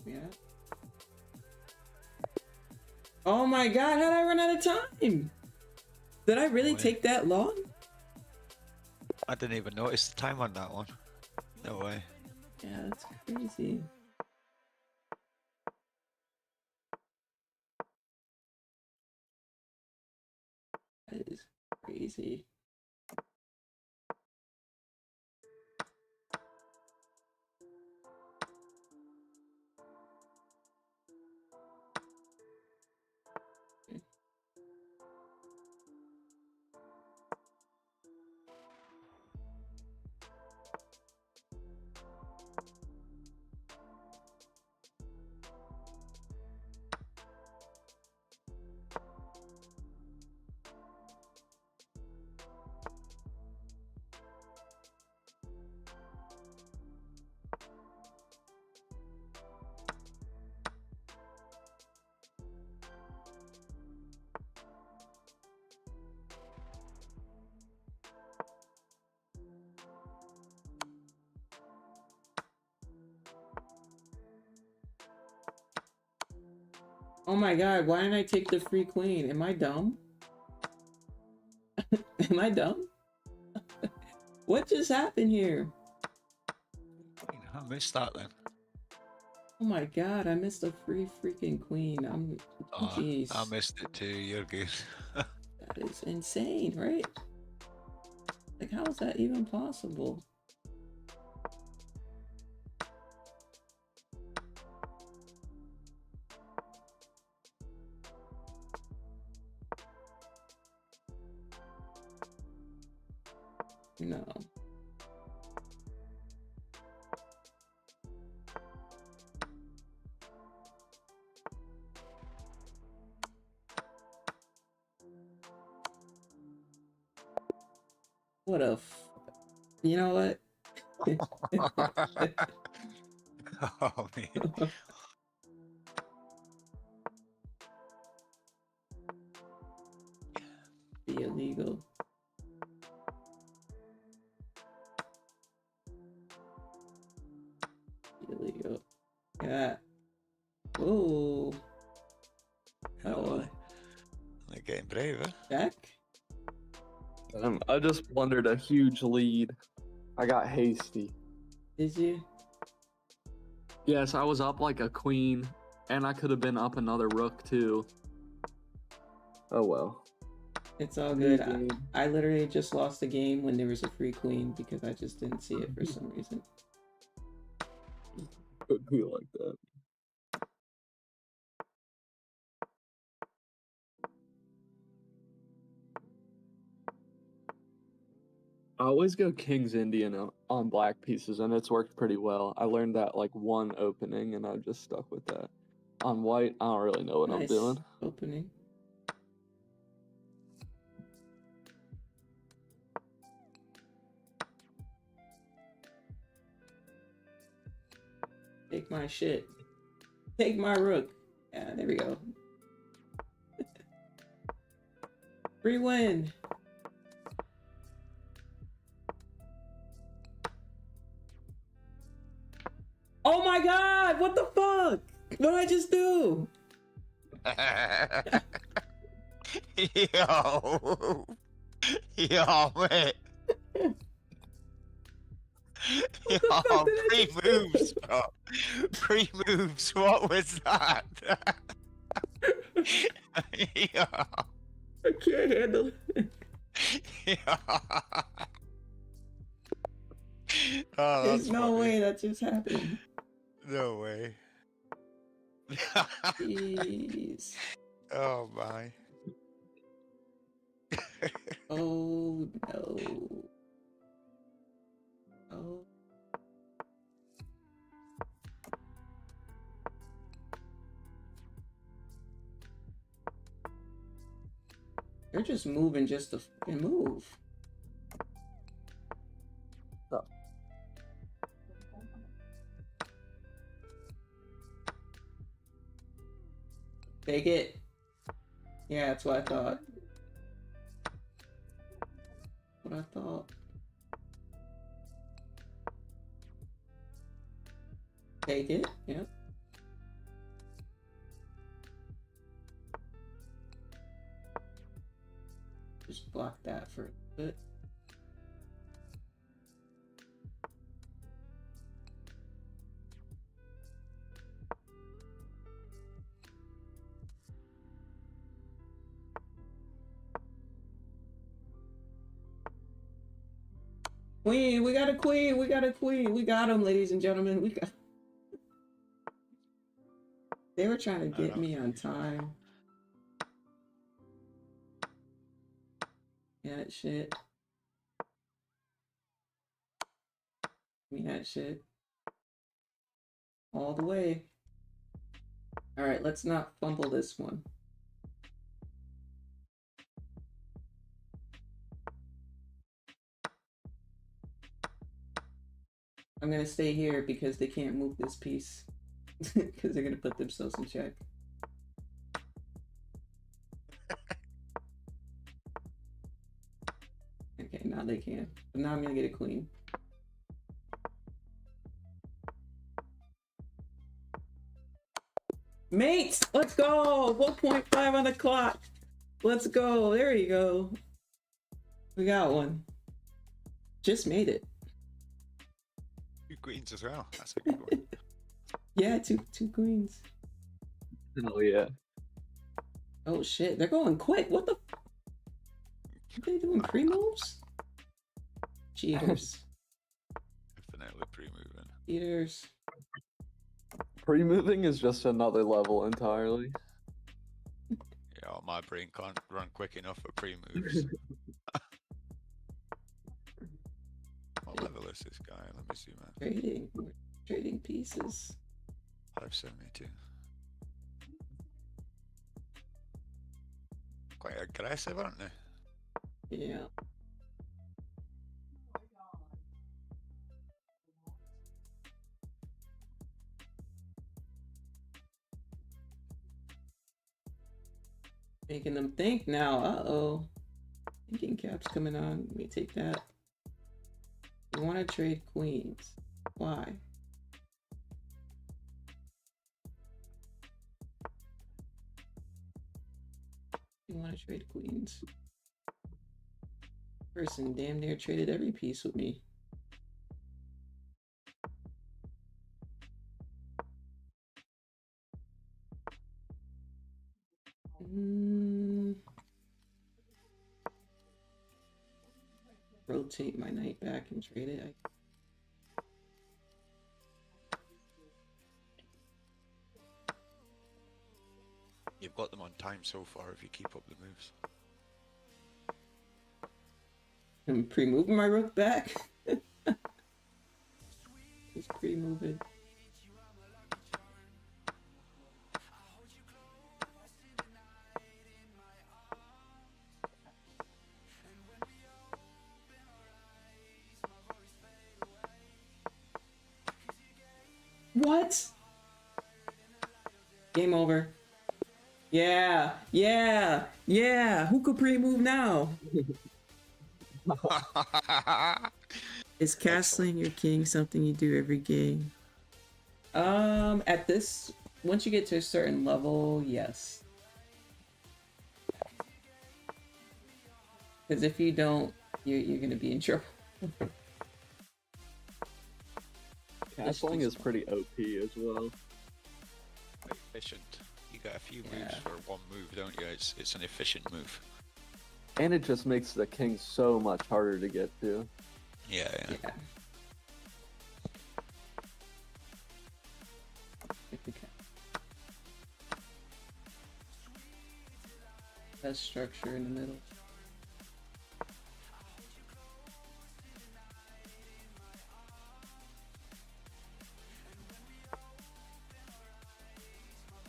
Yeah. Oh my god, how did I run out of time? Did I really take that long? I didn't even notice the time on that one. No way. Yeah, that's crazy. That is crazy. Oh my god, why didn't I take the free queen? Am I dumb? Am I dumb? What just happened here? I missed that then. Oh my god, I missed a free freaking queen. Oh, jeez. I missed it too. You're good. That is insane, right? Like, how is that even possible? No. What a you know what? Oh man. Be illegal. Be illegal. Yeah. Oh. Oh, they're getting brave, eh? Jack? I just blundered a huge lead. I got hasty. Did you? Yes, I was up like a queen, and I could have been up another rook too. Oh well. It's all New good. game. I literally just lost a game when there was a free queen because I just didn't see it for some reason. Could be like that. I always go King's Indian on black pieces, and it's worked pretty well. I learned that like one opening, and I just stuck with that. On white, I don't really know what I'm Nice doing. opening. Take my shit. Take my rook. Yeah, there we go. Free win. Oh my god! What the fuck? What did I just do? Yo. Yo, mate. What the fuck Yo, did I just do? pre-moves, bro. Pre-moves, what was that? Yo. I can't handle it. Yo. Oh, There's that's no funny. way that just happened. No way. Jeez. Oh my. Oh no. Oh. They're just moving just to fucking move. Oh. Take it. Yeah, that's what I thought. What I thought. Take it. Yep. Just block that for a bit. Queen, we got a queen, we got a queen, we got him, ladies and gentlemen, we got. They were trying to get me on time. Yeah, that shit. Give me that shit. All the way. Alright, let's not fumble this one. I'm gonna stay here because they can't move this piece. Because they're gonna put themselves in check. Okay, now they can. But now I'm gonna get a queen. Mates! Let's go! 1.5 on the clock. Let's go. There you go. We got one. Just made it. 2 queens as well. That's a good one. Yeah, two queens. Oh yeah. Oh shit, they're going quick. What the? Are they doing pre-moves? Cheaters. Definitely pre-moving. Cheaters. Pre-moving is just another level entirely. Yeah, my brain can't run quick enough for pre-moves. What level is this guy? Let me see, man. Trading. We're trading pieces. 572. Quite aggressive, aren't they? Yeah. Making them think now. Uh-oh. Thinking cap's coming on. Let me take that. You want to trade queens. Why? You want to trade queens. Person damn near traded every piece with me. Rotate my knight back and trade it. You've got them on time so far if you keep up the moves. I'm pre-moving my rook back. Just pre-moving. What? Game over. Yeah, yeah, yeah. Who could pre-move now? Is castling your king something you do every game? At this, once you get to a certain level, yes. Because if you don't, you're gonna be in trouble. Castling is pretty OP as well. Quite efficient. You got a few moves Yeah. for one move, don't you? It's an efficient move. And it just makes the king so much harder to get to. Yeah. Yeah. Best structure in the middle.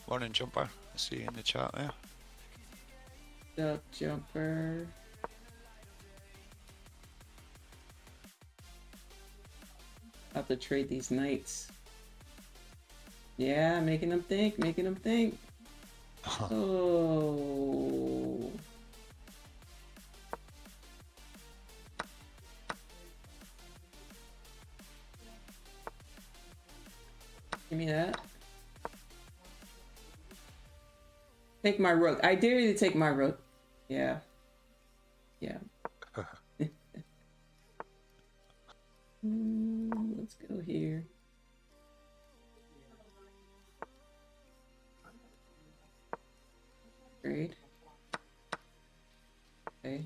Morning, Jumper. I see you in the chat there. Up, Jumper. About to trade these knights. Yeah, making them think, making them think. Oh. Give me that. Take my rook. I dare you to take my rook. Yeah. Yeah. Let's go here. Trade. Okay.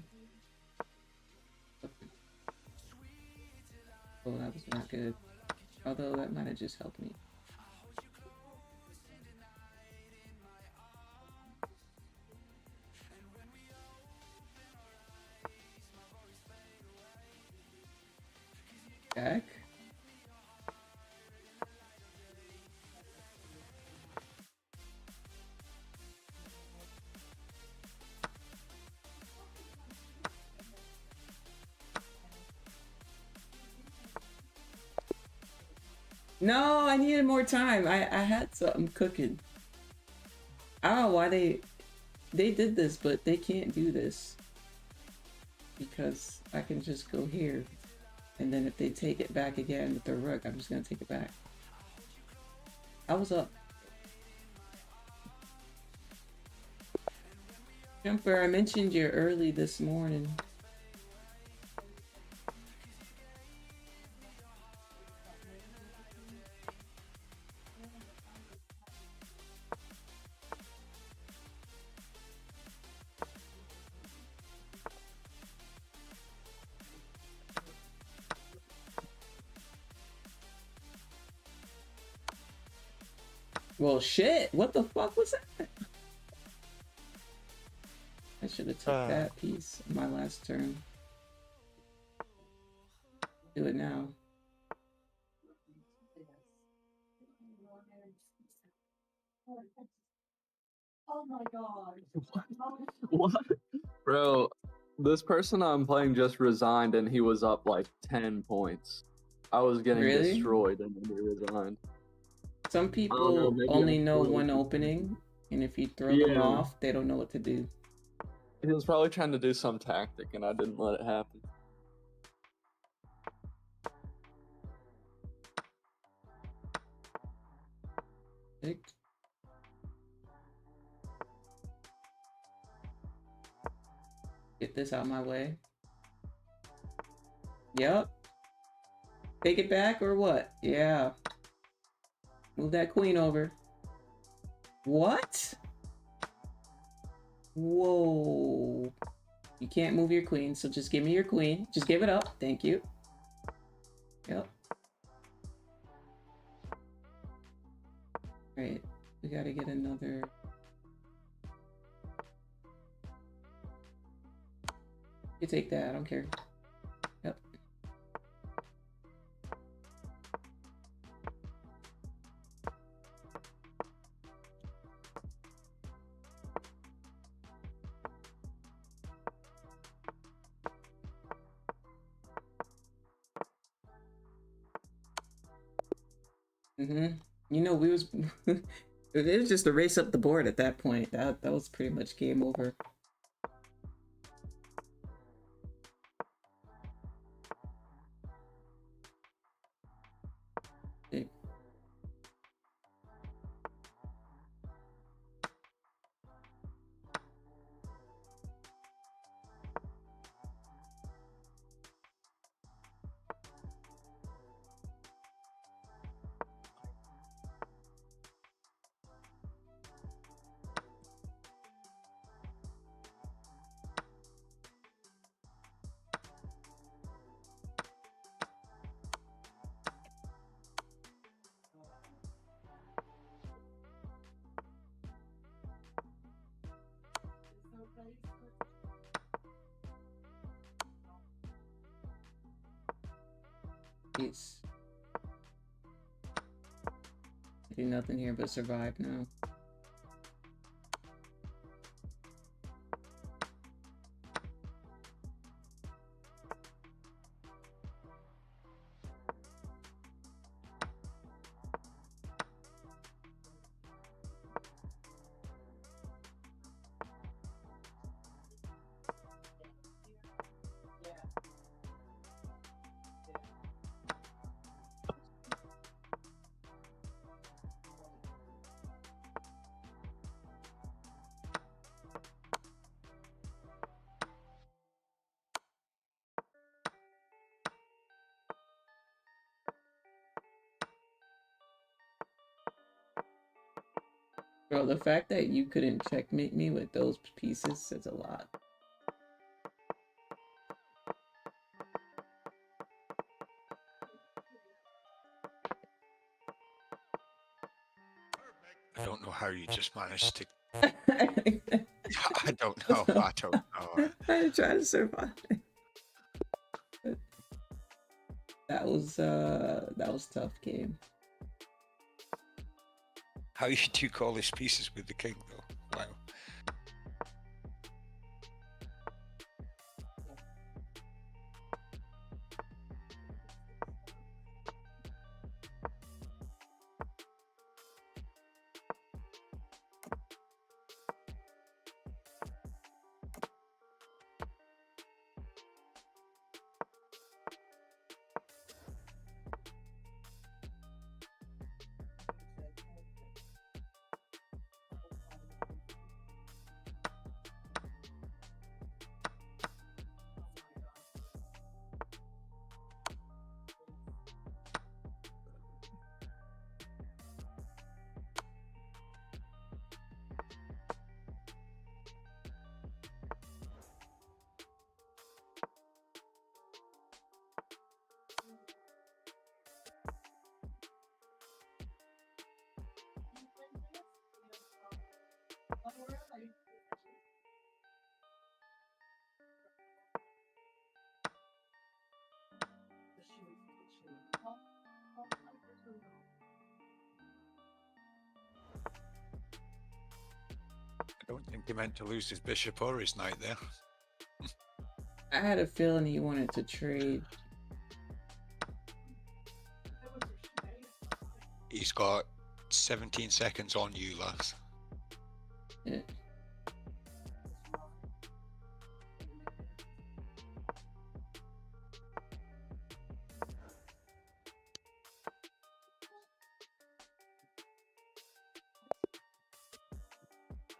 Oh, that was not good. Although that might have just helped me. Back. No, I needed more time. I had something cooking. I don't know why they did this, but they can't do this. Because I can just go here. And then if they take it back again with their rook, I'm just gonna take it back. I was up. Jumper, I mentioned you early this morning. Well, shit. What the fuck was that? I should have took that piece on my last turn. Do it now. Oh my god. What? Bro, this person I'm playing just resigned and he was up like 10 points. I was getting Really? destroyed and then he resigned. Some know, people maybe only I'm know spoiled. one opening, and if you throw them Yeah. off, they don't know what to do. He was probably trying to do some tactic and I didn't let it happen. Picked. Get this out of my way. Yep. Take it back or what? Yeah. Move that queen over. What? Whoa. You can't move your queen, so just give me your queen. Just give it up. Thank you. Yep. Right. We gotta get another... You take that, I don't care. You know, we was it was just a race up the board at that point. That was pretty much game over. It, it's do nothing here but survive now. Bro, the fact that you couldn't checkmate me with those pieces says a lot. I don't know how you just managed to. I don't know. I don't know. I tried to survive. That was tough game. How you do call these pieces with the king though? Wow. I don't think he meant to lose his bishop or his knight there. I had a feeling he wanted to trade. He's got 17 seconds on you, lads. Yeah.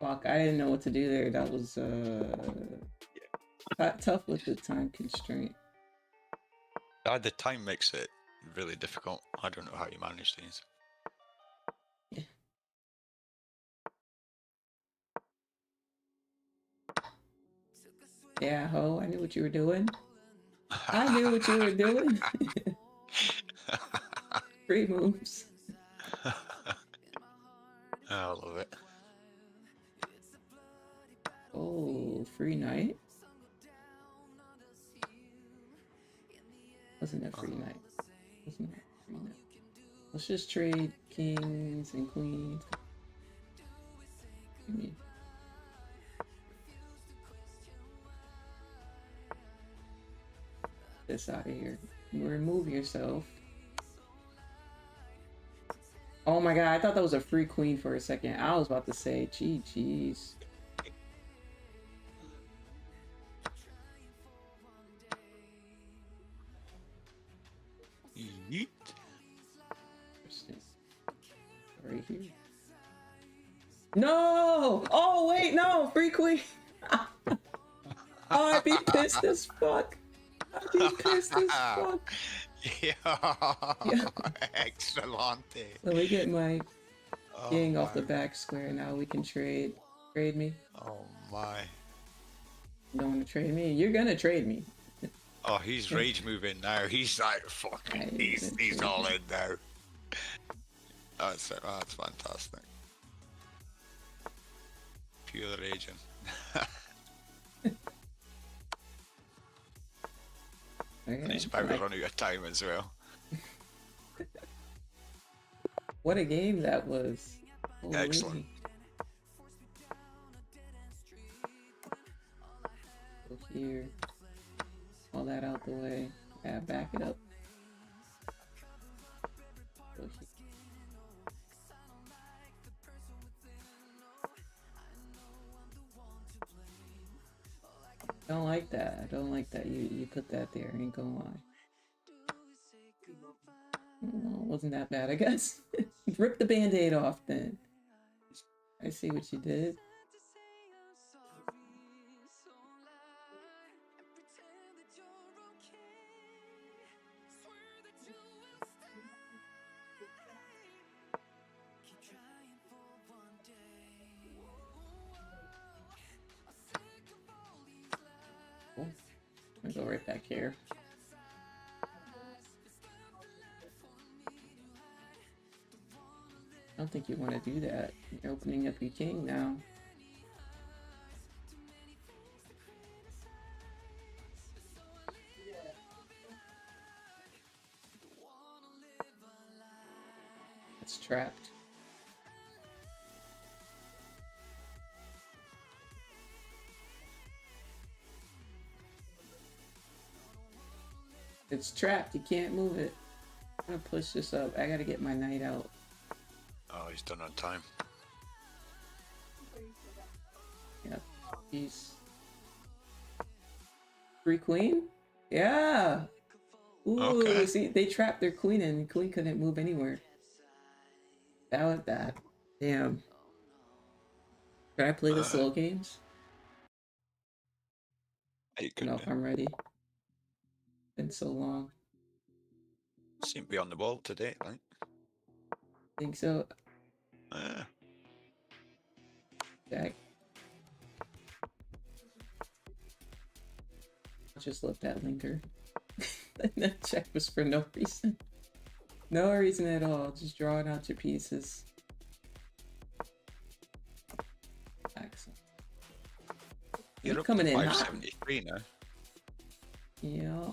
Fuck, I didn't know what to do there. That was tough with the time constraint. The time makes it really difficult. I don't know how you manage these. Yeah. Yeah, ho, I knew what you were doing. I knew what you were doing. Free moves. I love it. Oh, free knight? Wasn't a free knight. Wasn't a free knight. Let's just trade kings and queens. Give me. This out of here. Remove yourself. Oh my god, I thought that was a free queen for a second. I was about to say, jeez. Yeet. Interesting. Right here. No! Oh wait, no! Free queen! Oh, I'd be pissed as fuck. I'd be pissed as fuck. Yeah. Yeah. Excellente. Let me get my Oh, king off the man. back square. Now we can trade. Trade me. Oh my. You don't want to trade me? You're gonna trade me. Oh, he's rage moving now. He's like fucking. He's all in now. That's fantastic. Pure raging. Okay, And he's about to run out of time as well. What a game that was. Holy. Excellent. Go here. All that out the way. Yeah, back it up. Go here. Don't like that. I don't like that. You put that there. Ain't gonna lie. Well, wasn't that bad, I guess. Rip the band-aid off then. I see what you did. Cool. I'm gonna go right back here. I don't think you want to do that. You're opening up your king now. It's trapped. It's trapped. You can't move it. I'm gonna push this up. I gotta get my knight out. Oh, he's done on time. Yep. He's free queen? Yeah. Ooh, Okay. see, they trapped their queen and the queen couldn't move anywhere. That was bad. Damn. Can I play the slow games? You I could don't know if I'm ready. Been so long. seem to be on the ball today, right? Think so. Jack. Just let that linger. That check was for no reason. No reason at all. Just drawing out your pieces. Excellent. You're up coming to in hot. 573 now. Yeah.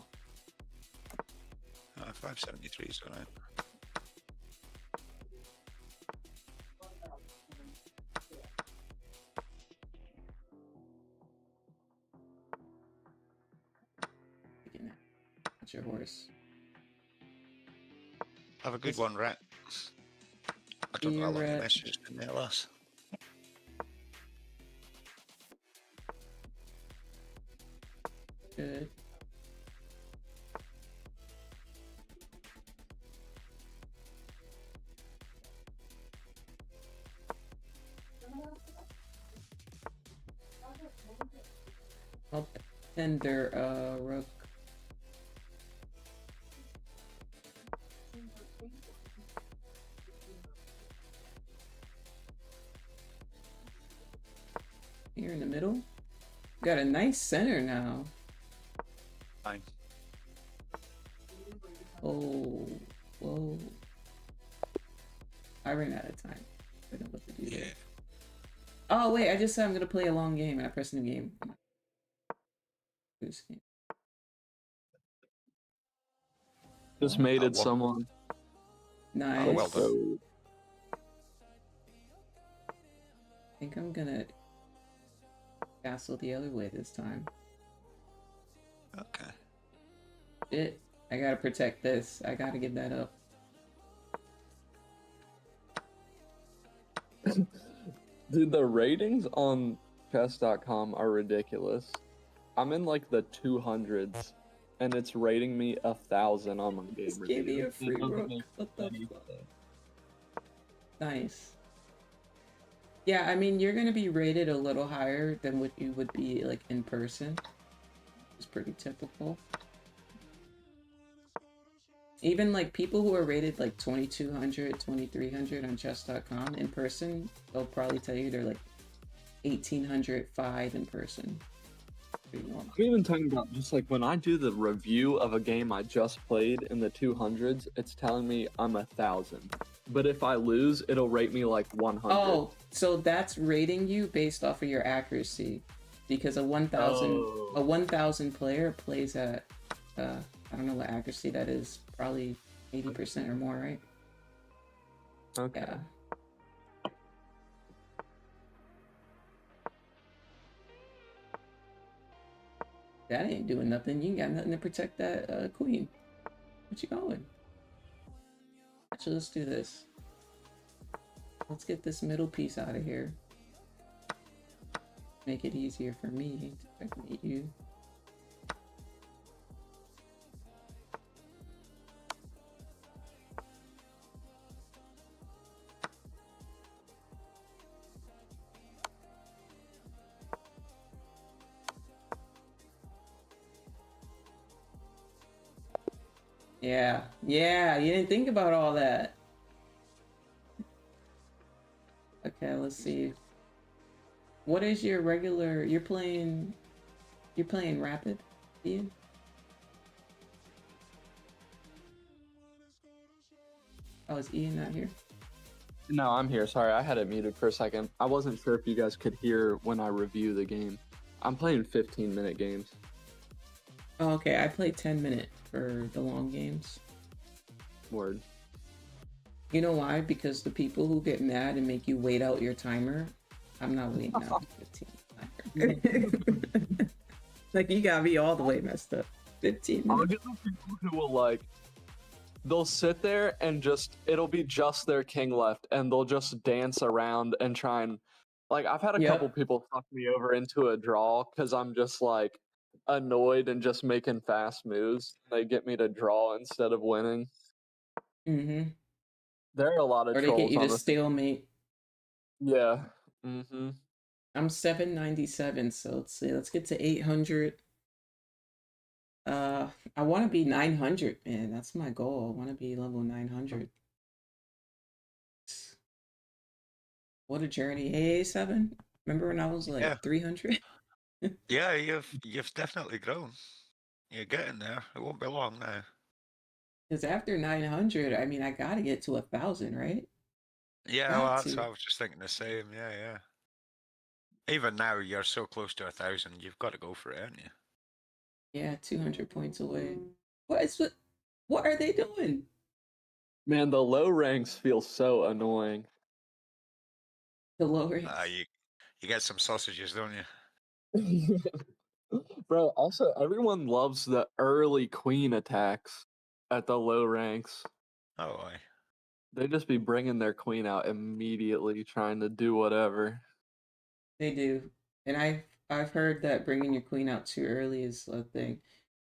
573 is alright. What's your horse? Have a good one, Rat. I don't know how long your message has been there, lass. Good. I'll tender rook. Here in the middle. Got a nice center now. Fine. Oh, whoa. I ran out of time. I don't know what to do there. Oh, wait, I just said I'm going to play a long game and I press new game. Just mated someone. Nice. Oh, well done. I think I'm going to castle the other way this time. Okay. Shit. I gotta protect this. I gotta give that up. Dude, the ratings on chess.com are ridiculous. I'm in like the 200s, and it's rating me 1,000 on my game Just gave me review. a free It doesn't rook. make What the any fuck? sense. Nice. Yeah, I mean, you're gonna be rated a little higher than what you would be like in person. It's pretty typical. Even like people who are rated like 2,200, 2,300 on chess.com in person, they'll probably tell you they're like 1,805 in person. Pretty normal. I'm even talking about just like when I do the review of a game I just played in the 200s, it's telling me I'm 1,000. But if I lose, it'll rate me like 100. Oh, so that's rating you based off of your accuracy, because a 1,000 player plays at I don't know what accuracy that is, probably 80% or more, right? Okay. Yeah. That ain't doing nothing. You ain't got nothing to protect that queen. What you going? Actually, let's do this. Let's get this middle piece out of here. Make it easier for me to checkmate you. Yeah, you didn't think about all that. Okay, let's see. What is your regular? You're playing rapid, Ian? Oh, is Ian not here? No, I'm here. Sorry, I had it muted for a second. I wasn't sure if you guys could hear when I review the game. I'm playing 15-minute games. Oh, okay, I play 10-minute for the long games. Word. You know why? Because the people who get mad and make you wait out your timer, I'm not waiting out 15. Like, you got me all the way messed up. 15 I'll minutes. get the people who will like, they'll sit there and it'll be just their king left, and they'll just dance around and try and, like, I've had a couple people fuck me over into a draw because I'm just like annoyed and just making fast moves. They get me to draw instead of winning. Mm-hmm. There are a lot of Or they trolls get you on to the stalemate. Yeah. Mm-hmm. I'm 797, so let's see. Let's get to 800. I want to be 900, man. That's my goal. I want to be level 900. What a journey. Hey, 7. Remember when I was like 300? Yeah, you've definitely grown. You're getting there. It won't be long now. Because after 900, I mean, I gotta get to 1,000, right? Yeah, well, that's what I was just thinking the same. Yeah. Even now, you're so close to 1,000. You've got to go for it, haven't you? Yeah, 200 points away. What are they doing? Man, the low ranks feel so annoying. The low ranks. You get some sausages, don't you? Bro, also, everyone loves the early queen attacks at the low ranks. Oh, aye. They just be bringing their queen out immediately, trying to do whatever. They do. And I've heard that bringing your queen out too early is a thing.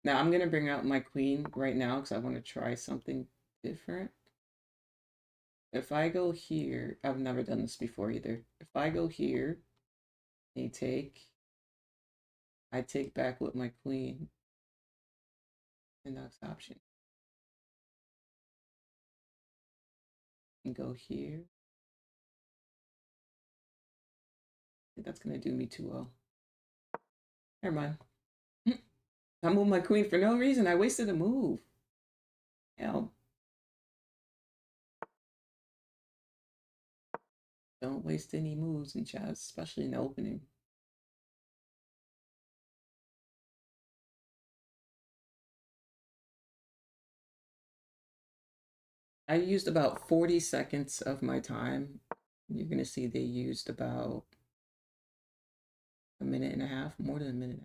Now, I'm going to bring out my queen right now because I want to try something different. If I go here, I've never done this before either. If I go here, I take back with my queen. And that's option. And go here. I think that's going to do me too well. Never mind. I moved my queen for no reason. I wasted a move. Hell. Don't waste any moves in chat, especially in the opening. I used about 40 seconds of my time. You're going to see they used about a minute and a half, more than a minute.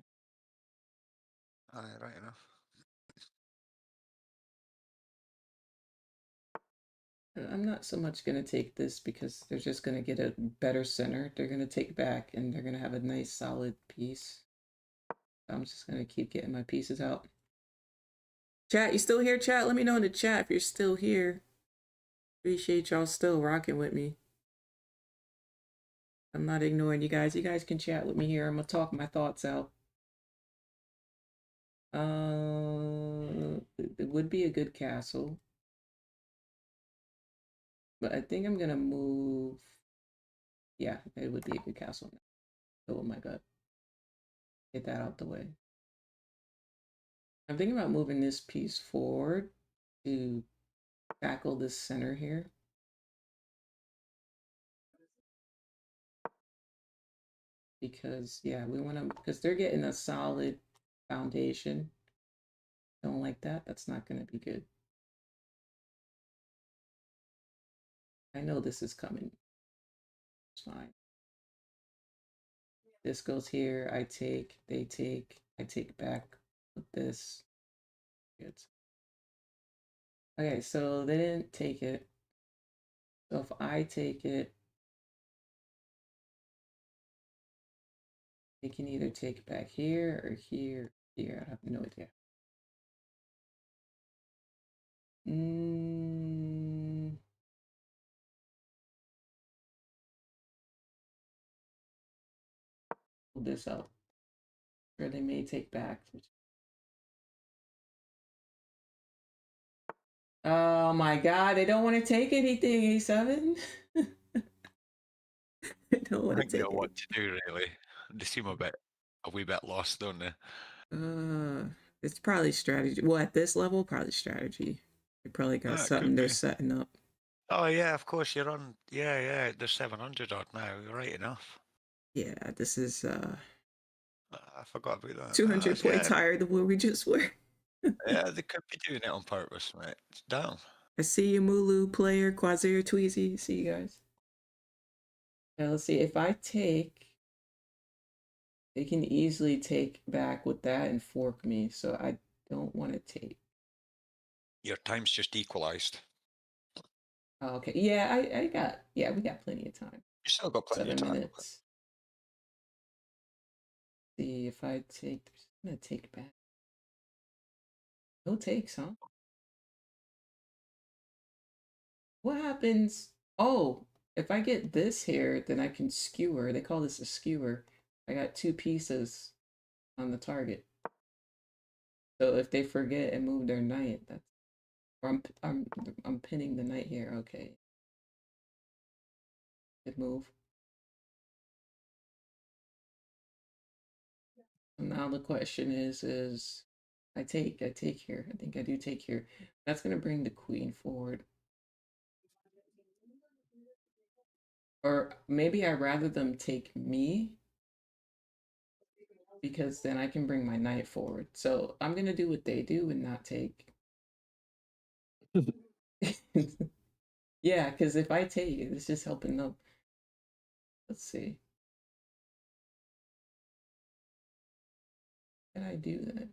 Aye, right enough. I'm not so much going to take this because they're just going to get a better center. They're going to take back and they're going to have a nice solid piece. I'm just going to keep getting my pieces out. Chat, you still here, chat? Let me know in the chat if you're still here. Appreciate y'all still rocking with me. I'm not ignoring you guys. You guys can chat with me here. I'm going to talk my thoughts out. It would be a good castle. But I think I'm going to move. Yeah, it would be a good castle. Oh my god. Get that out the way. I'm thinking about moving this piece forward to tackle this center here. Because, yeah, we want to, because they're getting a solid foundation. Don't like that. That's not going to be good. I know this is coming. It's fine. This goes here. I take, they take, I take back with this. Good. Okay, so they didn't take it. So if I take it, they can either take back here or here, here. I have no idea. Pull this out. Or they may take back. Oh my god, they don't want to take anything, A7. They don't want I to don't know take what it. to do really. They seem a wee bit lost, don't they? It's probably strategy. Well, at this level, probably strategy. They probably got It could something they're be. setting up. Oh yeah, of course you're on. Yeah, yeah. There's 700 odd now. Right enough. Yeah, this is I forgot about that. 200 points Yeah, higher than where we just were. yeah. They could be doing it on purpose, mate. It's dumb. I see you, Mulu, player, Quasir, Tweezy. See you guys. Now let's see. If I take, they can easily take back with that and fork me. So I don't want to take. Your time's just equalized. Oh, okay. Yeah, I got. Yeah, we got plenty of time. You still got plenty 7 of time. minutes. See if I take. I'm gonna take back. No takes, huh? What happens? Oh, if I get this here, then I can skewer. They call this a skewer. I got 2 pieces on the target. So if they forget and move their knight, that's. Or I'm pinning the knight here. Okay. Good move. So now the question is I take here. I think I do take here. That's gonna bring the queen forward. Or maybe I'd rather them take me because then I can bring my knight forward. So I'm gonna do what they do and not take. Yeah, because if I take it, it's just helping them. Let's see. Can I do that?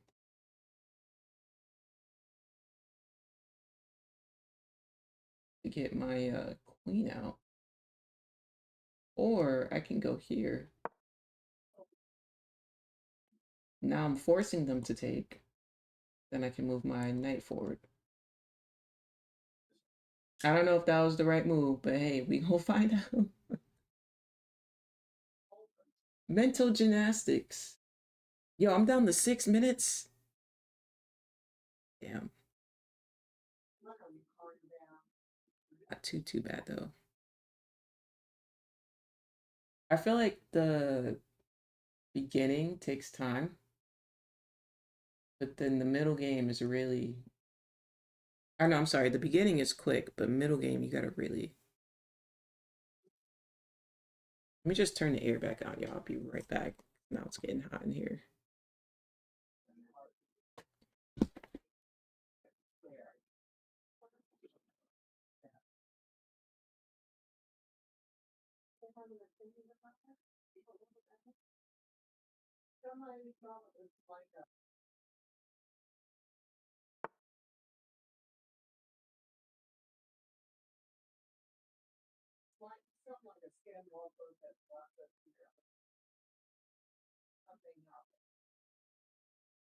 To get my queen out. Or I can go here. Now I'm forcing them to take. Then I can move my knight forward. I don't know if that was the right move, but hey, we gonna find out. Mental gymnastics. Yo, I'm down to 6 minutes. Damn. Not too bad though. I feel like the beginning takes time, but then the middle game is really. Oh no, I'm sorry. The beginning is quick, but middle game you gotta really. Let me just turn the air back on, y'all. I'll be right back. Now it's getting hot in here.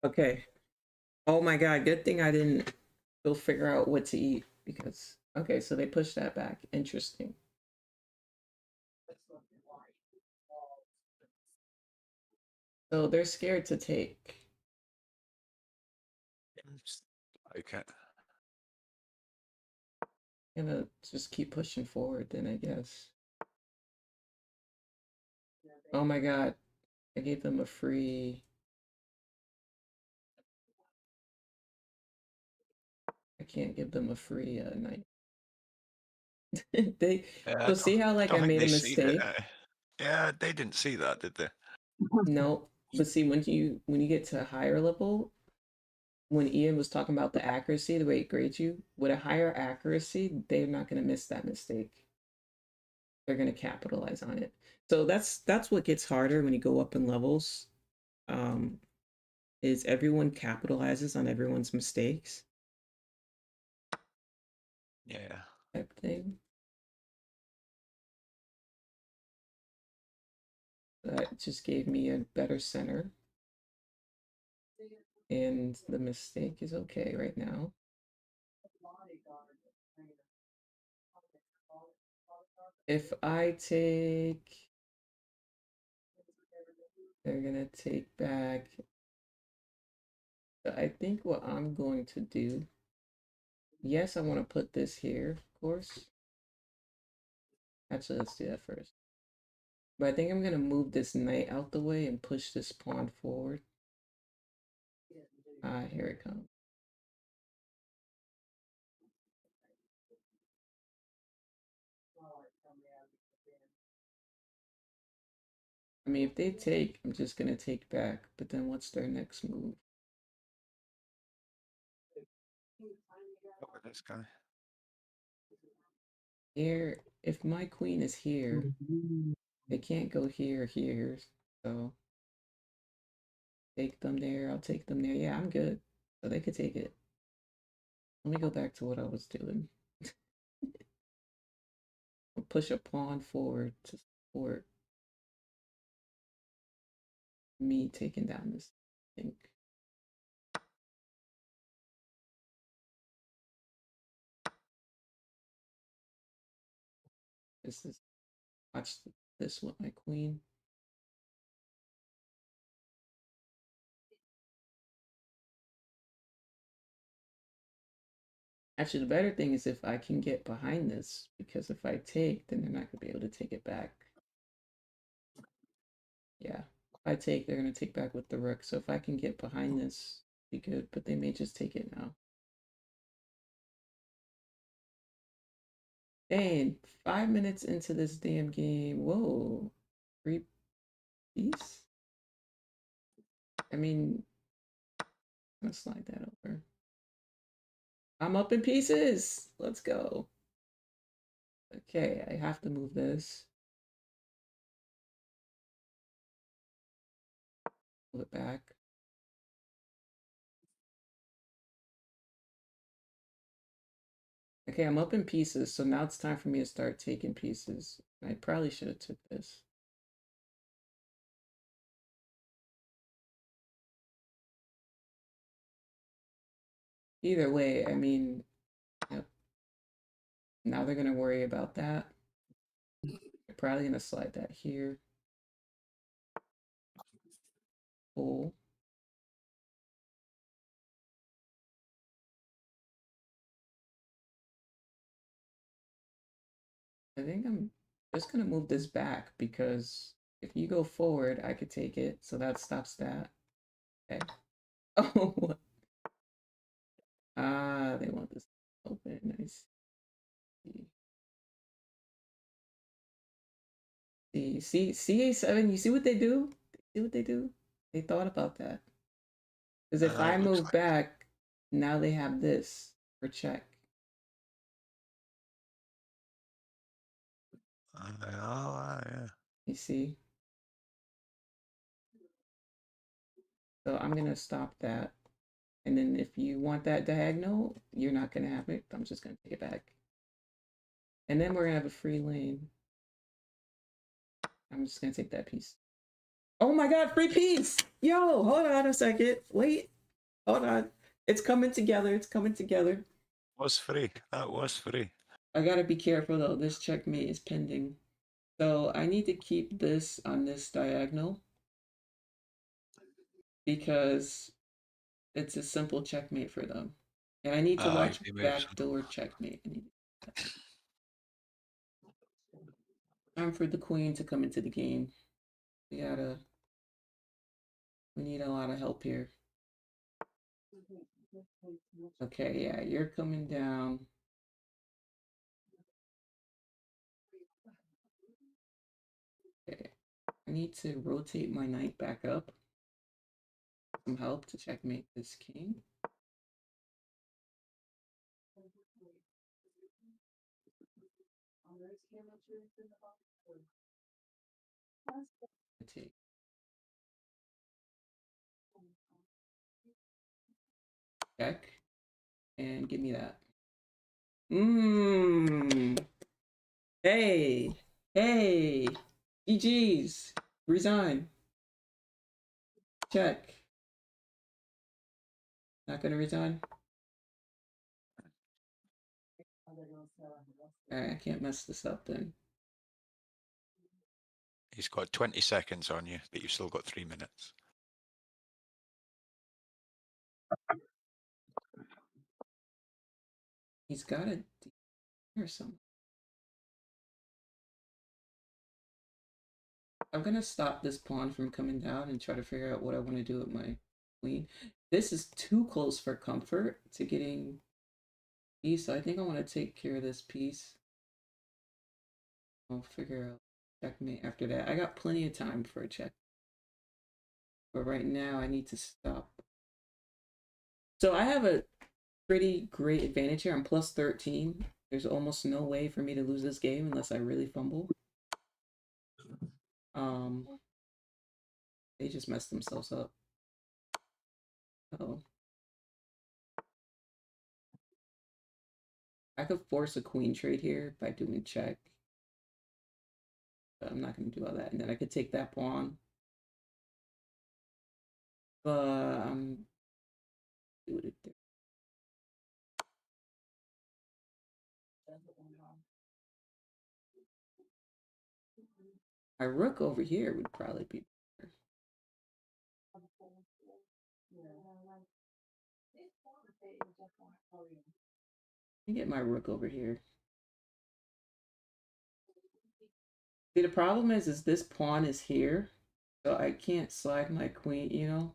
Okay. Oh my god, good thing I didn't go figure out what to eat because okay, so they pushed that back. Interesting. So they're scared to take. Okay. Gonna just keep pushing forward then I guess. Oh my god, I gave them a free. I can't give them a free night. They Yeah, so see how I like don't I think made a they see that. mistake? Yeah, they didn't see that, did they? No, but see when you get to a higher level, when Ian was talking about the accuracy, the way it grades you, with a higher accuracy, they're not gonna miss that mistake. They're gonna capitalize on it. So that's what gets harder when you go up in levels. Is everyone capitalizes on everyone's mistakes Yeah. type thing. That just gave me a better center. And the mistake is okay right now. If I take, they're gonna take back. I think what I'm going to do, yes, I want to put this here, of course. Actually, let's do that first. But I think I'm gonna move this knight out the way and push this pawn forward. Ah, here it comes. I mean, if they take, I'm just gonna take back. But then what's their next move? What with this guy? Here, if my queen is here, they can't go here, here. So take them there. I'll take them there. Yeah, I'm good. So they could take it. Let me go back to what I was doing. I'll push a pawn forward to support me taking down this thing. This is watch this with my queen. Actually, the better thing is if I can get behind this, because if I take, then they're not gonna be able to take it back. Yeah, if I take, they're gonna take back with the rook. So if I can get behind this, be good. But they may just take it now. Dang, 5 minutes into this damn game. Whoa, free piece. I mean, I'm gonna slide that over. I'm up in pieces. Let's go. Okay, I have to move this. Move it back. Okay, I'm up in pieces, so now it's time for me to start taking pieces. I probably should have took this. Either way, I mean, yep. Now they're gonna worry about that. They're probably gonna slide that here. Cool. I think I'm just gonna move this back because if you go forward, I could take it. So that stops that. Okay. Oh, ah, they want this open. Nice. See, CA7, you see what they do? See what they do? They thought about that. Because if I It looks move like. back, now they have this for check. Yeah. You see? So I'm gonna stop that. And then if you want that diagonal, you're not gonna have it. I'm just gonna take it back. And then we're gonna have a free lane. I'm just gonna take that piece. Oh my god, free piece! Yo, hold on a second. Wait, hold on. It's coming together. It's coming together. Was free. That was free. I gotta be careful though. This checkmate is pending. So I need to keep this on this diagonal because it's a simple checkmate for them. And I need to watch He moves. backdoor checkmate. I need time for the queen to come into the game. We need a lot of help here. Okay, yeah, you're coming down. Okay. I need to rotate my knight back up. Some help to checkmate this king. Take check and give me that. Hey, hey, GG's. Resign. Check. Not gonna resign. Alright, I can't mess this up then. He's got 20 seconds on you, but you've still got 3 minutes. He's got a D or something. I'm gonna stop this pawn from coming down and try to figure out what I want to do with my queen. This is too close for comfort to getting piece, so I think I want to take care of this piece. I'll figure out checkmate after that. I got plenty of time for a check. But right now I need to stop. So I have a pretty great advantage here. I'm plus 13. There's almost no way for me to lose this game unless I really fumble. They just messed themselves up. Oh. I could force a queen trade here by doing check. But I'm not going to do all that. And then I could take that pawn. But I'm doing it there. My rook over here would probably be better. Let me get my rook over here. See, the problem is this pawn is here, so I can't slide my queen, you know?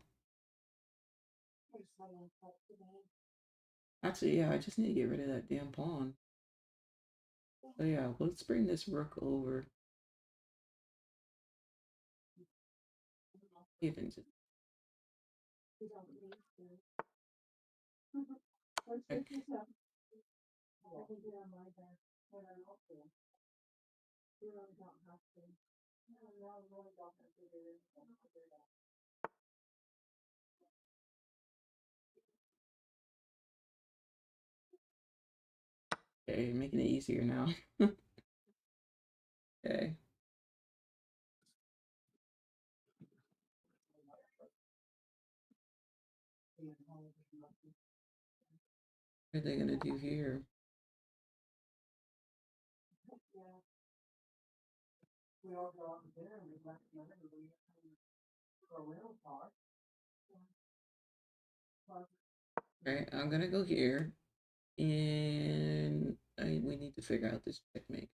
Actually, yeah, I just need to get rid of that damn pawn. So yeah, let's bring this rook over. Even just... Okay, making it easier now. Okay. What are they gonna do here? Alright, I'm gonna go here. And we need to figure out this checkmate.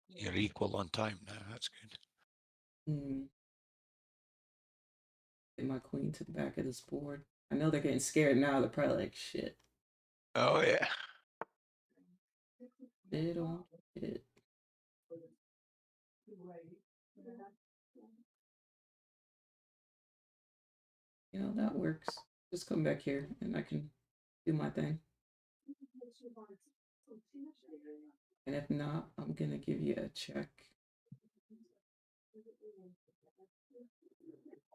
You're equal on time now. That's good. Get my queen to the back of this board. I know they're getting scared now. They're probably like, shit. Oh, yeah. They don't get it. You know, that works. Just come back here and I can do my thing. And if not, I'm gonna give you a check.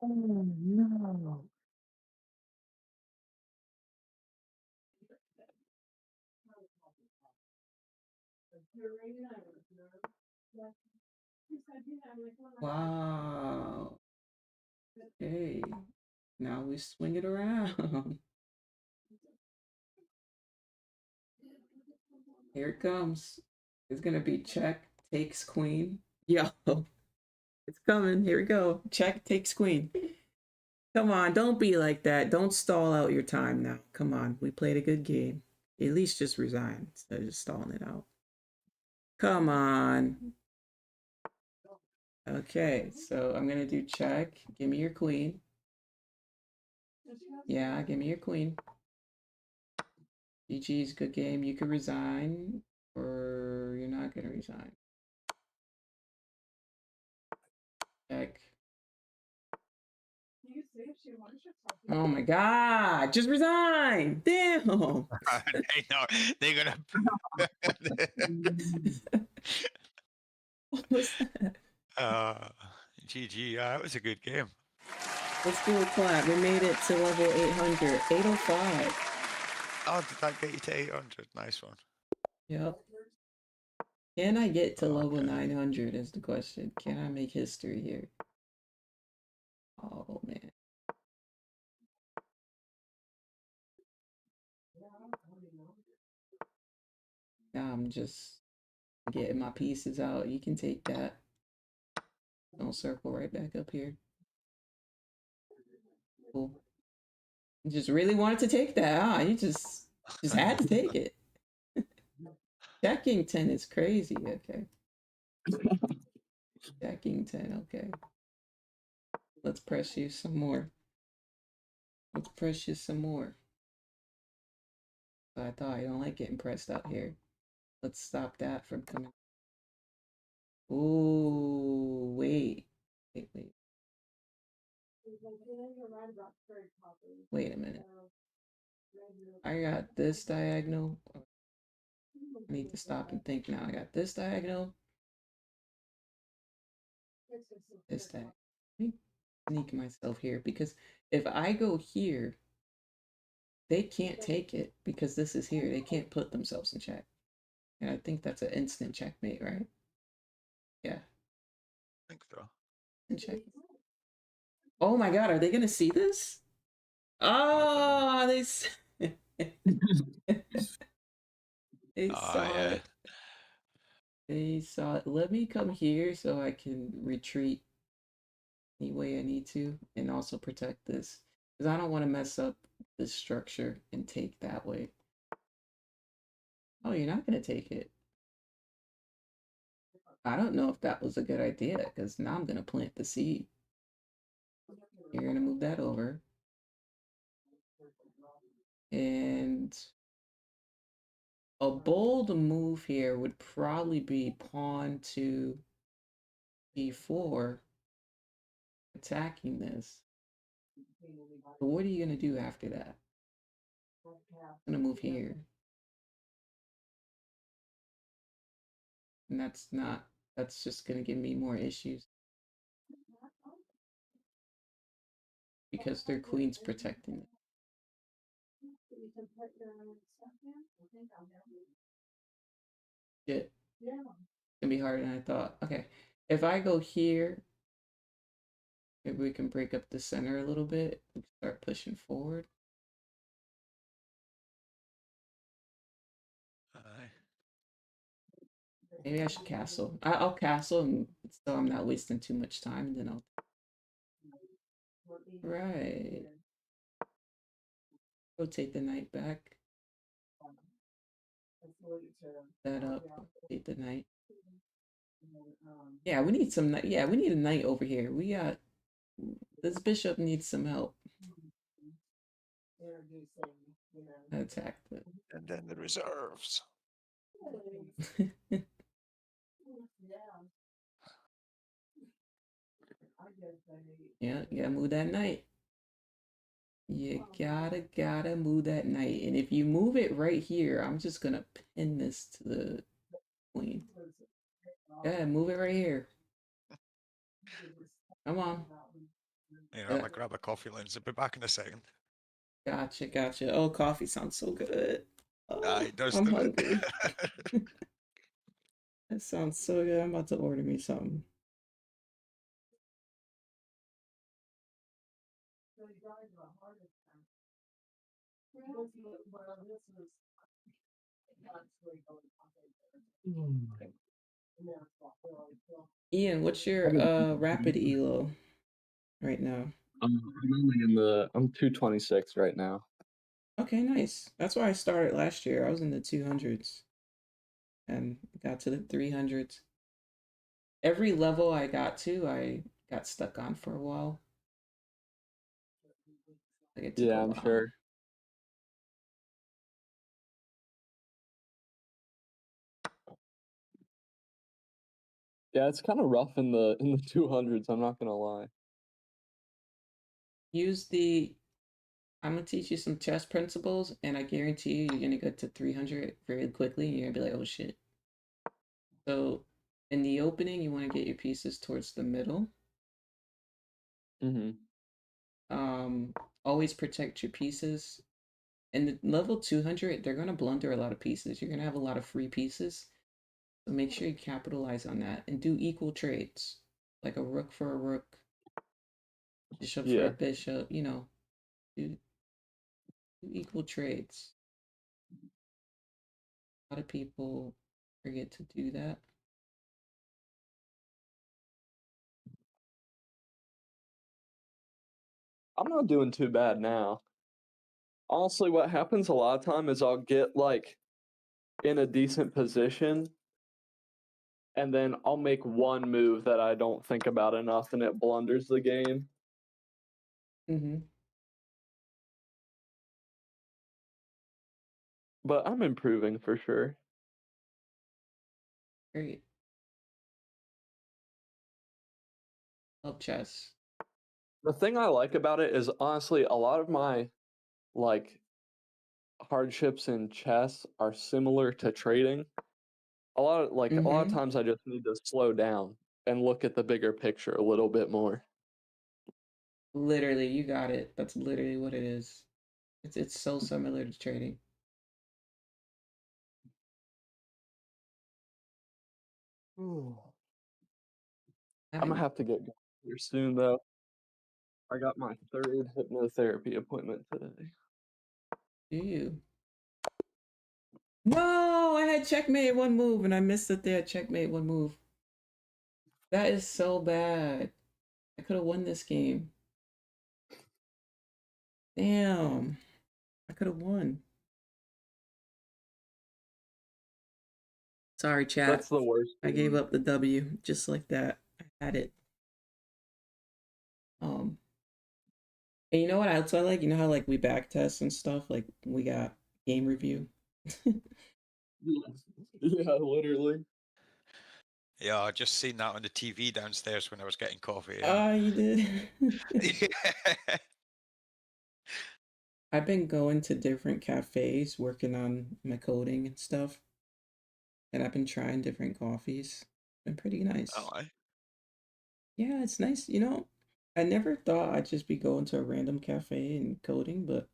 Oh no. Wow. Okay. Now we swing it around. Here it comes. It's gonna be check, takes queen. Yo, it's coming. Here we go. Check, takes queen. Come on, don't be like that. Don't stall out your time now. Come on, we played a good game. At least just resign instead of just stalling it out. Come on. Okay, so I'm gonna do check. Give me your queen. Yeah, give me your queen. GG's, good game. You can resign, or you're not gonna resign. Check. Oh my god, just resign! Damn! I know, they're gonna. What was that? GG, that was a good game. Let's do a clap. We made it to level 800. 805. Oh, did that get you to 800? Nice one. Yep. Can I get to level Okay. 900 is the question. Can I make history here? Oh, man. Now I'm just getting my pieces out. You can take that. Don't circle right back up here. Cool. You just really wanted to take that, huh? You just had to take it. Checking 10 is crazy. Okay. Checking 10. Okay. Let's press you some more. Let's press you some more. I thought I don't like getting pressed out here. Let's stop that from coming. Ooh, wait. Wait a minute. I got this diagonal. I need to stop and think now. I got this diagonal. This diagonal. Let me sneak myself here because if I go here, they can't take it because this is here. They can't put themselves in check. And I think that's an instant checkmate, right? Yeah. I think so. And check. Oh my god, are they gonna see this? Oh, they they saw yeah. it. They saw it. Let me come here so I can retreat any way I need to and also protect this. Because I don't want to mess up this structure and take that way. Oh, you're not going to take it. I don't know if that was a good idea because now I'm going to plant the seed. You're going to move that over. And a bold move here would probably be pawn to b4, attacking this. But what are you going to do after that? I'm going to move here. And that's just going to give me more issues. Because their queen's protecting it. Shit. It's gonna be harder than I thought. Okay. If I go here, maybe we can break up the center a little bit. We can start pushing forward. Aye. Maybe I should castle. I'll castle and so I'm not wasting too much time, and then I'll. Right. Rotate the knight back. That up. Rotate the knight. Yeah, we need some knight. Yeah, we need a knight over here. We got this bishop needs some help. Attack the. And then the reserves. Yeah, move that knight. You gotta move that knight. And if you move it right here, I'm just gonna pin this to the queen. Yeah, move it right here. Come on. You know, like grab a coffee, Lindsay. Be back in a second. Gotcha. Oh, coffee sounds so good. Oh, It does. I'm hungry. That sounds so good. I'm about to order me something. Ian, what's your rapid elo right now? I'm only I'm 226 right now. Okay, nice. That's where I started last year. I was in the 200s and got to the 300s. Every level I got to, I got stuck on for a while. Like it took a Yeah, I'm while. sure. Yeah, it's kind of rough in the 200s, I'm not gonna lie. I'm gonna teach you some chess principles, and I guarantee you're gonna get to 300 very quickly. You're gonna be like, oh shit. So in the opening, you want to get your pieces towards the middle. Mm-hmm. Always protect your pieces. And the level 200, they're gonna blunder a lot of pieces. You're gonna have a lot of free pieces. So make sure you capitalize on that and do equal trades, like a rook for a rook, bishop for a Yeah. bishop. Do equal trades. A lot of people forget to do that. I'm not doing too bad now. Honestly, what happens a lot of time is I'll get like in a decent position and then I'll make one move that I don't think about enough and it blunders the game. Mm-hmm. But I'm improving for sure. Great. Love chess. The thing I like about it is honestly a lot of my like hardships in chess are similar to trading. A lot of times I just need to slow down and look at the bigger picture a little bit more. Literally, you got it. That's literally what it is. It's so similar to trading. I'm Haven't gonna have to get going here soon though. I got my third hypnotherapy appointment today. do you? No, I had checkmate one move and I missed it there. Checkmate one move. That is so bad. I could have won this game. Damn. I could have won. Sorry, chat. That's the worst. I gave up the W just like that. I had it. And you know what else I like? You know how like we back test and stuff? Like we got game review. Yeah, literally. Yeah, I just seen that on the TV downstairs when I was getting coffee. Oh, you did? Yeah. I've been going to different cafes working on my coding and stuff. And I've been trying different coffees. Been pretty nice. Oh, Yeah, it's nice. I never thought I'd just be going to a random cafe and coding, but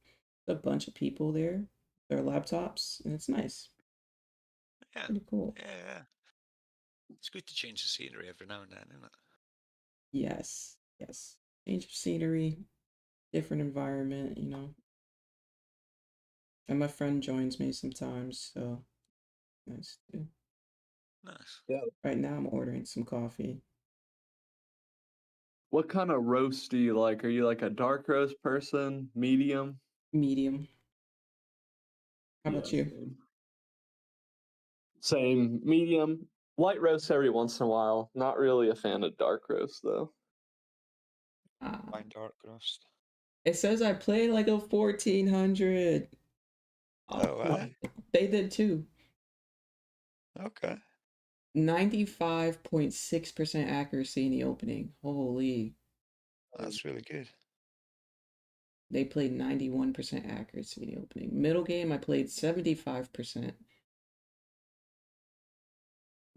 a bunch of people there, their laptops, and it's nice. yeah. Pretty cool. Yeah. It's good to change the scenery every now and then, isn't it? Yes, yes. Change of scenery, different environment. And my friend joins me sometimes, so nice too. Nice. Yeah. Right now I'm ordering some coffee. What kind of roast do you like? Are you like a dark roast person? Medium? Medium. How about you? Same. Medium. Light roast every once in a while. Not really a fan of dark roast though. Fine dark roast. It says I played like a 1400. Oh, wow. They did too. Okay. 95.6% accuracy in the opening. Holy. That's really good. They played 91% accuracy in the opening. Middle game, I played 75%.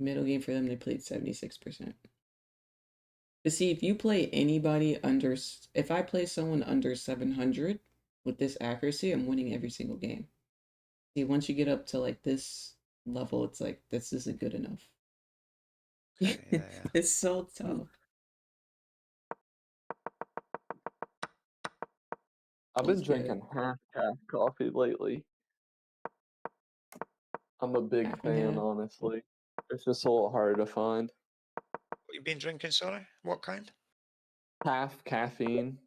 Middle game for them, they played 76%. But see, if you play anybody if I play someone under 700 with this accuracy, I'm winning every single game. See, once you get up to like this level, it's like, this isn't good enough. Okay, yeah. It's so tough. I've been Feels good. drinking half coffee lately. I'm a big Half and fan, half. honestly. It's just a little harder to find. What you been drinking, sorry? What kind? Half caffeine.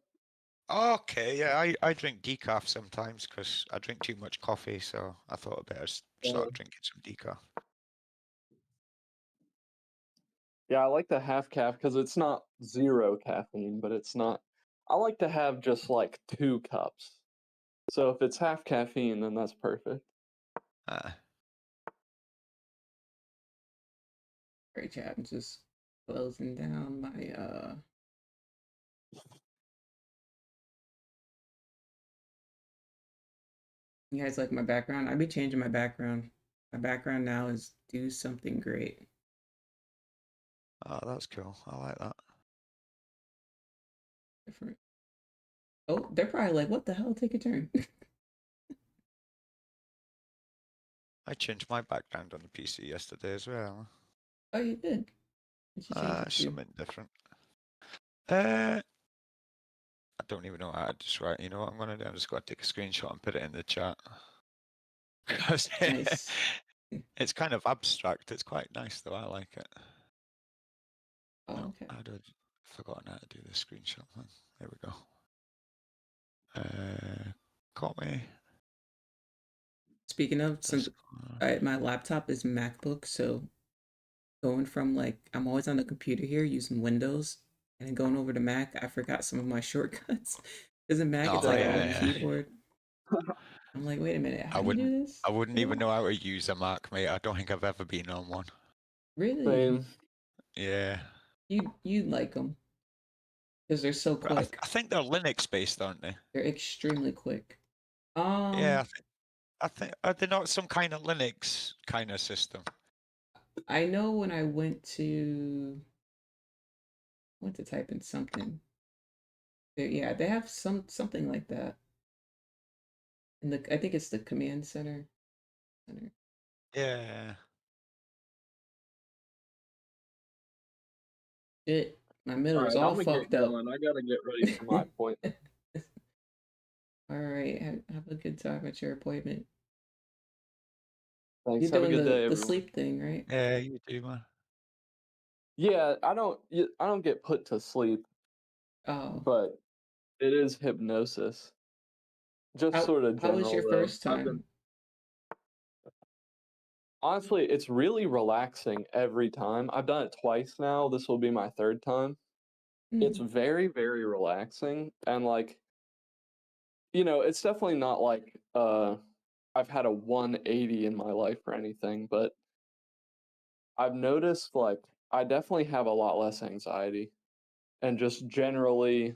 Okay, yeah, I drink decaf sometimes because I drink too much coffee, so I thought I'd better start drinking some decaf. Yeah, I like the half calf because it's not zero caffeine, but it's not. I like to have just like 2 cups. So if it's half caffeine, then that's perfect. Great chat. I'm just closing down my You guys like my background? I'd be changing my background. My background now is do something great. Oh, that's cool. I like that. Different. Oh, they're probably like, what the hell? Take a turn. I changed my background on the PC yesterday as well. Oh, you did. What you change it to? Something different. I don't even know how to describe. You know what I'm gonna do? I'm just gonna take a screenshot and put it in the chat. Because Nice. it's kind of abstract. It's quite nice though. I like it. Oh, No, okay. I'd forgotten how to do the screenshot thing. There we go. Copy. Speaking of, since my laptop is MacBook, so going from like I'm always on the computer here using Windows and then going over to Mac, I forgot some of my shortcuts. Because in Mac, it's like all keyboard. I'm like, wait a minute, how do you do this? I wouldn't even know how to use a Mac, mate. I don't think I've ever been on one. Really? Same. Yeah. You like them because they're so quick. I think they're Linux based, aren't they? They're extremely quick. Yeah, I think are they not some kind of Linux kind of system? I know when I went to type in something. Yeah, they have something like that. In the I think it's the command center. Yeah. Shit, my middle's Alright, all I'm gonna get fucked up. going. I gotta get ready for my appointment. All right, have a good time at your appointment. Thanks. You're Have a doing good day, the everyone. sleep thing, right? Yeah, you do, man. Yeah, I don't get put to sleep. Oh. But it is hypnosis. Just sort of How was general your though. first time? Honestly, it's really relaxing every time. I've done it twice now. This will be my 3rd time. It's very, very relaxing and like it's definitely not like I've had a 180 in my life or anything, but I've noticed like I definitely have a lot less anxiety and just generally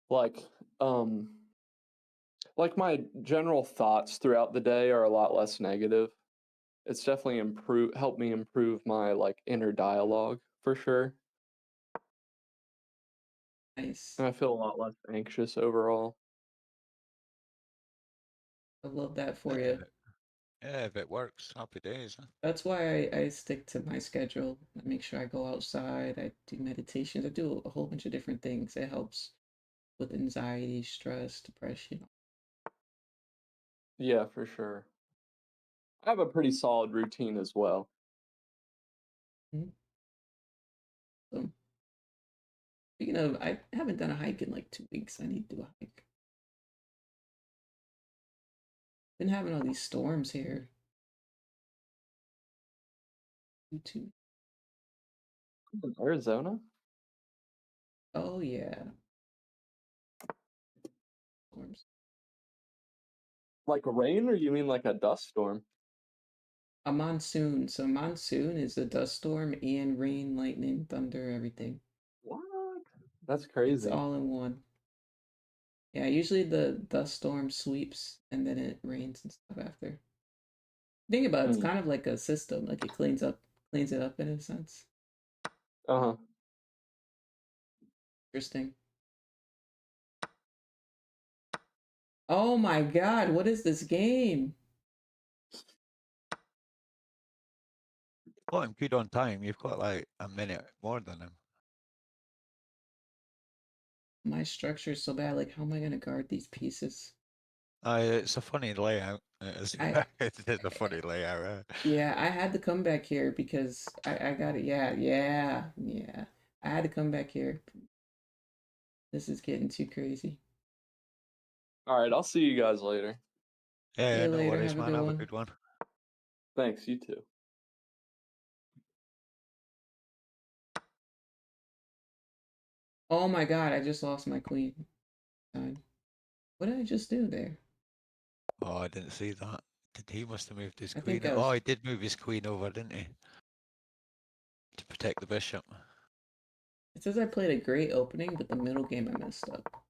like my general thoughts throughout the day are a lot less negative. It's definitely helped me improve my like inner dialogue for sure. Nice. And I feel a lot less anxious overall. I love that for you. Yeah, if it works, happy days. Huh? That's why I stick to my schedule. I make sure I go outside. I do meditations. I do a whole bunch of different things. It helps with anxiety, stress, depression. Yeah, for sure. I have a pretty solid routine as well. So, speaking of, I haven't done a hike in like 2 weeks. I need to do a hike. Been having all these storms here. YouTube. In Arizona? Oh yeah. Storms. Like rain, or you mean like a dust storm? A monsoon. So monsoon is a dust storm and rain, lightning, thunder, everything. What? That's It's crazy. all in one. Yeah, usually the dust storm sweeps and then it rains and stuff after. Think about it, it's kind of like a system, like it cleans it up in a sense. Uh-huh. Interesting. Oh my god, what is this game? got him good on time. You've got like a minute more than him. My structure is so bad. Like, how am I gonna guard these pieces? It's a funny layout. It's, I it's a funny layout. Yeah, I had to come back here because I got it. Yeah. I had to come back here. This is getting too crazy. All right, I'll see you guys later. See Yeah, you no later. worries, Have a man. good Have a one. good one. Thanks, you too. Oh my god, I just lost my queen. Time. What did I just do there? Oh, I didn't see that. He must have moved his I queen. think I Oh, was. he did move his queen over, didn't he? To protect the bishop. It says I played a great opening, but the middle game I messed up.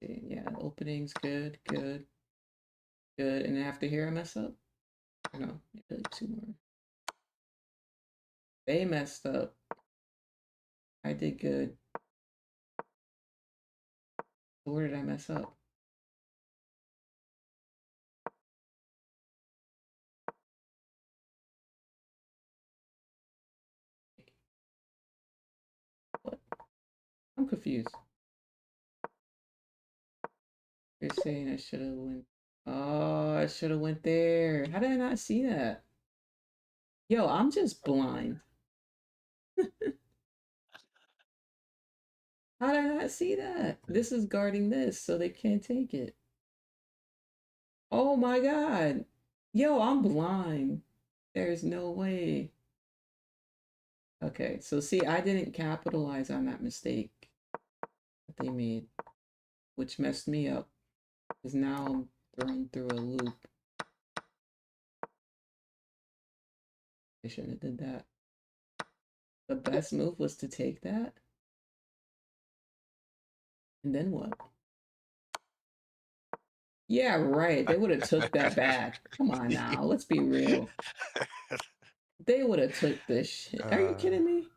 Yeah, opening's good, good, good. And after here I mess up? Or no, maybe like 2 more. They messed up. I did good. So where did I mess up? What? I'm confused. You're saying I should have went. Oh, I should have went there. How did I not see that? Yo, I'm just blind. How did I not see that? This is guarding this, so they can't take it. Oh my god. Yo, I'm blind. There's no way. Okay, so see, I didn't capitalize on that mistake that they made, which messed me up. Because now I'm thrown through a loop. I shouldn't have did that. The best move was to take that? And then what? Yeah, right. They would have took that back. Come on now, let's be real. They would have took this shit. Are you kidding me?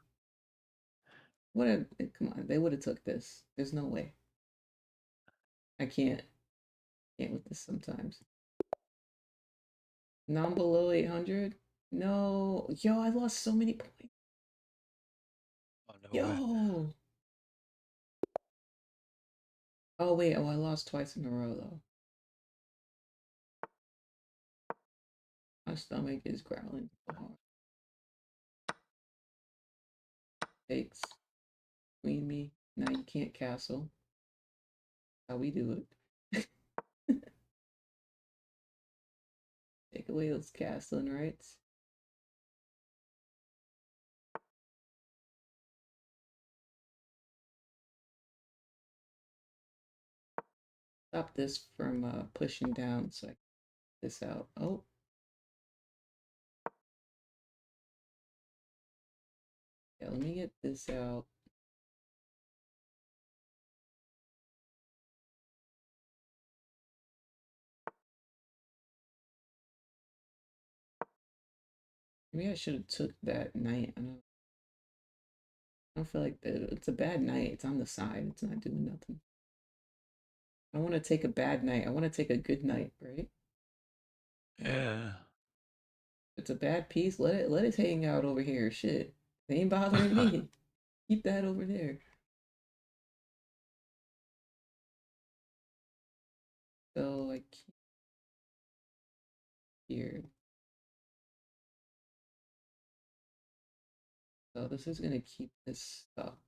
Come on, they would have took this. There's no way. I can't with this sometimes. Now I'm below 800. No, yo, I lost so many points. Oh, no way. Yo. Oh wait, I lost twice in a row though. My stomach is growling so hard. Takes. Queen me. Now you can't castle. How we do it. Take away those castling rights. Stop this from pushing down so I can get this out. Oh. Yeah, let me get this out. Maybe I should have took that knight. I don't feel like it's a bad knight. It's on the side. It's not doing nothing. I want to take a bad knight. I want to take a good knight, right? Yeah. It's a bad piece. Let it hang out over here. Shit. They ain't bothering me. Keep that over there. So like here. So this is gonna keep this stuck.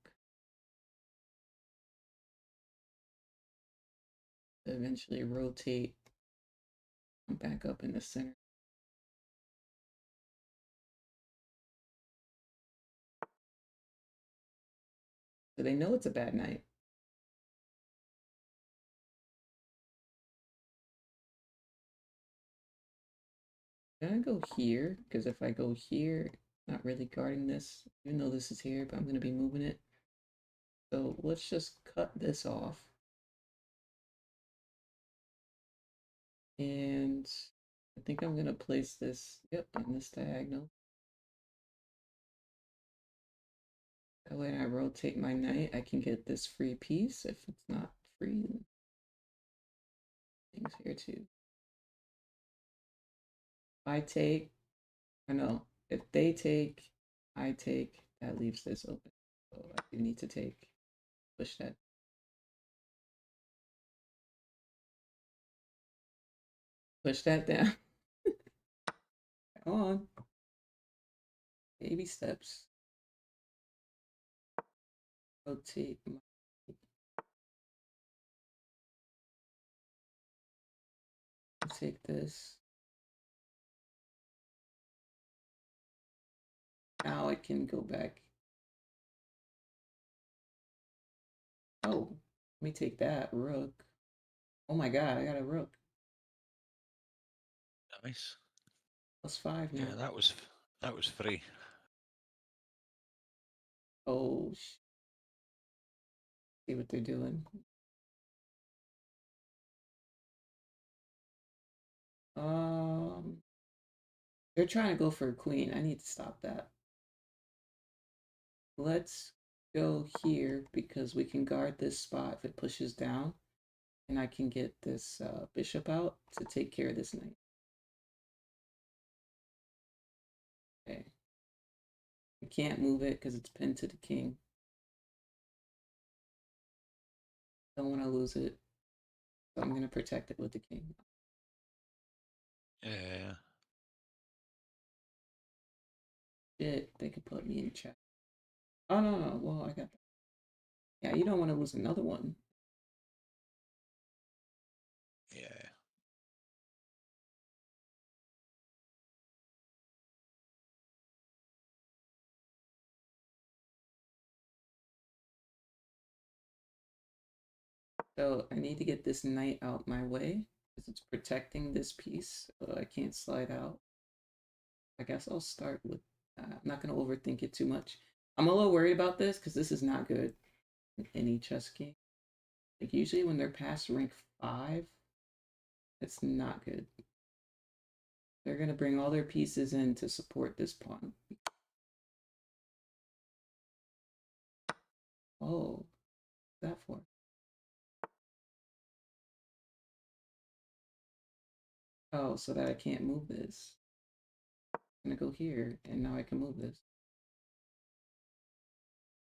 Eventually rotate back up in the center. So they know it's a bad night. I'm gonna go here, because if I go here, not really guarding this, even though this is here, but I'm gonna be moving it. So let's just cut this off. And I think I'm gonna place this, yep, on this diagonal. That way when I rotate my knight, I can get this free piece. If it's not free, then things here too. If I take, I know, If they take, I take, that leaves this open. So I do need to take, push that. Push that down. Come on. Baby steps. Rotate my take this. Now I can go back. Oh, let me take that rook. Oh my god, I got a rook. Nice. +5 now. Yeah, that was free. Oh, see what they're doing. They're trying to go for a queen. I need to stop that. Let's go here because we can guard this spot if it pushes down, and I can get this bishop out to take care of this knight. Okay. I can't move it because it's pinned to the king. Don't want to lose it, so I'm going to protect it with the king. Yeah. Shit, they could put me in check. Oh, no, well, I got that. Yeah, you don't want to lose another one. Yeah. So I need to get this knight out my way because it's protecting this piece, so I can't slide out. I guess I'll start with, I'm not going to overthink it too much. I'm a little worried about this because this is not good in any chess game. Like usually when they're past rank 5, it's not good. They're going to bring all their pieces in to support this pawn. Oh, what's that for? Oh, so that I can't move this. I'm going to go here, and now I can move this.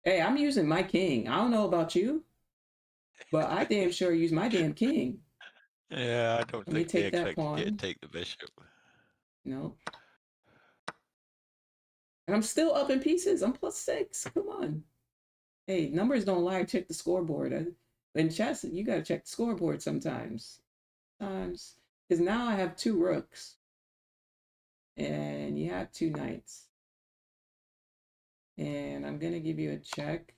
Hey, I'm using my king. I don't know about you, but I damn sure use my damn king. Yeah, I don't Let me think they take that expected you to pawn. take the bishop. No. And I'm still up in pieces. I'm +6. Come on. Hey, numbers don't lie. Check the scoreboard. In chess, you got to check the scoreboard sometimes. Because now I have 2 rooks. And you have 2 knights. And I'm going to give you a check.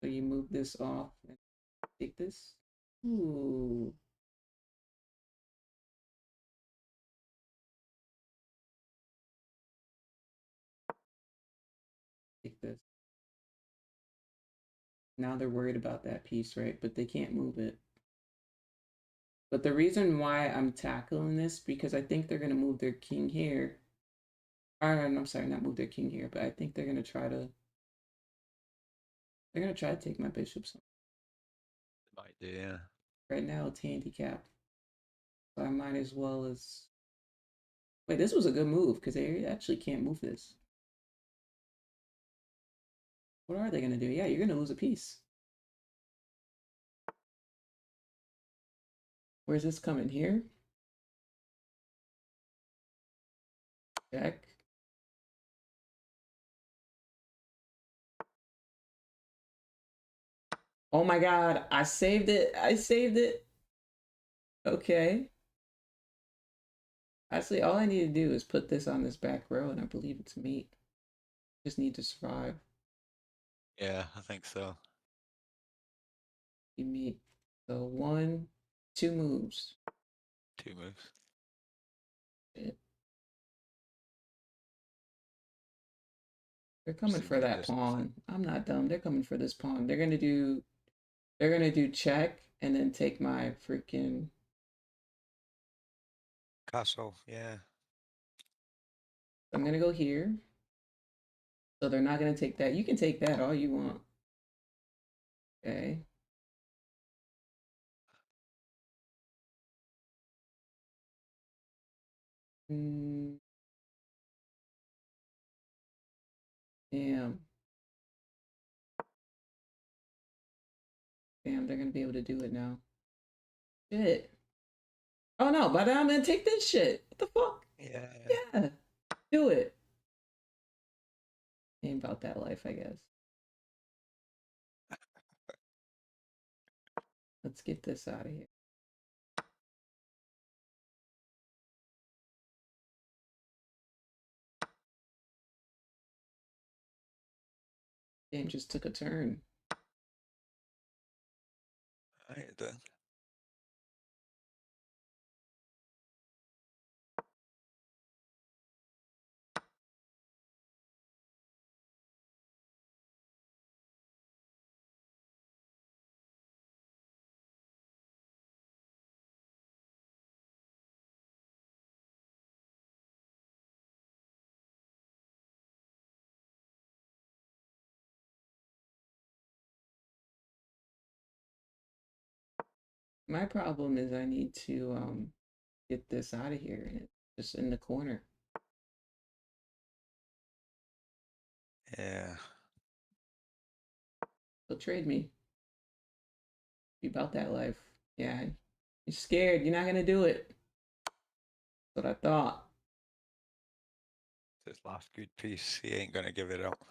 So you move this off and take this. Ooh. Take this. Now they're worried about that piece, right? But they can't move it. But the reason why I'm tackling this, because I think they're going to move their king here. I'm sorry, not move their king here, but I think they're going to try to... They're going to try to take my bishops. Might do, yeah. Right now, it's handicapped. So I might as well as... Wait, this was a good move, because they actually can't move this. What are they going to do? Yeah, you're going to lose a piece. Where's this coming? Here? Check. Oh my god, I saved it. I saved it. Okay. Actually, all I need to do is put this on this back row, and I believe it's meat. Just need to survive. Yeah, I think so. Be meat. So 1, 2 moves. 2 moves. Shit. They're coming for that pawn. I'm not dumb. They're coming for this pawn. They're gonna do check and then take my freaking Castle, yeah. I'm gonna go here. So they're not gonna take that. You can take that all you want. Okay. Damn. Damn, they're gonna be able to do it now. Shit. Oh no, but I'm gonna take this shit. What the fuck? Yeah. Yeah. Do it. Ain't about that life, I guess. Let's get this out of here. Game just took a turn. Right then. My problem is I need to get this out of here, and it's just in the corner. Yeah. So trade me. Be about that life. Yeah. You're scared. You're not gonna do it. That's what I thought. His last good piece. He ain't gonna give it up.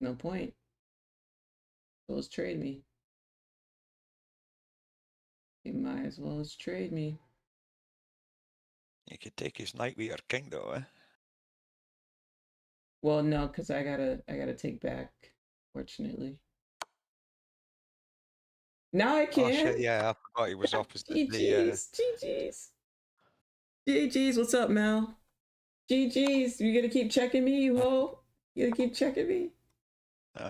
No point. So let's trade me. You might as well as trade me. You could take his knight with your king though, eh? Well, no, because I gotta take back, fortunately. Now I Oh can. shit, yeah, I forgot he was opposite the GG's. GG's. GG's. What's up, Mel? GG's. You gonna keep checking me, you hoe? You gonna keep checking me?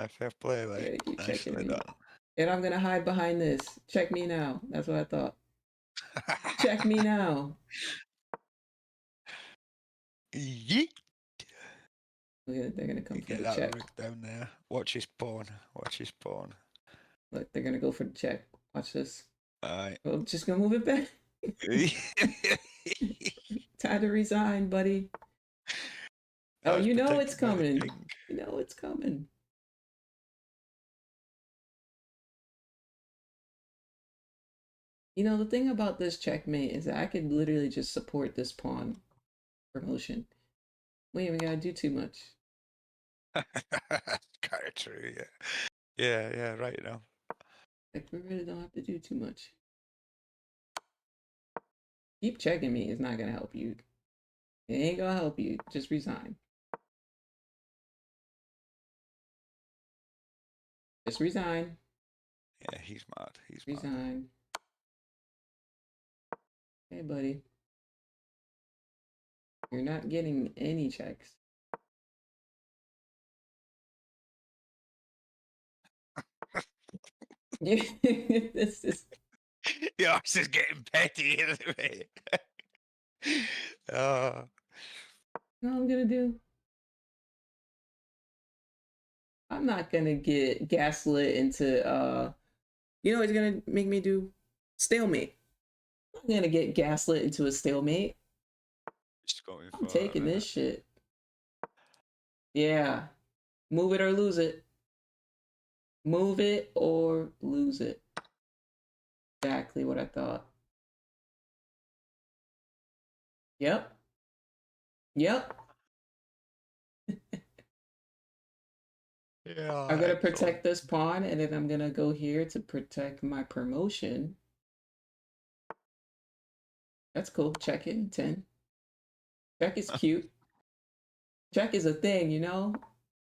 fair play, You like gotta keep checking nicely me. done. And I'm gonna hide behind this. Check me now. That's what I thought. Check me now. Yeet. They're gonna come You for get the that check. rook down there. Watch his pawn. Watch his pawn. Look, they're gonna go for the check. Watch this. Aye. I'm just gonna move it back. Time to resign, buddy. Oh, you know it's coming. You know it's coming. You know, the thing about this checkmate is that I could literally just support this pawn promotion. We ain't even gotta do too much. Kind of true, yeah. Yeah, right now. Like, we really don't have to do too much. Keep checking me is not gonna help you. It ain't gonna help you. Just resign. Just resign. Yeah, he's mad. He's mad. Resign. Hey, buddy. You're not getting any checks. This is. Yours is getting petty anyway. What I'm gonna do? I'm not gonna get gaslit into you know what he's gonna make me do? Stalemate. I'm gonna get gaslit into a stalemate. Just going I'm taking this shit. Yeah. Move it or lose it. Move it or lose it. Exactly what I thought. Yep. Yep. Yeah, I'm gonna protect this pawn, and then I'm gonna go here to protect my promotion. That's cool. Check it. 10. Check is cute. Check is a thing, you know?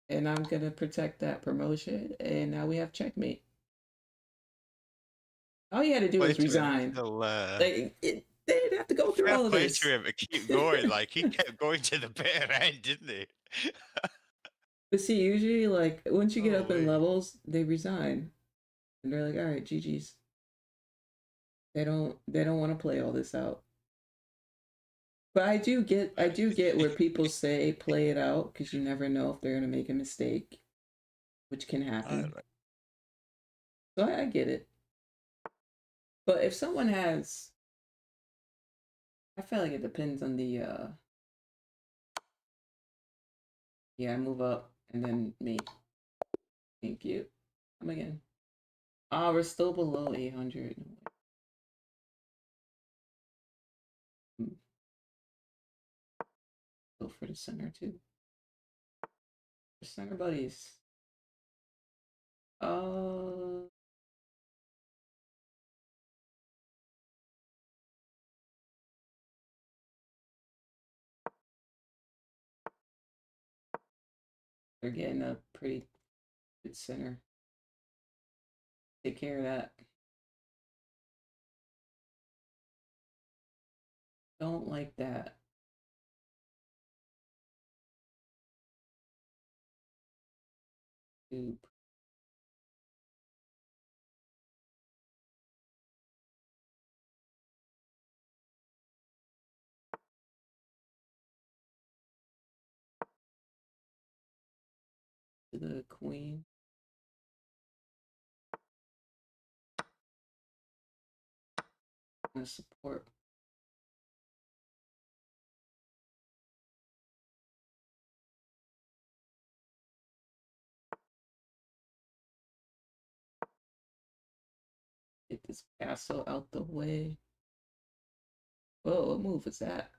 And I'm gonna protect that promotion, and now we have checkmate. All you had to do was resign. Like, they didn't have to go through all of this. To him to keep going. Like, he kept going to the better end, didn't he? But see, usually, like, once you get up in levels, they resign. And they're like, all right, GG's. They don't want to play all this out. But I do get where people say play it out, because you never know if they're gonna make a mistake, which can happen. So I get it. But if someone has, I feel like it depends on the, yeah, move up and then mate. Thank you. Come again. Ah, we're still below 800. Go for the center too. The center buddies. They're getting a pretty good center. Take care of that. Don't like that. Oop. To the queen. And support. Get this castle out the way. Whoa, what move is that?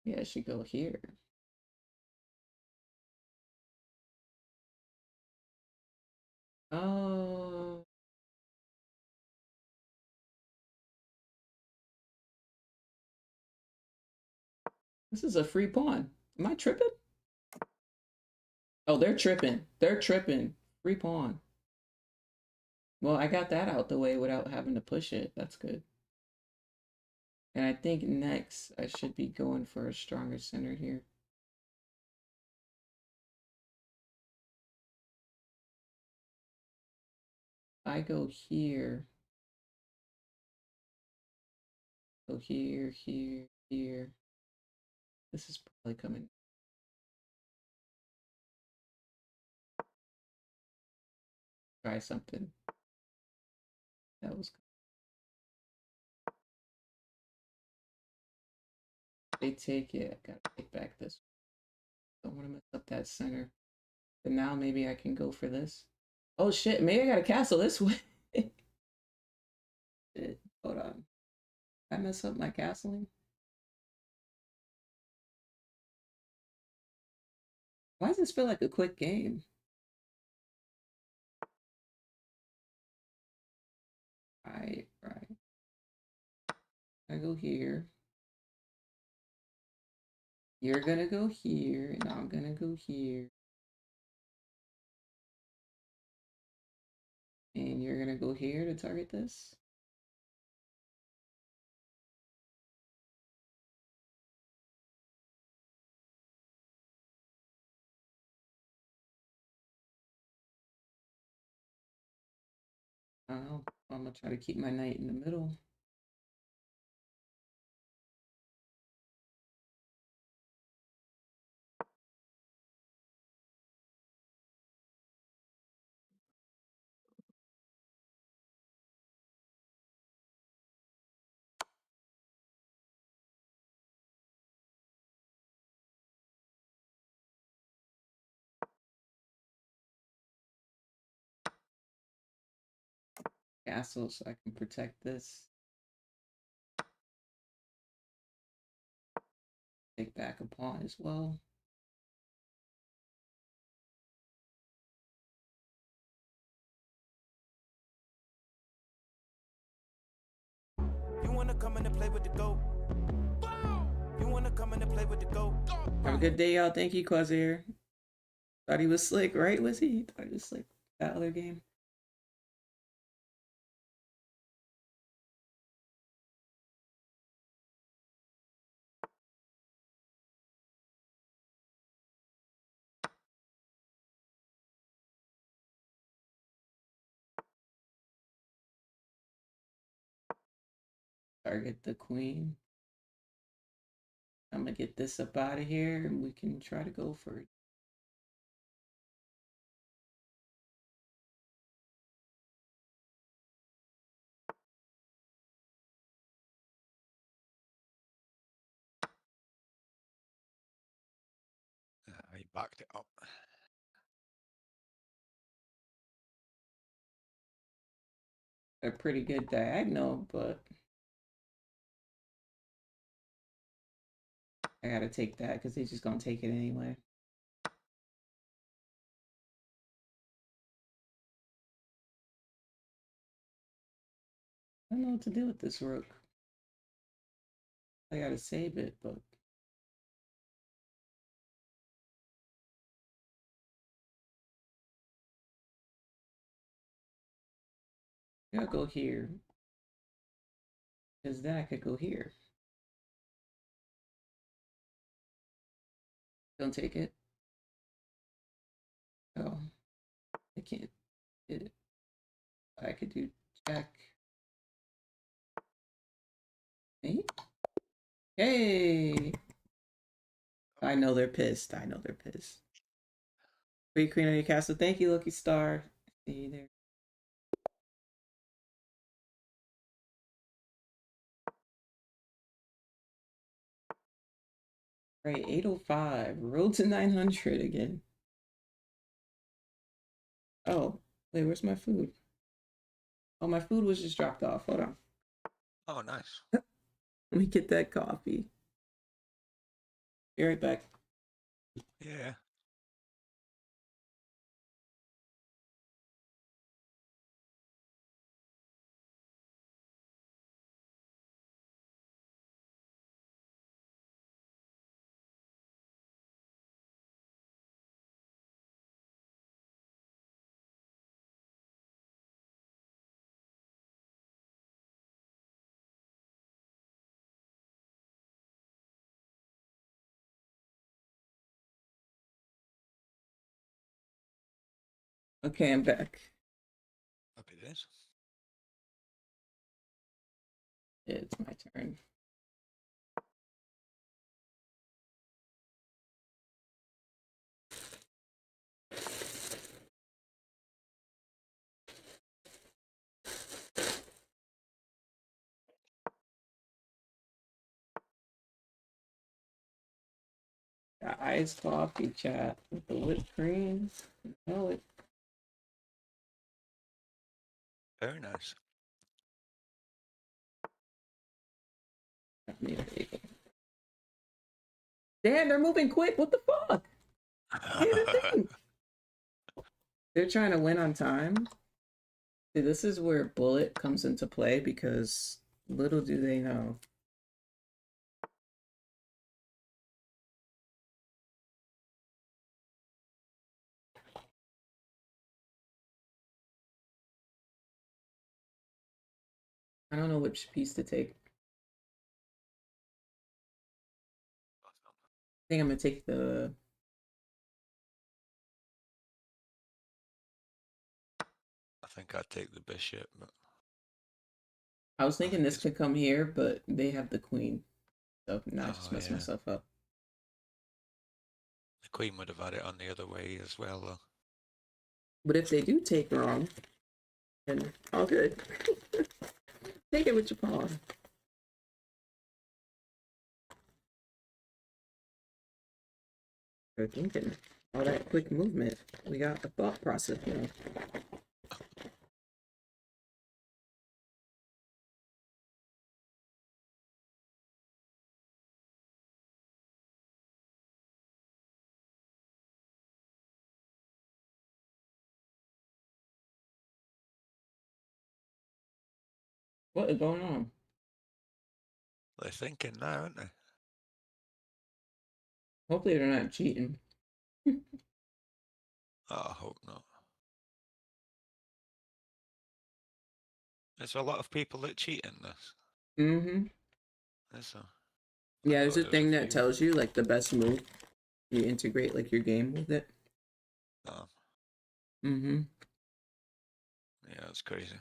Yeah, I should go here. Oh. This is a free pawn. Am I tripping? Oh, they're tripping. They're tripping. Free pawn. Well, I got that out the way without having to push it. That's good. And I think next I should be going for a stronger center here. I go here. Go here, here, here. This is probably coming. Try something. That was good. They take it. I gotta take back this. Don't want to mess up that center. But now maybe I can go for this. Oh shit, maybe I gotta castle this way. Shit. Hold on. I mess up my castling? Why does this feel like a quick game? Right. I go here. You're gonna go here, and I'm gonna go here. And you're gonna go here to target this. I don't know. I'm gonna try to keep my knight in the middle. Castle so I can protect this. Take back a pawn as well. You wanna come in and play with the goat? You wanna come in and play with the goat? Have a good day, y'all. Thank you, Quasir. Thought he was slick, right? Was he? Thought he was slick. That other game. Target the queen. I'm gonna get this up out of here and we can try to go for it. backed it up. A pretty good diagonal, but I gotta take that because he's just gonna take it anyway. I don't know what to do with this rook. I gotta save it, but I gotta go here. Because then I could go here. Don't take it. Oh, I can't hit it. I could do check. Mate? Hey! I know they're pissed. I know they're pissed. Free queen on your castle. Thank you, Lucky Star. See you there. Right, 805. Road to 900 again. Oh, wait, where's my food? Oh, my food was just dropped off. Hold on. Oh, nice. Let me get that coffee. Be right back. Yeah. Okay, I'm back. Happy days. It's my turn. Got iced coffee chat with the whipped cream. Oh, it. Very nice. Damn, they're moving quick. What the fuck? They're trying to win on time. See, this is where bullet comes into play because little do they know. I don't know which piece to take. I think I'm gonna take the. I think I'd take the bishop, but I was thinking this could come here, but they have the queen. So now I just messed yeah. myself up. The queen would have had it on the other way as well, though. But if they do take wrong, then all good. Take it with your pawn. They're thinking all that quick movement. We got the thought process now. What is going on? They're thinking now, aren't they? Hopefully they're not cheating. Oh, I hope not. There's a lot of people that cheat in this. Mm-hmm. Yeah, there's a thing that tells you like the best move. You integrate like your game with it. Oh. Mm-hmm. Yeah, it's crazy.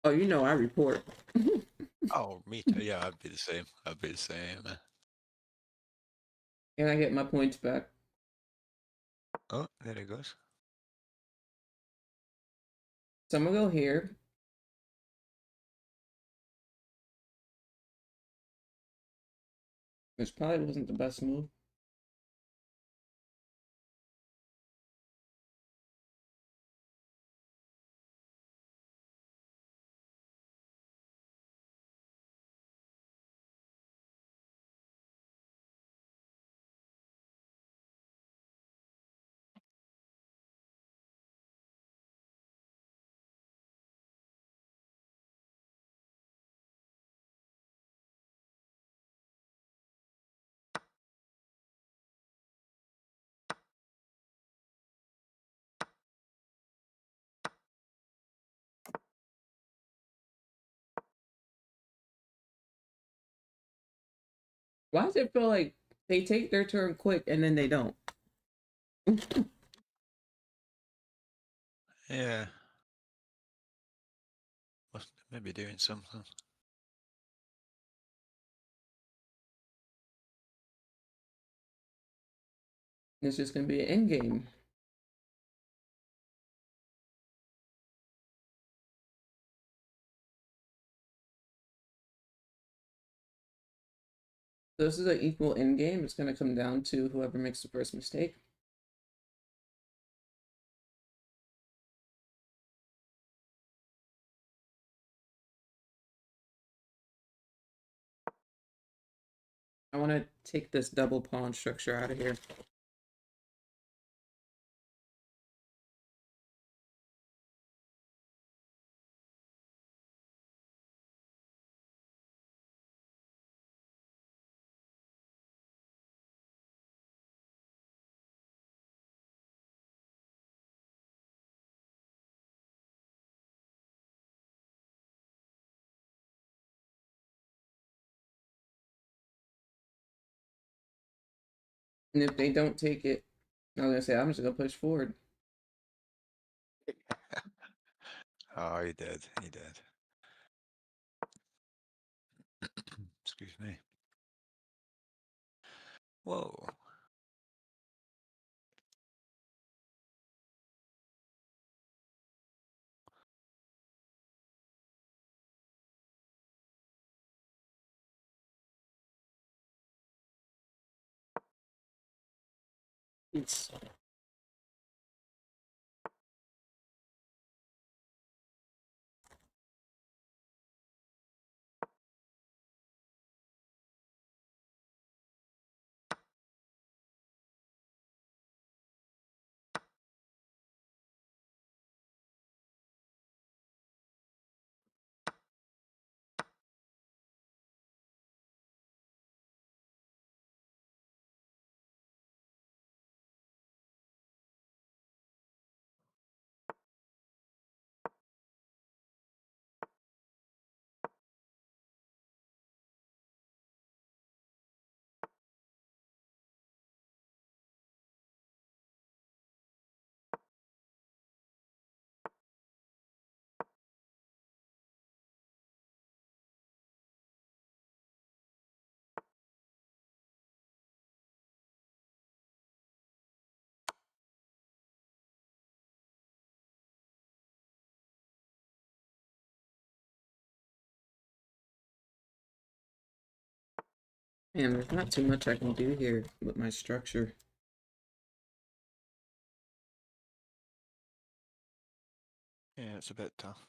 Oh, you know I report. Oh, me too. Yeah, I'd be the same. I'd be the same. Can I get my points back? Oh, there it goes. So I'm gonna go here. Which probably wasn't the best move. Why does it feel like they take their turn quick and then they don't? Yeah. Must maybe doing something. It's just gonna be an end game. This is an equal end game. It's gonna come down to whoever makes the first mistake. I want to take this double pawn structure out of here. And if they don't take it, I was gonna say I'm just gonna push forward. Oh, he did. He did. Excuse me. Whoa. It's Man, there's not too much I can do here with my structure. Yeah, it's a bit tough.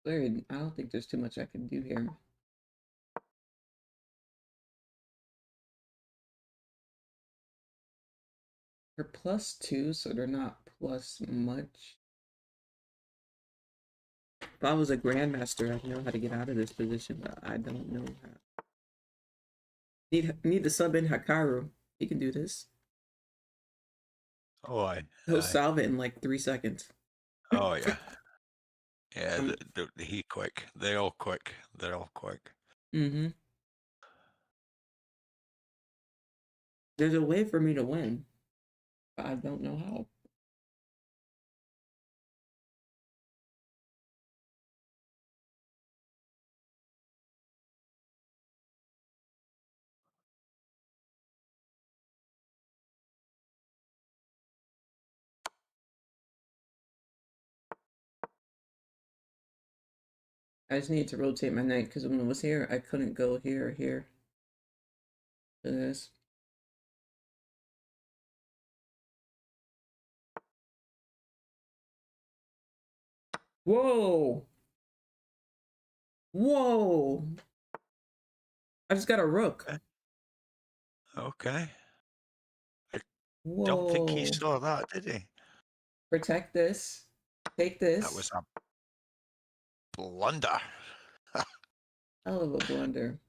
Weird. I don't think there's too much I can do here. They're +2, so they're not plus much. If I was a grandmaster, I'd know how to get out of this position, but I don't know how. Need to sub in Hikaru. He can do this. Oh, aye. He'll Aye. solve it in like 3 seconds. Oh, yeah. Yeah, Um, he quick. They're all quick. They're all quick. Mm-hmm. There's a way for me to win, but I don't know how. I just need to rotate my knight because when it was here, I couldn't go here or here. To this. Whoa! Whoa! I just got a rook. Okay. I Whoa! don't think he saw that, did he? Protect this. Take this. That was a blunder. Hell of a blunder.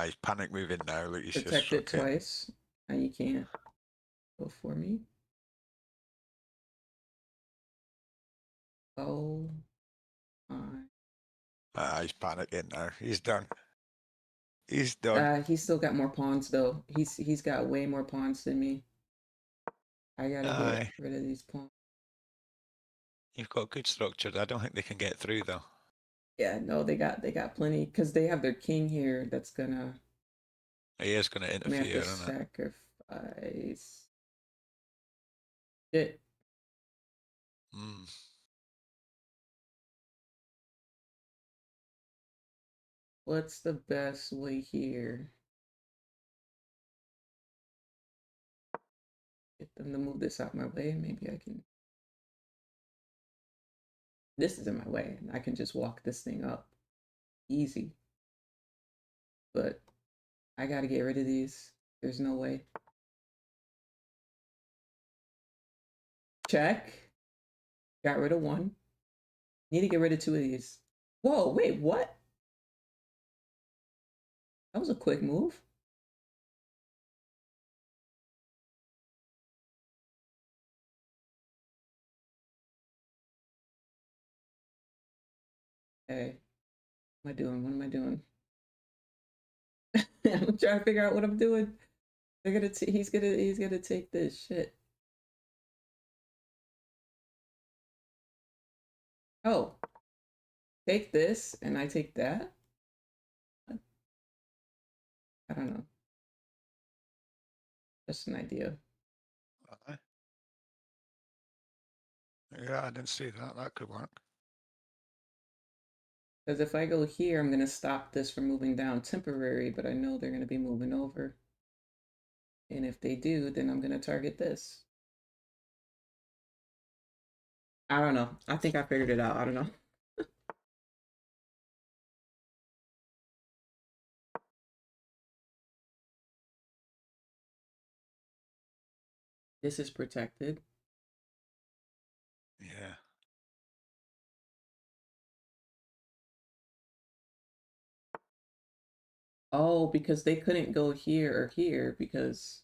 He's panic moving now. Look, he's Protect just it twice. Now you can't go for me. Oh my. He's panicking now. He's done. He's done. He's still got more pawns though. He's got way more pawns than me. I gotta get rid of these pawns. You've got good structure. I don't think they can get through though. Yeah, no, they got plenty because they have their king here. That's gonna. He is going to interfere, May have to isn't it? sacrifice. Shit. Mm. What's the best way here? Get them to move this out my way. Maybe I can. This is in my way. I can just walk this thing up. Easy. But I gotta get rid of these. There's no way. Check. Got rid of one. Need to get rid of two of these. Whoa, wait, what? That was a quick move. Hey, what am I doing? What am I doing? I'm trying to figure out what I'm doing. He's gonna take this shit. Oh, take this and I take that? I don't know. Just an idea. Yeah, I didn't see that. That could work. Because if I go here, I'm gonna stop this from moving down temporary, but I know they're gonna be moving over. And if they do, then I'm gonna target this. I don't know. I think I figured it out. I don't know. This is protected. Yeah. Oh, because they couldn't go here or here because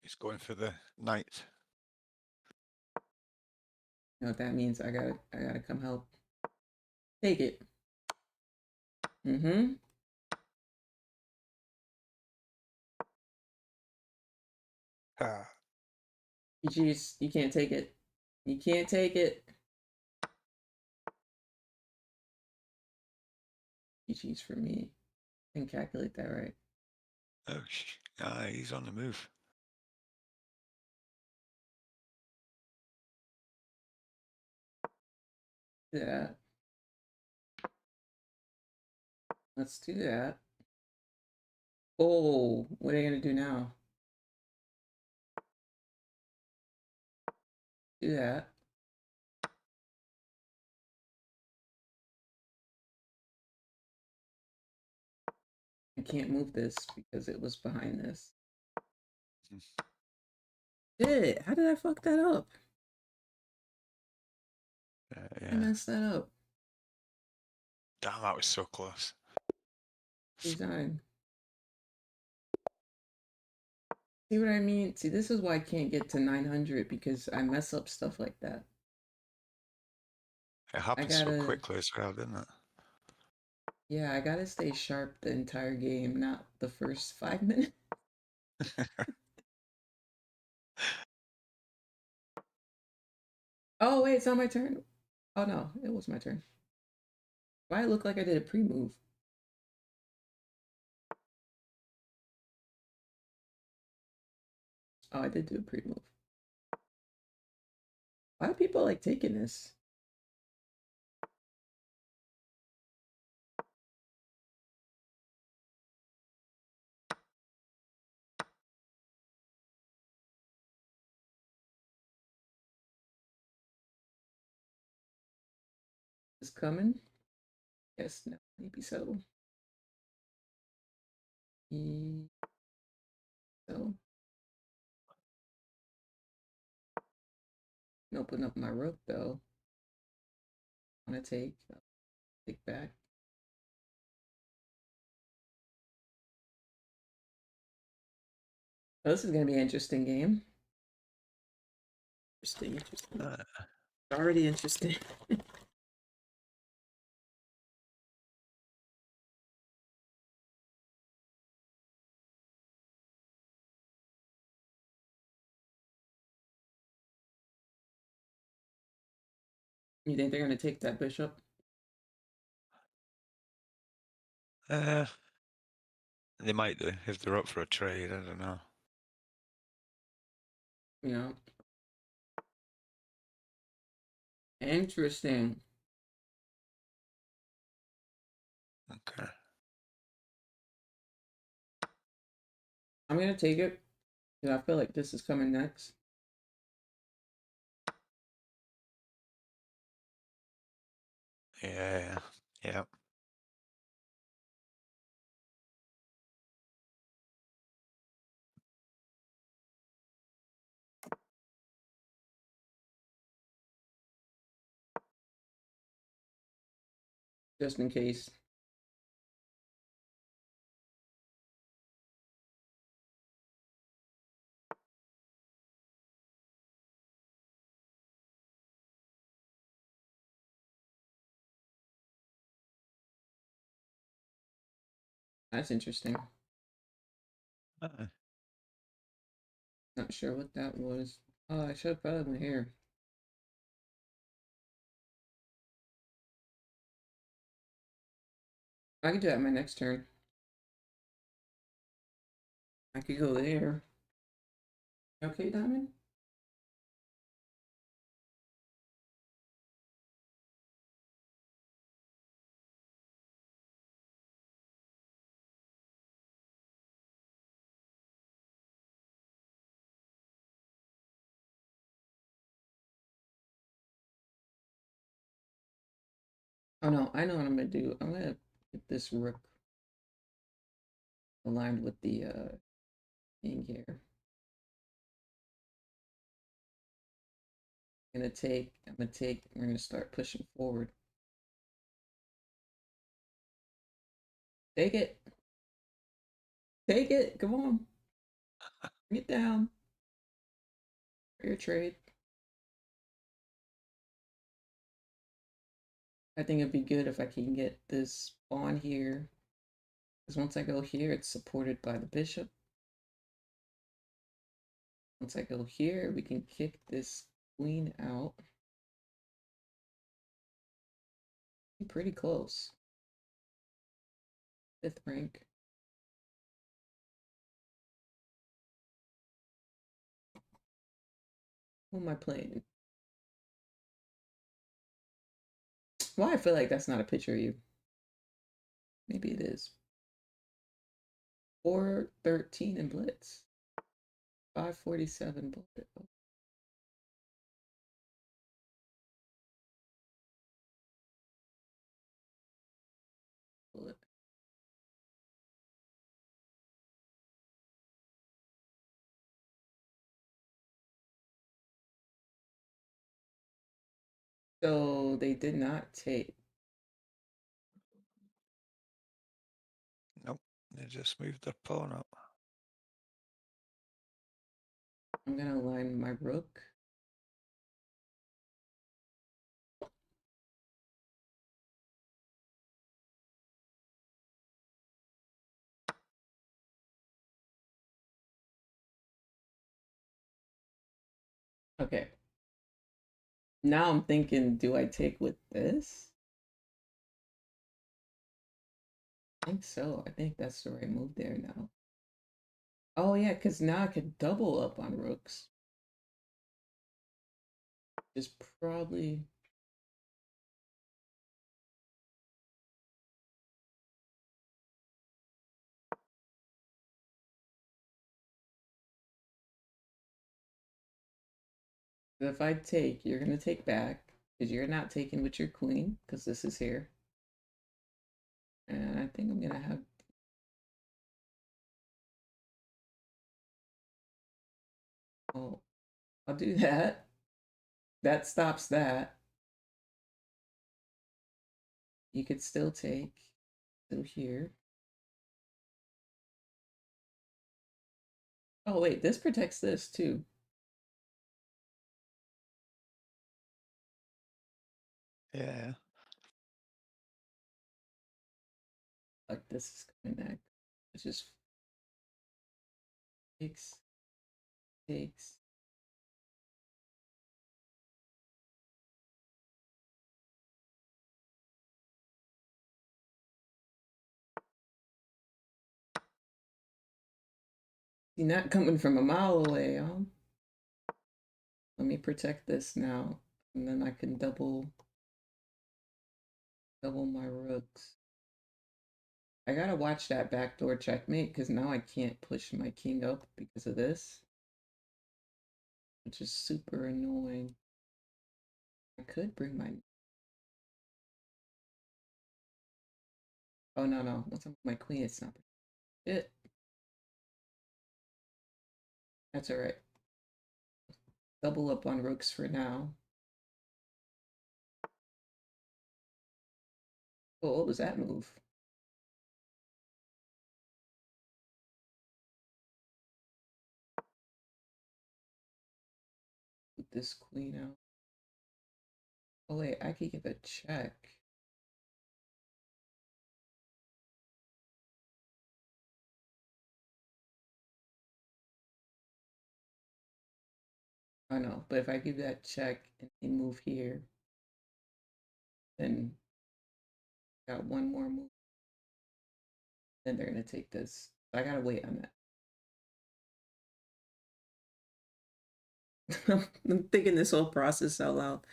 He's going for the knight. you know what that means. I gotta come help. Take it. Mm-hmm. You can't take it. You can't take it. GG's for me. Didn't calculate that right. Oh, he's on the move. Do that. Let's do that. Oh, what are you gonna do now? Do that. I can't move this because it was behind this. Shit, how did I fuck that up? Yeah. I messed that up. Damn, that was so close. Design. See what I mean? See, this is why I can't get to 900 because I mess up stuff like that. It happened so gotta- quickly as well, didn't it? Yeah, I gotta stay sharp the entire game, not the first 5 minutes. Oh, wait, it's not my turn. Oh, no, it was my turn. Why it look like I did a pre-move? Oh, I did do a pre-move. Why do people like taking this? Is coming? Yes, no, maybe so. So, open up my rook though. I'm gonna take back. Oh, this is gonna be an interesting game. Interesting. It's already interesting. You think they're gonna take that bishop? They might do if they're up for a trade. I don't know. Yeah. Interesting. Okay. I'm gonna take it because I feel like this is coming next. Yeah. Yeah. Just in case. That's interesting. Not sure what that was. Oh, I should have probably went here. I could do that my next turn. I could go there. Okay, Diamond? Oh no, I know what I'm gonna do. I'm gonna get this rook aligned with the thing here. I'm gonna take, we're gonna start pushing forward. Take it. Take it. Come on. Bring it down. For your trade. I think it'd be good if I can get this pawn here. Because once I go here, it's supported by the bishop. Once I go here, we can kick this queen out. Pretty close. 5th rank. Who am I playing? Why I feel like that's not a picture of you. Maybe it is. 413 in blitz. 547 bullet. Bullet. So they did not take. Nope. They just moved their pawn up. I'm gonna align my rook. Okay. Now I'm thinking, do I take with this? I think so. I think that's the right move there now. Oh yeah, because now I could double up on rooks. Just probably... If I take, you're going to take back, because you're not taking with your queen, because this is here. And I think I'm going to have... Oh, I'll do that. That stops that. You could still take, still here. Oh wait, this protects this too. Yeah. Like this is coming back. It's just takes. You're not coming from a mile away, huh? Let me protect this now, and then I can double my rooks. I gotta watch that backdoor checkmate because now I can't push my king up because of this, which is super annoying. I could bring my... Oh no, once I'm my queen, it's not it. That's all right. Double up on rooks for now. Oh, what was that move? Put this queen out. Oh wait, I could give a check. I know, but if I give that check and they move here, then got one more move. Then they're gonna take this. I gotta wait on that. I'm thinking this whole process out loud.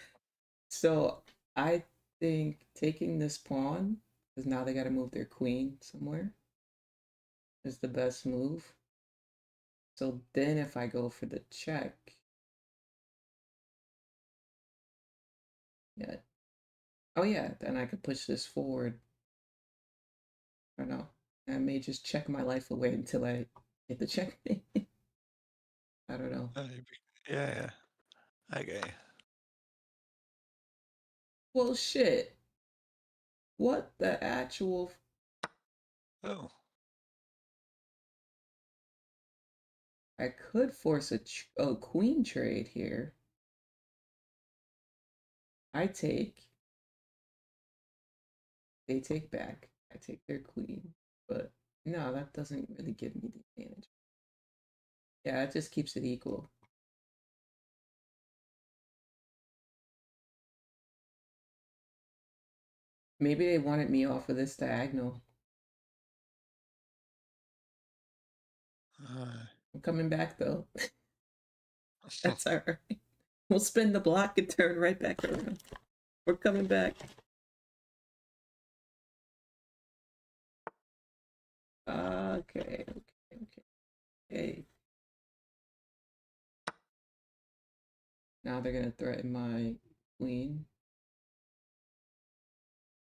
So I think taking this pawn, because now they gotta move their queen somewhere, is the best move. So then if I go for the check, yeah. Oh yeah, then I could push this forward. I don't know. I may just check my life away until I get the check. I don't know. Yeah. Okay. Well, shit. What the actual... Oh. I could force a queen trade here. I take. They take back. I take their queen. But no, that doesn't really give me the advantage. Yeah, it just keeps it equal. Maybe they wanted me off of this diagonal. I'm coming back though. That's all right. We'll spin the block and turn right back around. We're coming back. Okay. Now they're gonna threaten my queen,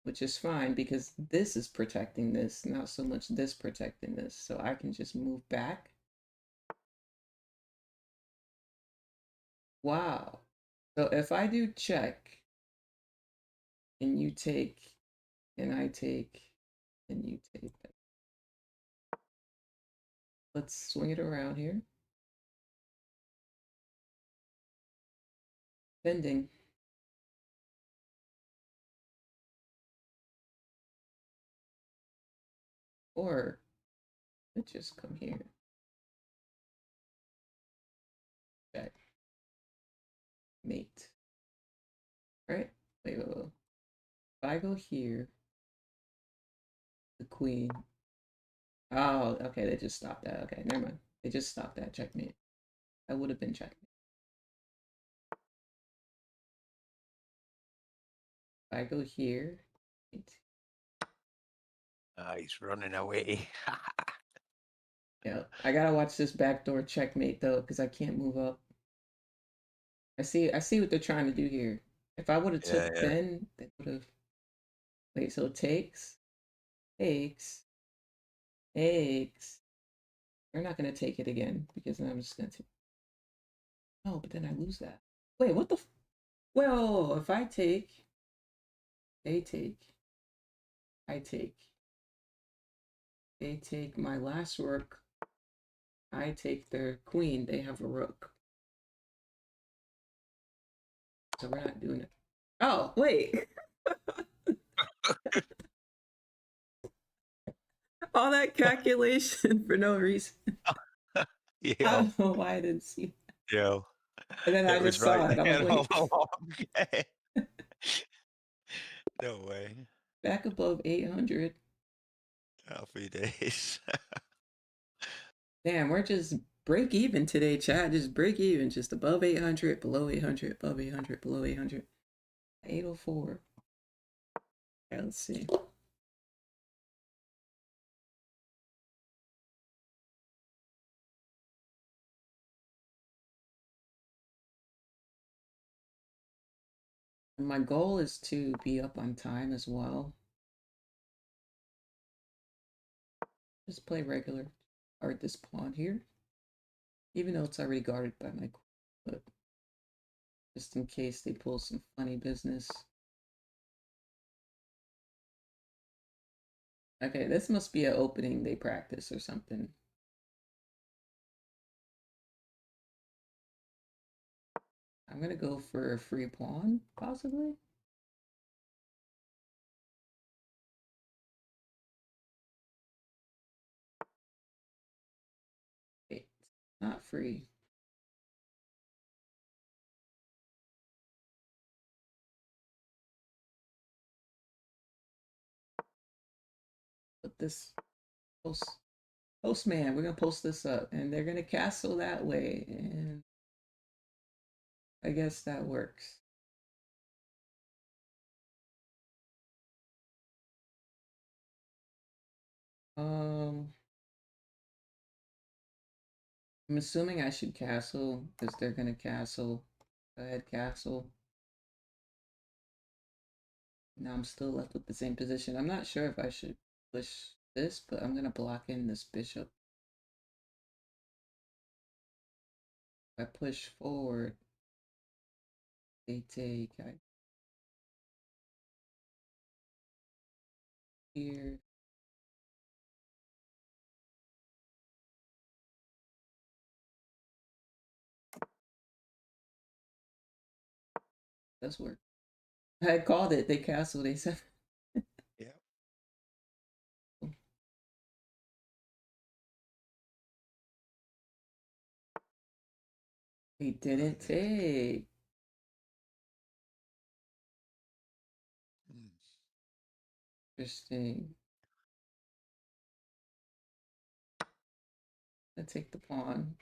which is fine because this is protecting this, not so much this protecting this. So I can just move back. Wow. So if I do check, and you take, and I take, and you take, let's swing it around here. Bending. Or let's just come here. Check. Mate. Right? Wait. If I go here, the queen. Oh, okay, they just stopped that. Okay, never mind. They just stopped that. Checkmate. That would have been checkmate. If I go here. He's running away. Yeah, I gotta watch this backdoor checkmate though, because I can't move up. I see what they're trying to do here. If I would have took 10, they would have. Wait, so takes. They're not gonna take it again because then I'm just gonna take. No, but then I lose that. Wait, what the? Well, if I take, they take, I take, they take my last rook. I take their queen. They have a rook. So we're not doing it. Oh, wait. All that calculation for no reason. Yeah. I don't know why I didn't see that. Yeah. And then I just saw it. I was like, no way. back above 800. Happy days. Damn, we're just break even today, chat. Just break even. Just above 800, below 800, above 800, below 800. 804. Yeah, let's see. My goal is to be up on time as well. Just play regular. Guard this pawn here. Even though it's already guarded by my queen, but just in case they pull some funny business. Okay, this must be an opening they practice or something. I'm gonna go for a free pawn, possibly. Wait, not free. Put this postman. We're gonna post this up, and they're gonna castle that way, and I guess that works. I'm assuming I should castle because they're gonna castle. Go ahead, castle. Now I'm still left with the same position. I'm not sure if I should push this, but I'm gonna block in this bishop. If I push forward, they take here. Does work. I called it. They castled. They said. Yeah. He didn't take. Interesting. I take the pawn.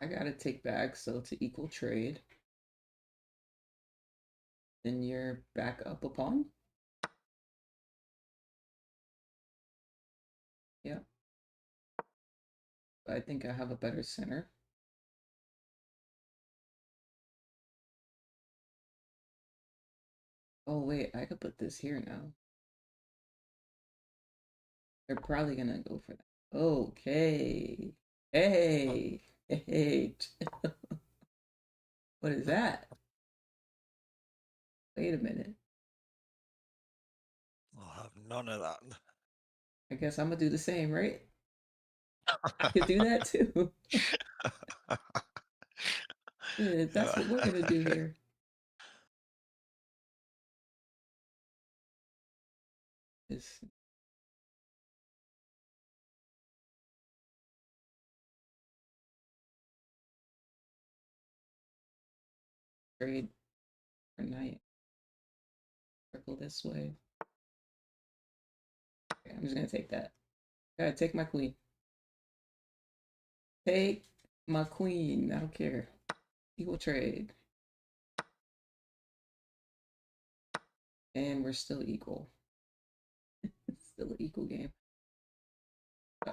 I gotta take back, so to equal trade. Then you're back up a pawn. Yeah. I think I have a better center. Oh wait, I could put this here now. They're probably gonna go for that. Okay. Hey. Hey. What is that? Wait a minute. I'll have none of that. I guess I'm gonna do the same, right? I could do that too. Yeah, that's what we're gonna do here. Is trade for night. Circle this way. Okay, I'm just gonna take that. Gotta take my queen. Take my queen. I don't care. Equal trade. And we're still equal. It's still an equal game.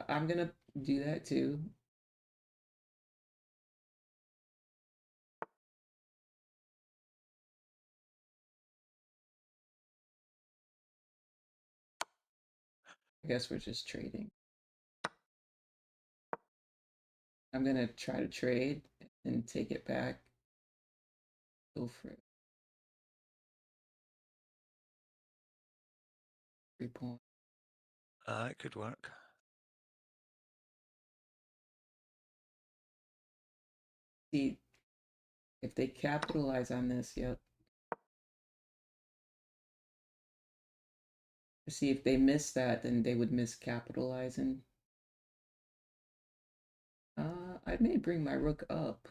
I'm gonna do that too. I guess we're just trading. I'm gonna try to trade and take it back. Go for it. 3 points. It could work. See if they capitalize on this. Yep. See if they miss that, then they would miss capitalizing. I may bring my rook up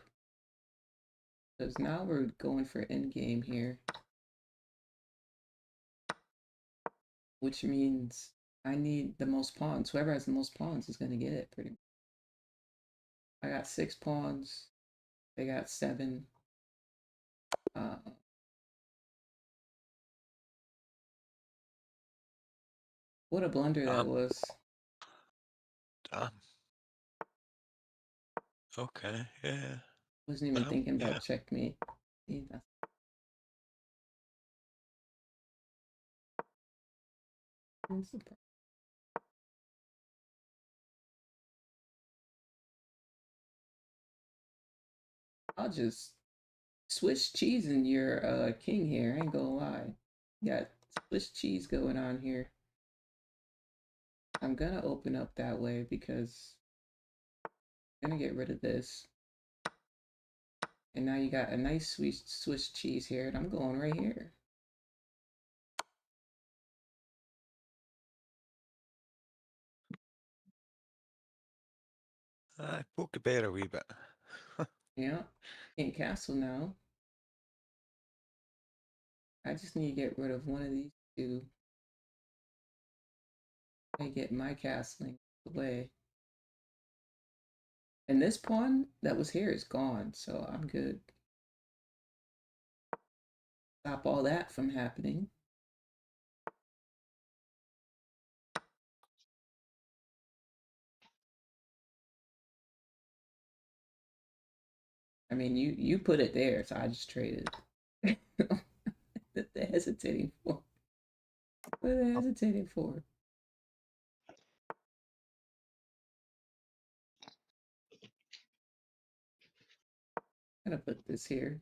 because now we're going for endgame here, which means I need the most pawns. Whoever has the most pawns is going to get it. Pretty much. I got 6 pawns. They got 7. What a blunder that was. Damn. Okay, yeah. Wasn't even thinking about checkmate. See, that's... I'll just Swiss cheese in your king here. I ain't gonna lie. You got Swiss cheese going on here. I'm gonna open up that way because I'm gonna get rid of this. And now you got a nice sweet Swiss cheese here, and I'm going right here. Poke a bear a wee bit. Yeah, in castle now. I just need to get rid of one of these two. I get my castling away. And this pawn that was here is gone, so I'm good. Stop all that from happening. I mean, you put it there, so I just traded. What they're hesitating for? What are they hesitating for? I'm gonna put this here.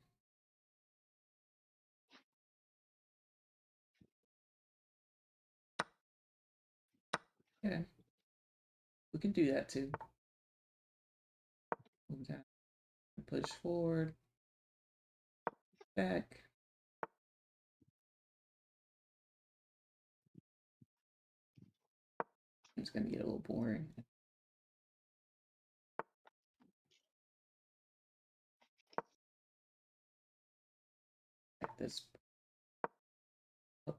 Yeah, we can do that too. Move that. Push forward. Back. It's gonna get a little boring. Like this. Oh.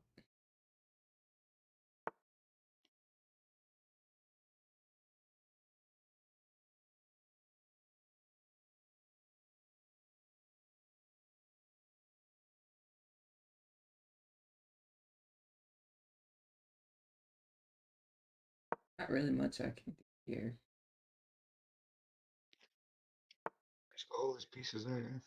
Not really much I can do here. Just got all these pieces there.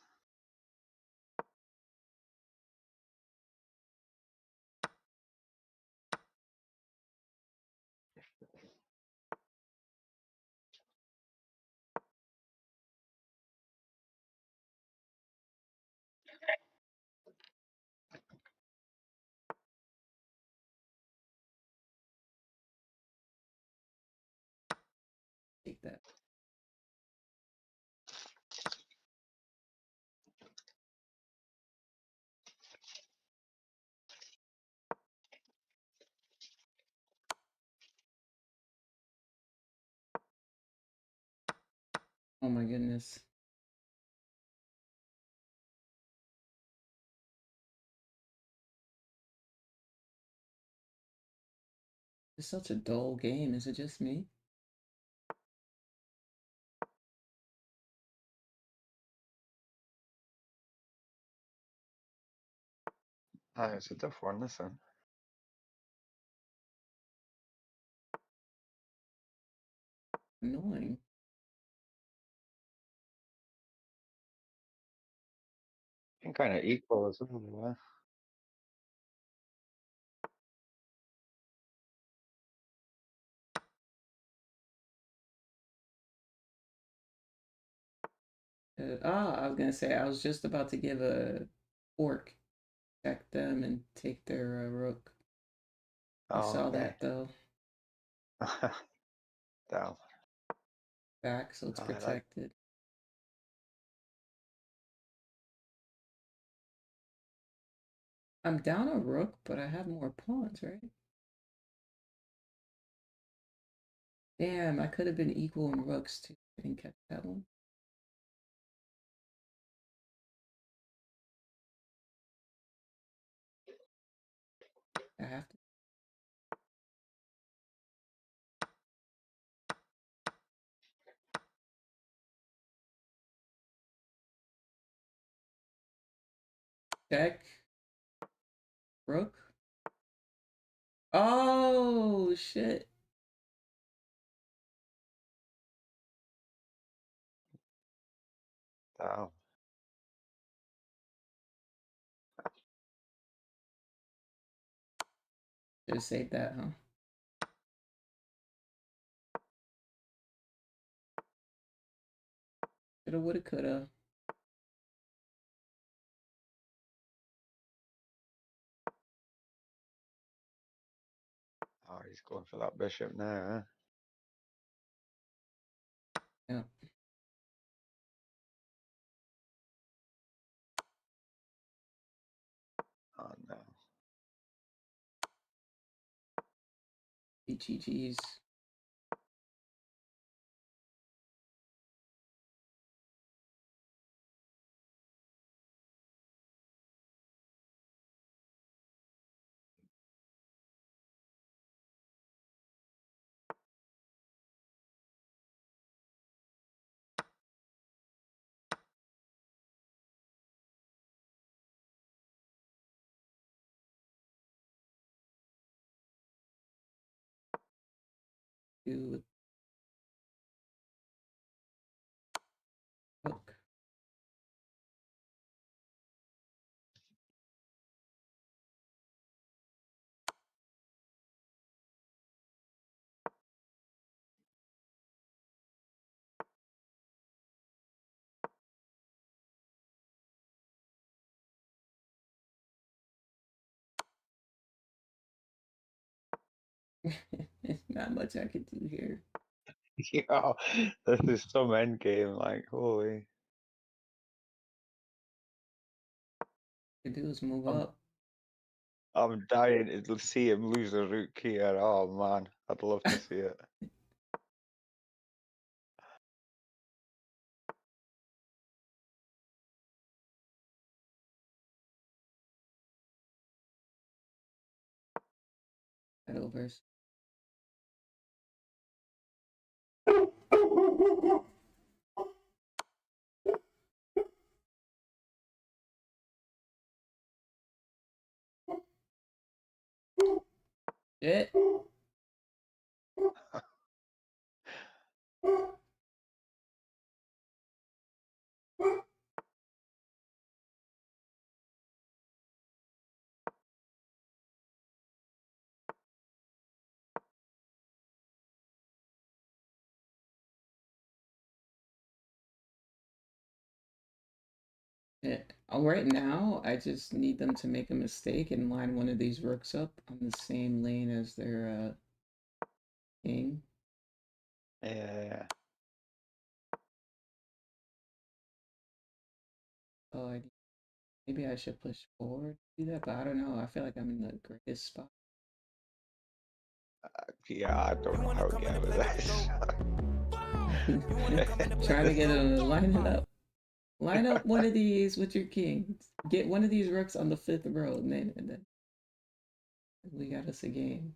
this. It's such a dull game. Is it just me? It's a tough one, listen. Annoying. And kind of equal as well. I was gonna say I was just about to give a fork, check them, and take their rook. I saw that though. Down. Back, so it's protected. I'm down a rook, but I have more pawns, right? Damn, I could have been equal in rooks too. I didn't catch that one. I have to. Check. Rook. Oh, shit. Down. Should have saved that, huh? Shoulda, woulda, coulda. Oh, he's going for that bishop now, huh? Yeah. Oh no. GG's. Do with rook. Not much I could do here. Yeah, this is some end game, like holy. Could do is move up. I'm dying to see him lose a rook here. Oh man, I'd love to see it. That overs. Shit. Right now, I just need them to make a mistake and line one of these rooks up on the same lane as their king. Yeah. Oh, maybe I should push forward, do that, but I don't know. I feel like I'm in the greatest spot. Yeah, I don't know how to get out of this. Trying to get him to line it up. Line up one of these with your kings. Get one of these rooks on the 5th row, and then we got us a game.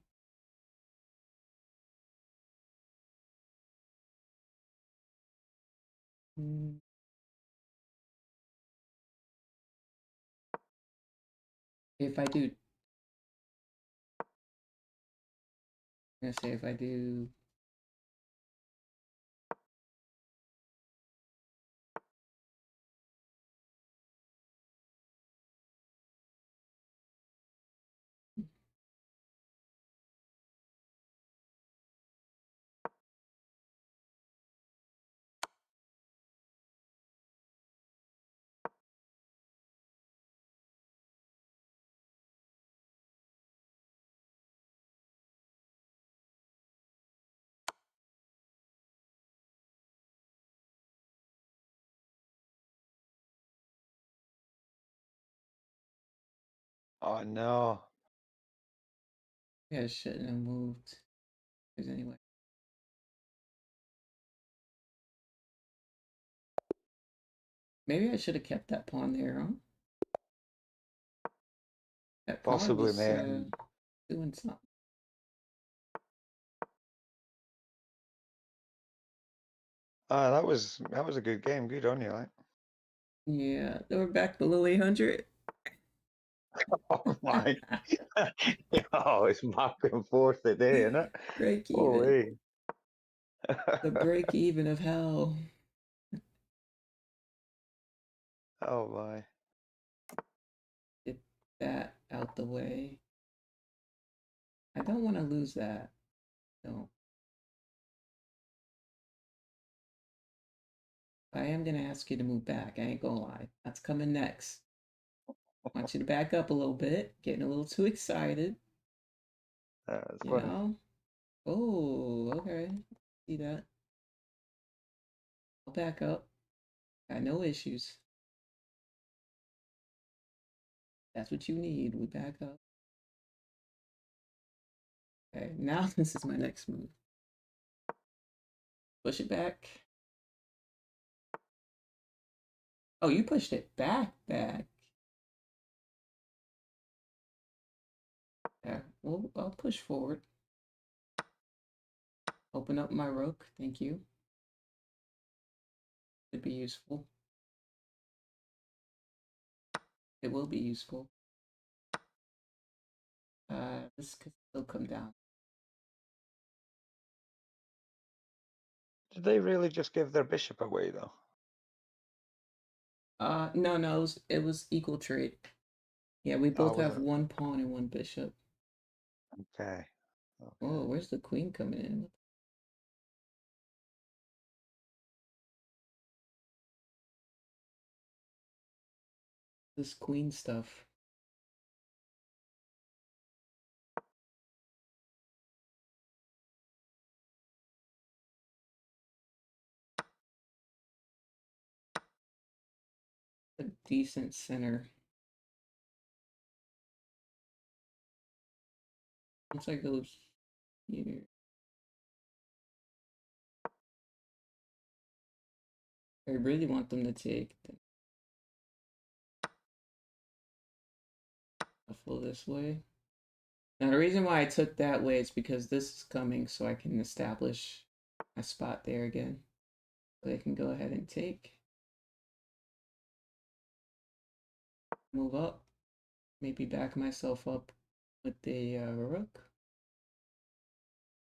If I do, I'm gonna say if I do. Oh no. Yeah, I shouldn't have moved. Because anyway. Maybe I should have kept that pawn there, huh? That pawn Possibly, was mate. doing something. That was a good game. Good on you, like. Yeah, they were back below 800. Oh my. Oh, it's back and forth today, isn't it? Break even. Holy. The break even of hell. Oh my. Get that out the way. I don't want to lose that. No. I am going to ask you to move back. I ain't going to lie. That's coming next. I want you to back up a little bit. Getting a little too excited. That's You funny. know? Oh, okay. See that? I'll back up. Got no issues. That's what you need. We back up. Okay, now this is my next move. Push it back. Oh, you pushed it back. Yeah, well, I'll push forward. Open up my rook. Thank you. Could be useful. It will be useful. This could still come down. Did they really just give their bishop away though? No, it was equal trade. Yeah, we Oh, both was have it? one pawn and one bishop. Okay. Oh, where's the queen coming in? This queen stuff. A decent center. Once I go here. I really want them to take the full this way. Now the reason why I took that way is because this is coming so I can establish my spot there again. So I can go ahead and take. Move up. Maybe back myself up with the rook.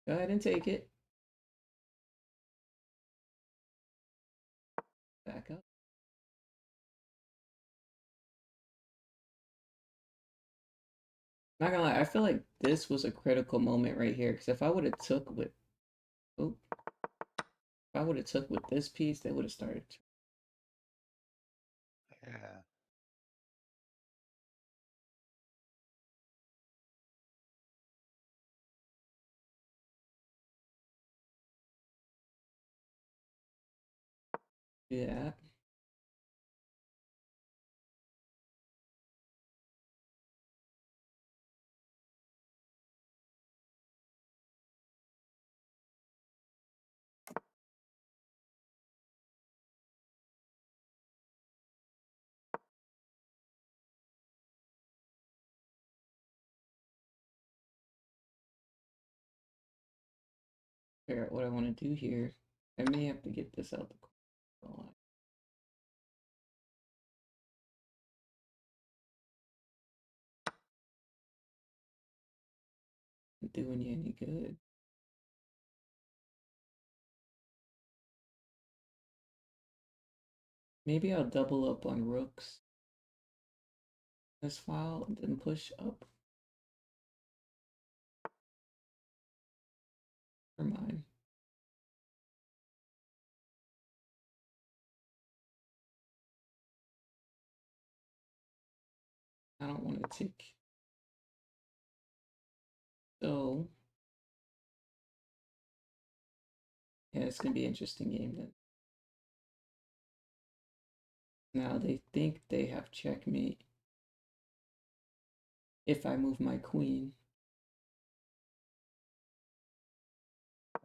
Go ahead and take it. Back up. Not gonna lie, I feel like this was a critical moment right here. Because if I would have took with, if I would have took with this piece, they would have started. Yeah. Yeah. figure out what I want to do here. I may have to get this out the line. Not doing you any good. Maybe I'll double up on rooks this file and then push up. Never mind. I don't want to take. So yeah, it's gonna be an interesting game then. Now they think they have checkmate if I move my queen.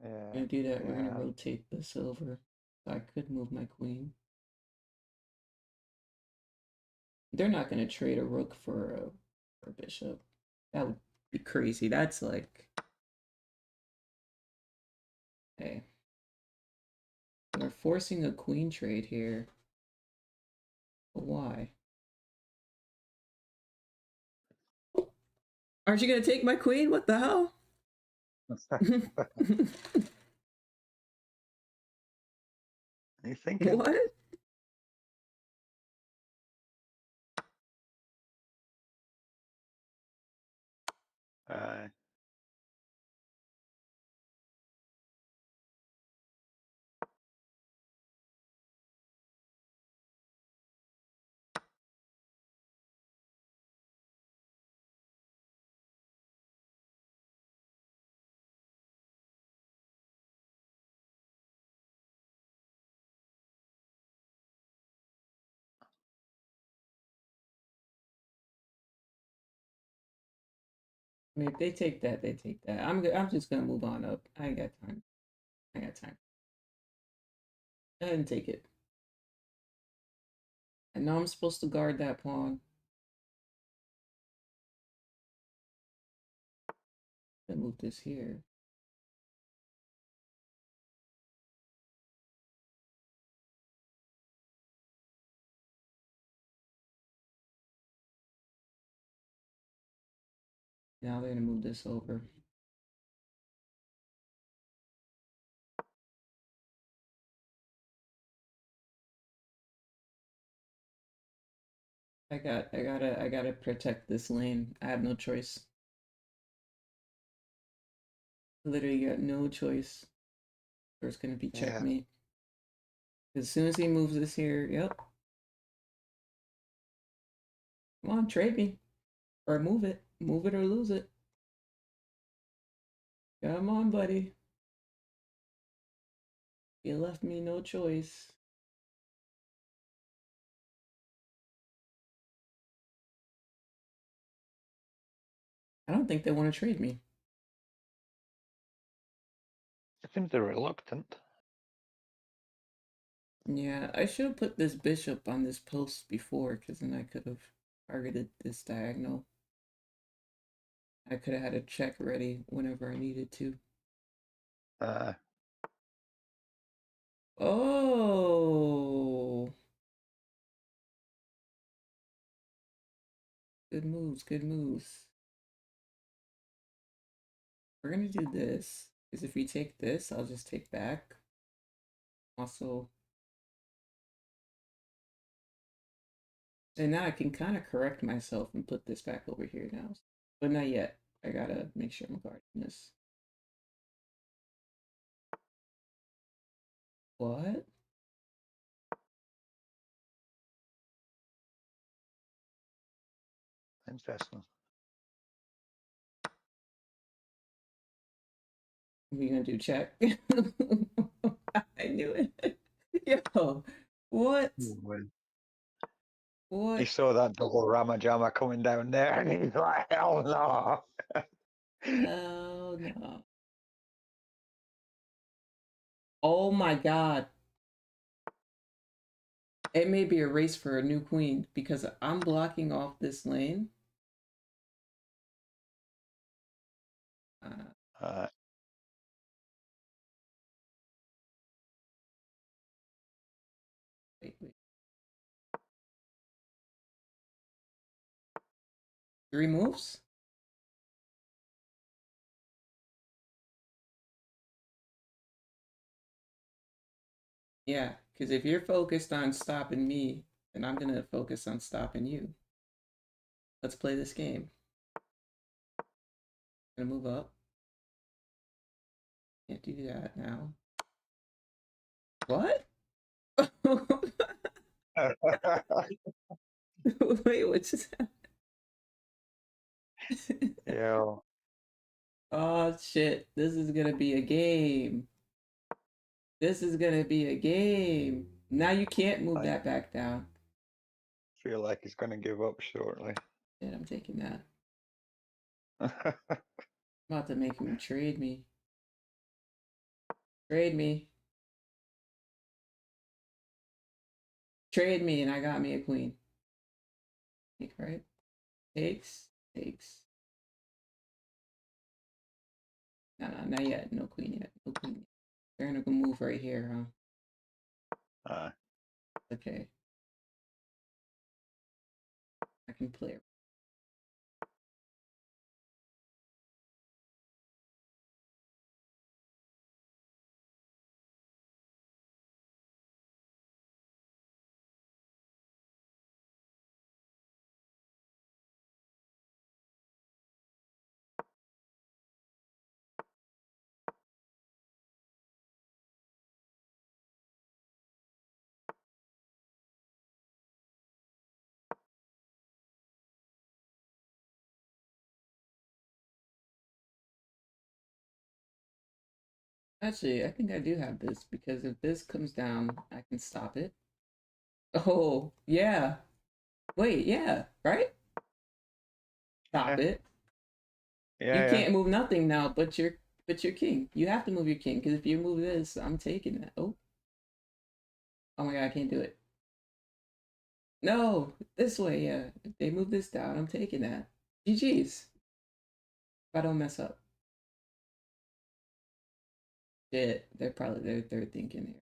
Yeah. We're gonna do that. We're yeah. gonna rotate this over. So I could move my queen. They're not gonna trade a rook for a bishop. That would be crazy. That's like, hey, we're forcing a queen trade here. But why? Aren't you gonna take my queen? What the hell? You thinking? What? I mean, if they take that, they take that. I'm just gonna move on up. I ain't got time. I got time. Go ahead and take it. I know I'm supposed to guard that pawn. Then move this here. Now they're gonna move this over. I gotta protect this lane. I have no choice. Literally got no choice. There's gonna be checkmate. As soon as he moves this here, yep. Come on, trade me. Or move it. Move it or lose it. Come on, buddy. You left me no choice. I don't think they want to trade me. It seems they're reluctant. Yeah, I should have put this bishop on this post before, because then I could have targeted this diagonal. I could have had a check ready whenever I needed to. Oh! Good moves, good moves. We're gonna do this, because if we take this, I'll just take back. Also, and now I can kind of correct myself and put this back over here now. But not yet. I gotta make sure I'm guarding this. What? Interesting. We gonna do check? I knew it. Yo, what? What? He saw that double Ramajama coming down there and he's like, hell no. Hell no. Oh my god. It may be a race for a new queen because I'm blocking off this lane. 3 moves? Yeah, because if you're focused on stopping me, then I'm gonna focus on stopping you. Let's play this game. Gonna move up. Can't do that now. What? Wait, what just happened? Yeah. Oh shit, this is gonna be a game. This is gonna be a game. Now you can't move that back down. Feel like he's gonna give up shortly. Yeah, I'm taking that. I'm about to make him trade me. Trade me. Trade me, and I got me a queen. Take, right? Takes. No, not yet. No queen yet. No queen yet. They're gonna go move right here, huh? Okay. I can play it. Actually, I think I do have this, because if this comes down, I can stop it. Oh, yeah. Wait, yeah, right? Stop it. Yeah, You can't move nothing now but your king. You have to move your king, because if you move this, I'm taking that. Oh. Oh my god, I can't do it. No, this way, yeah. If they move this down, I'm taking that. GG's. If I don't mess up. Shit, they're thinking here.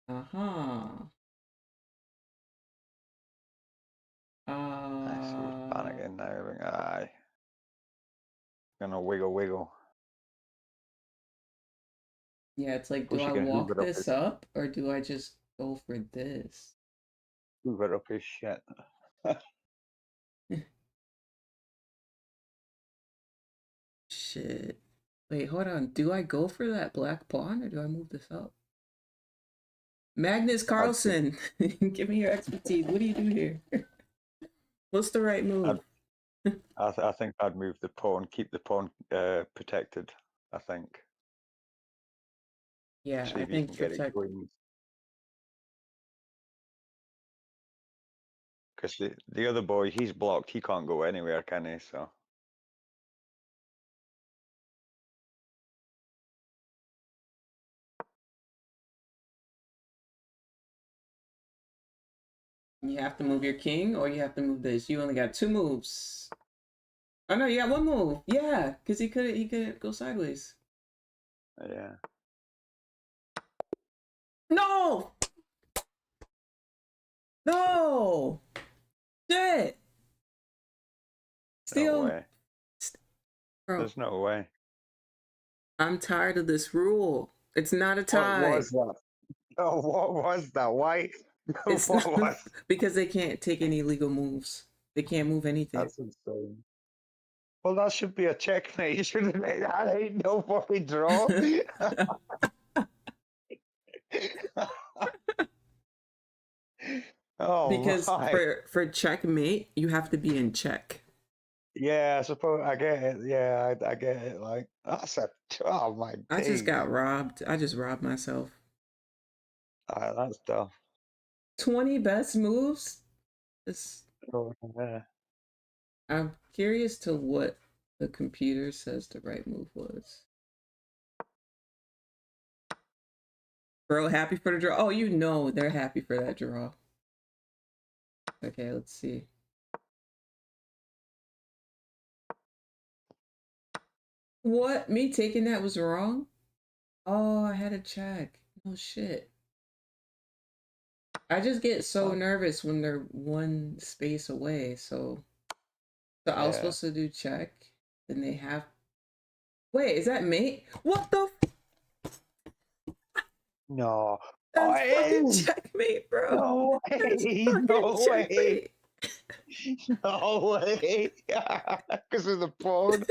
Uh-huh. I see he's panicking now. Aye. Gonna wiggle. Yeah, it's like, do Wish I you can hoover walk up this his up, or do I just go for this? hoover up his shit. Shit. Wait, hold on. Do I go for that black pawn, or do I move this up? Magnus Carlsen, give me your expertise. What do you do here? What's the right move? I think I'd move the pawn, keep the pawn protected. I think. Yeah, See I if you think can get it protect. going. Because the other boy, he's blocked. He can't go anywhere, can he? So. You have to move your king, or you have to move this. You only got 2 moves. Oh no, you got 1 move. Yeah, because he could go sideways. Yeah. No! No! Shit! Still, No way. bro, There's no way. I'm tired of this rule. It's not a tie. What was that? Oh, what was that? Why? It's What not, was? because they can't take any legal moves. They can't move anything. That's insane. Well, that should be a checkmate. You shouldn't make that. Ain't no fucking draw. Oh, Because my. for checkmate, you have to be in check. Yeah, I suppose I get it. Yeah, I get it. Like that's a oh my I just days. got robbed. I just robbed myself. That's tough. 20 best moves? Oh, yeah. I'm curious to what the computer says the right move was. Bro, happy for the draw. Oh, you know they're happy for that draw. Okay, let's see. What? Me taking that was wrong? Oh, I had to check. No shit. I just get so nervous when they're one space away. So I was supposed to do check. Then they have. Wait, is that mate? What the? No. That's fucking Hey! checkmate, bro. No That's way! fucking No way! checkmate. No way! Because of the phone?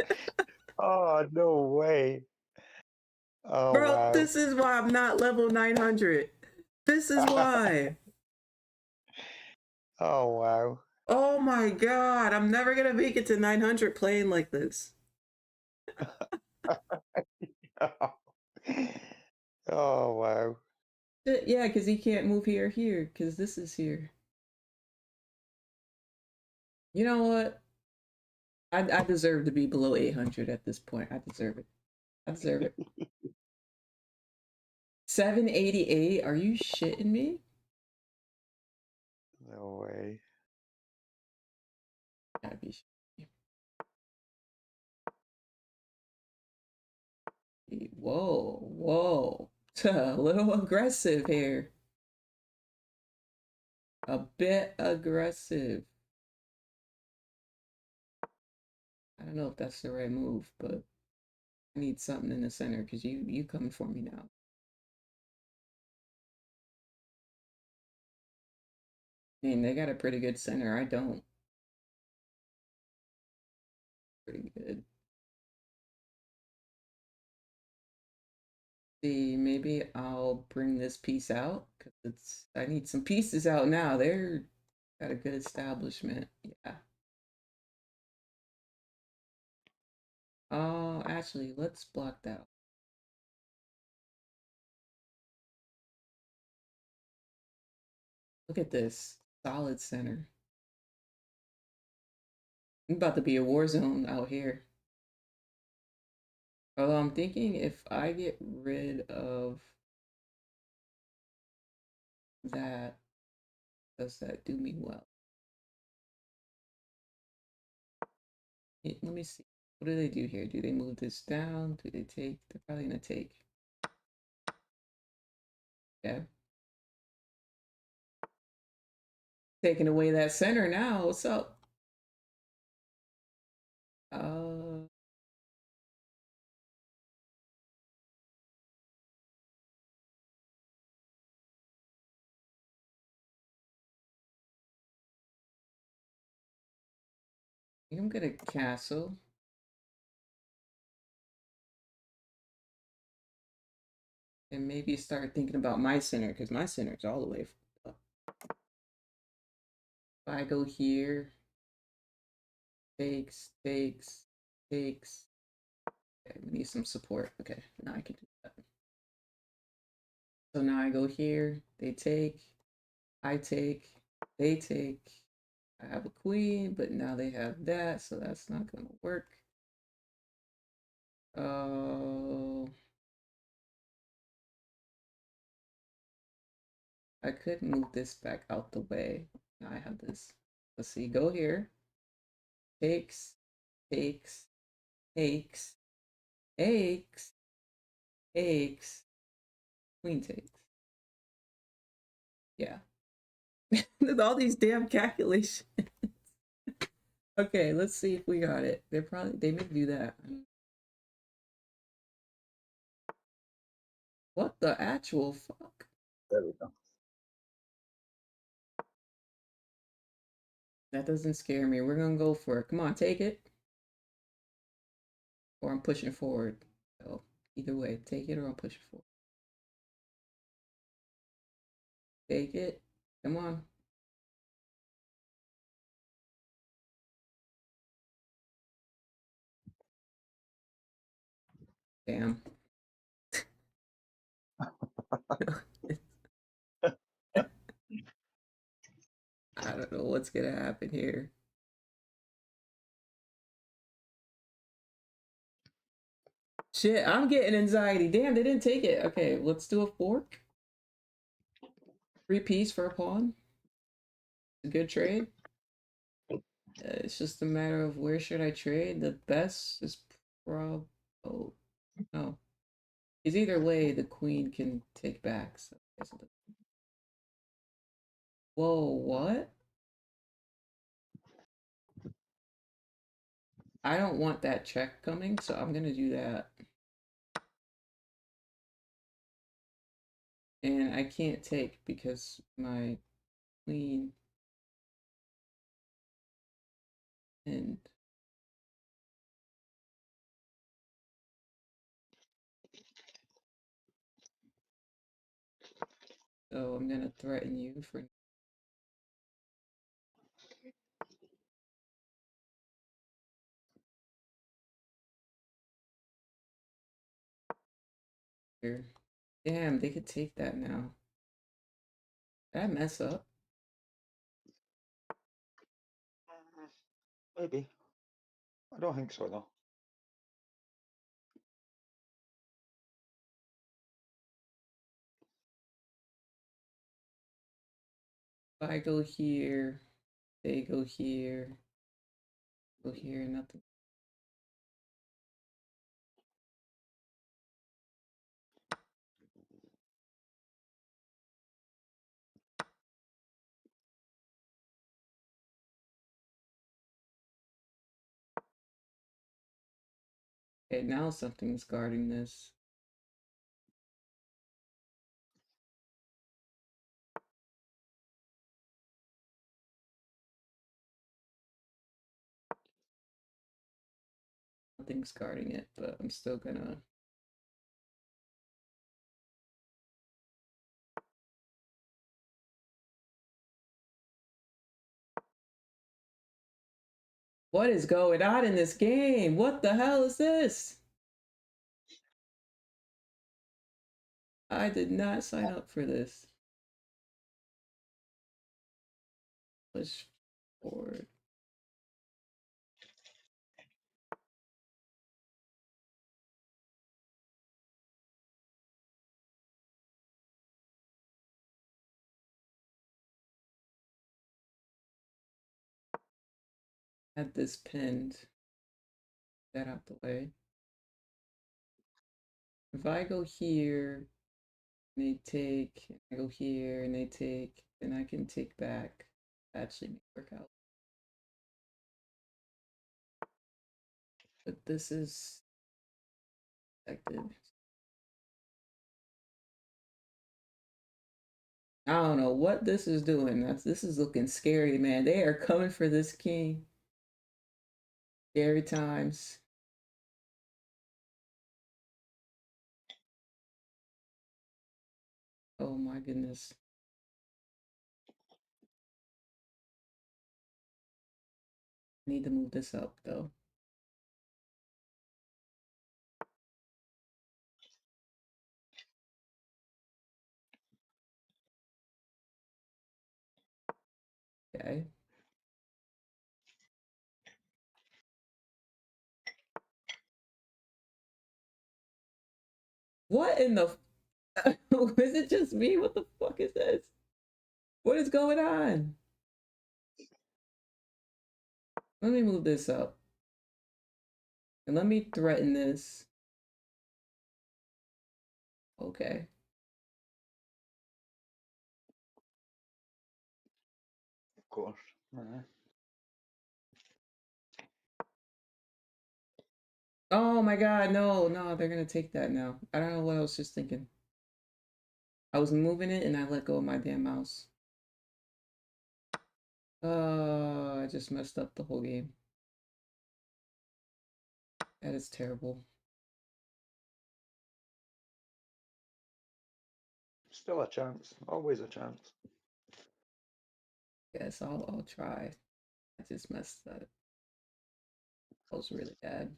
Oh, no way. Oh, Bro, wow. this is why I'm not level 900. This is why. Oh, wow. Oh my god, I'm never gonna make it to 900 playing like this. Oh, wow. Yeah, because he can't move here or here, because this is here. You know what? I deserve to be below 800 at this point. I deserve it. I deserve it. 788? Are you shitting me? No way. Gotta be shitting me. Whoa, whoa. A little aggressive here. A bit aggressive. I don't know if that's the right move, but I need something in the center because you coming for me now. I mean, they got a pretty good center. I don't. Pretty good. See, maybe I'll bring this piece out because I need some pieces out now. They're got a good establishment. Yeah. Oh, actually, let's block that. Look at this solid center. I'm about to be a war zone out here. Although I'm thinking if I get rid of that, does that do me well? Let me see. What do they do here? Do they move this down? Do they take? They're probably gonna take. Yeah. Taking away that center now. What's up? I'm gonna castle. And maybe start thinking about my center, because my center's all the way up. If I go here, takes. Okay, we need some support. Okay, now I can do that. So now I go here, they take, I take, they take. I have a queen, but now they have that, so that's not gonna work. I could move this back out the way. Now I have this. Let's see, go here. Takes, takes, takes, queen takes. Yeah. All these damn calculations. Okay, let's see if we got it. They may do that. What the actual fuck? There we go. That doesn't scare me. We're gonna go for it. Come on, take it. Or I'm pushing forward. So either way, take it or I'm pushing forward. Take it. Come on. Damn. I don't know what's gonna happen here. Shit, I'm getting anxiety. Damn, they didn't take it. Okay, let's do a fork. 3 piece for a pawn. A good trade. It's just a matter of where should I trade. The best is prob. Oh no. Because either way, the queen can take back. So Whoa, what? I don't want that check coming, so I'm gonna do that. And I can't take because my queen and so I'm gonna threaten you for here. Damn, they could take that now. Did I mess up? Maybe. I don't think so though. If I go here, they go here, nothing. Okay, now something's guarding this. Nothing's guarding it, but I'm still gonna. What is going on in this game? What the hell is this? I did not sign up for this. Push forward. Had this pinned. That out the way. If I go here, and they take, I go here and they take, then I can take back. Actually may work out. But this is protected. I don't know what this is doing. This is looking scary, man. They are coming for this king. Scary times. Oh my goodness. Need to move this up though. Okay. What in the is it just me? What the fuck is this? What is going on? Let me move this up. And let me threaten this. Okay. Of course. Oh my god, no, they're gonna take that now. I don't know what I was just thinking. I was moving it and I let go of my damn mouse. I just messed up the whole game. That is terrible. Still a chance. Always a chance. Yes, I'll try. I just messed that up. That was really bad.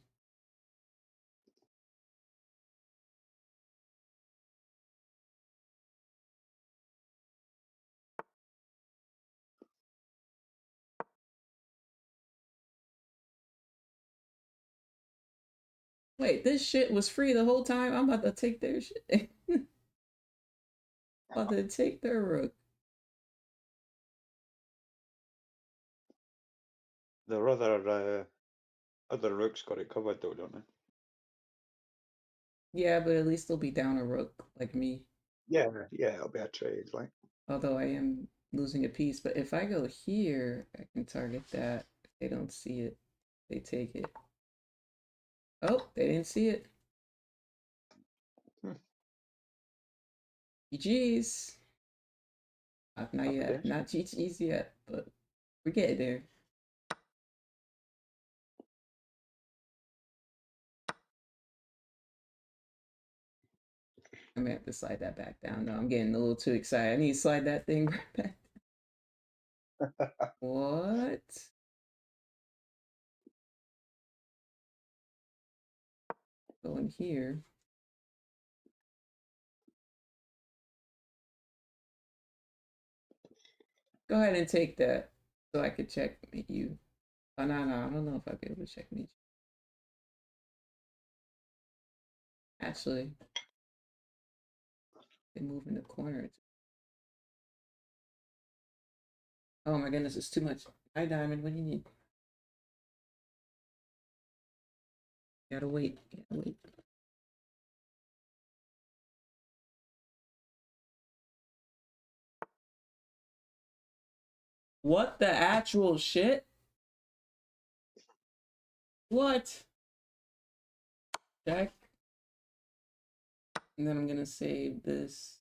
Wait, this shit was free the whole time? I'm about to take their shit. About to take their rook. The other rooks got it covered though, don't they? Yeah, but at least they'll be down a rook like me. Yeah, it'll be a trade, like. Although I am losing a piece. But if I go here, I can target that. If they don't see it, they take it. Oh, they didn't see it. GG's. Not yet. Not GG's yet, but we get there. I'm gonna have to slide that back down. No, I'm getting a little too excited. I need to slide that thing right back. What? Go in here. Go ahead and take that so I could check you. Oh, no, I don't know if I'll be able to check me. Actually, they move in the corner. Oh my goodness, it's too much. Hi, Diamond, what do you need? Gotta wait. Gotta wait. What the actual shit? What? Check. And then I'm gonna save this.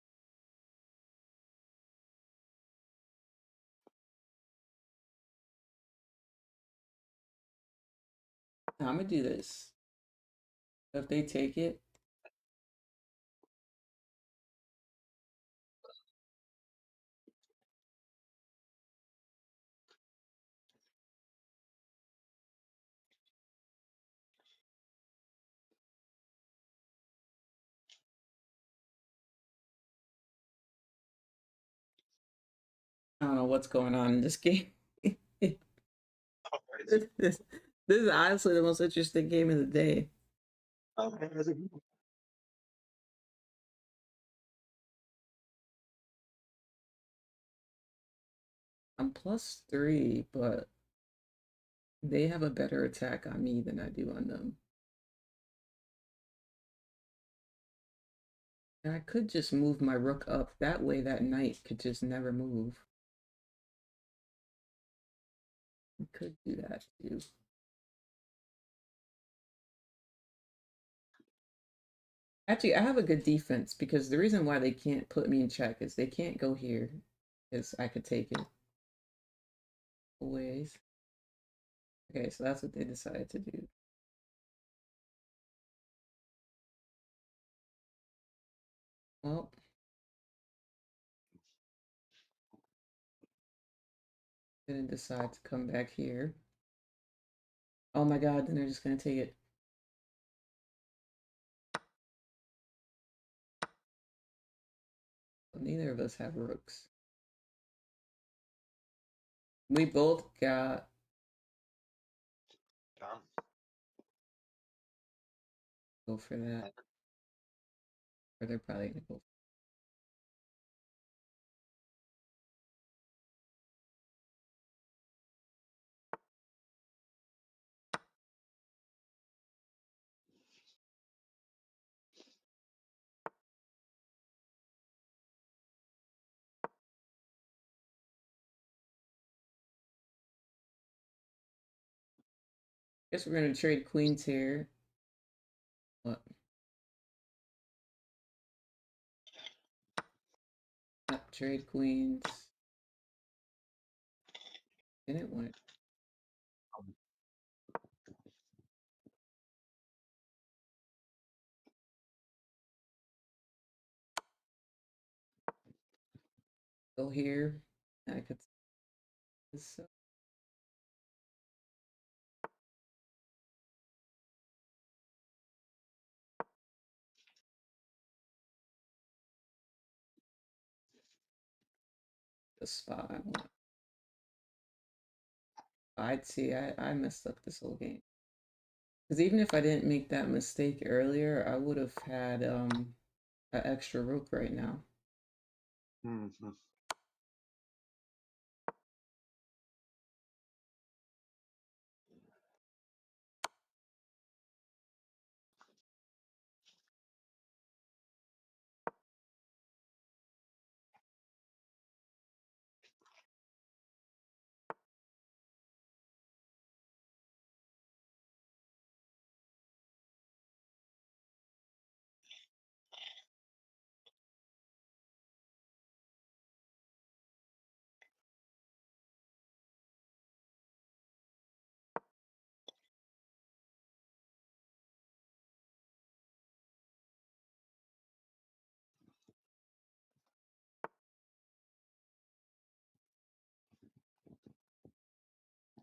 Now I'm gonna do this. If they take it, I don't know what's going on in this game. this is honestly the most interesting game of the day. I'm +3, but they have a better attack on me than I do on them. And I could just move my rook up. That way that knight could just never move. I could do that too. Actually, I have a good defense because the reason why they can't put me in check is they can't go here because I could take it. Always. Okay, so that's what they decided to do. Well, didn't decide to come back here. Oh my god, then they're just gonna take it. Well, neither of us have rooks. We both got go for that. Or they're probably gonna go. Guess we're gonna trade queens here. What? Not trade queens. Didn't want. Go here. I could. So. The spot I want. I'd see. I messed up this whole game. Because even if I didn't make that mistake earlier, I would have had an extra rook right now. Mm-hmm.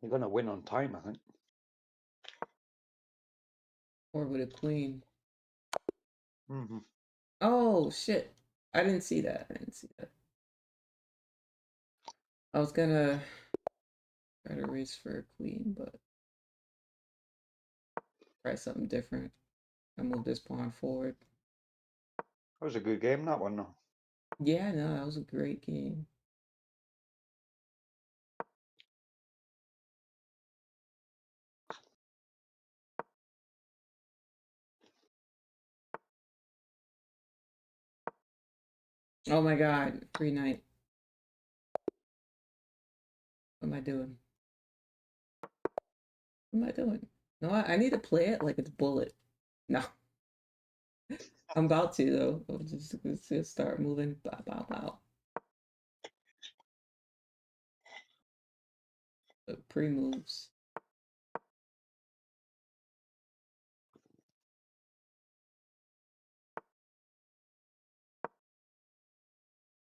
You're gonna win on time, I think. Or with a queen. Mm-hmm. Oh shit! I didn't see that. I didn't see that. I was gonna try to race for a queen, but try something different. I move this pawn forward. That was a good game, that one, though. Yeah, no, that was a great game. Oh my god, free knight. What am I doing? What am I doing? No, I need to play it like it's bullet. No. I'm about to though. Let's just start moving. Bow, bow, bow. The pre-moves.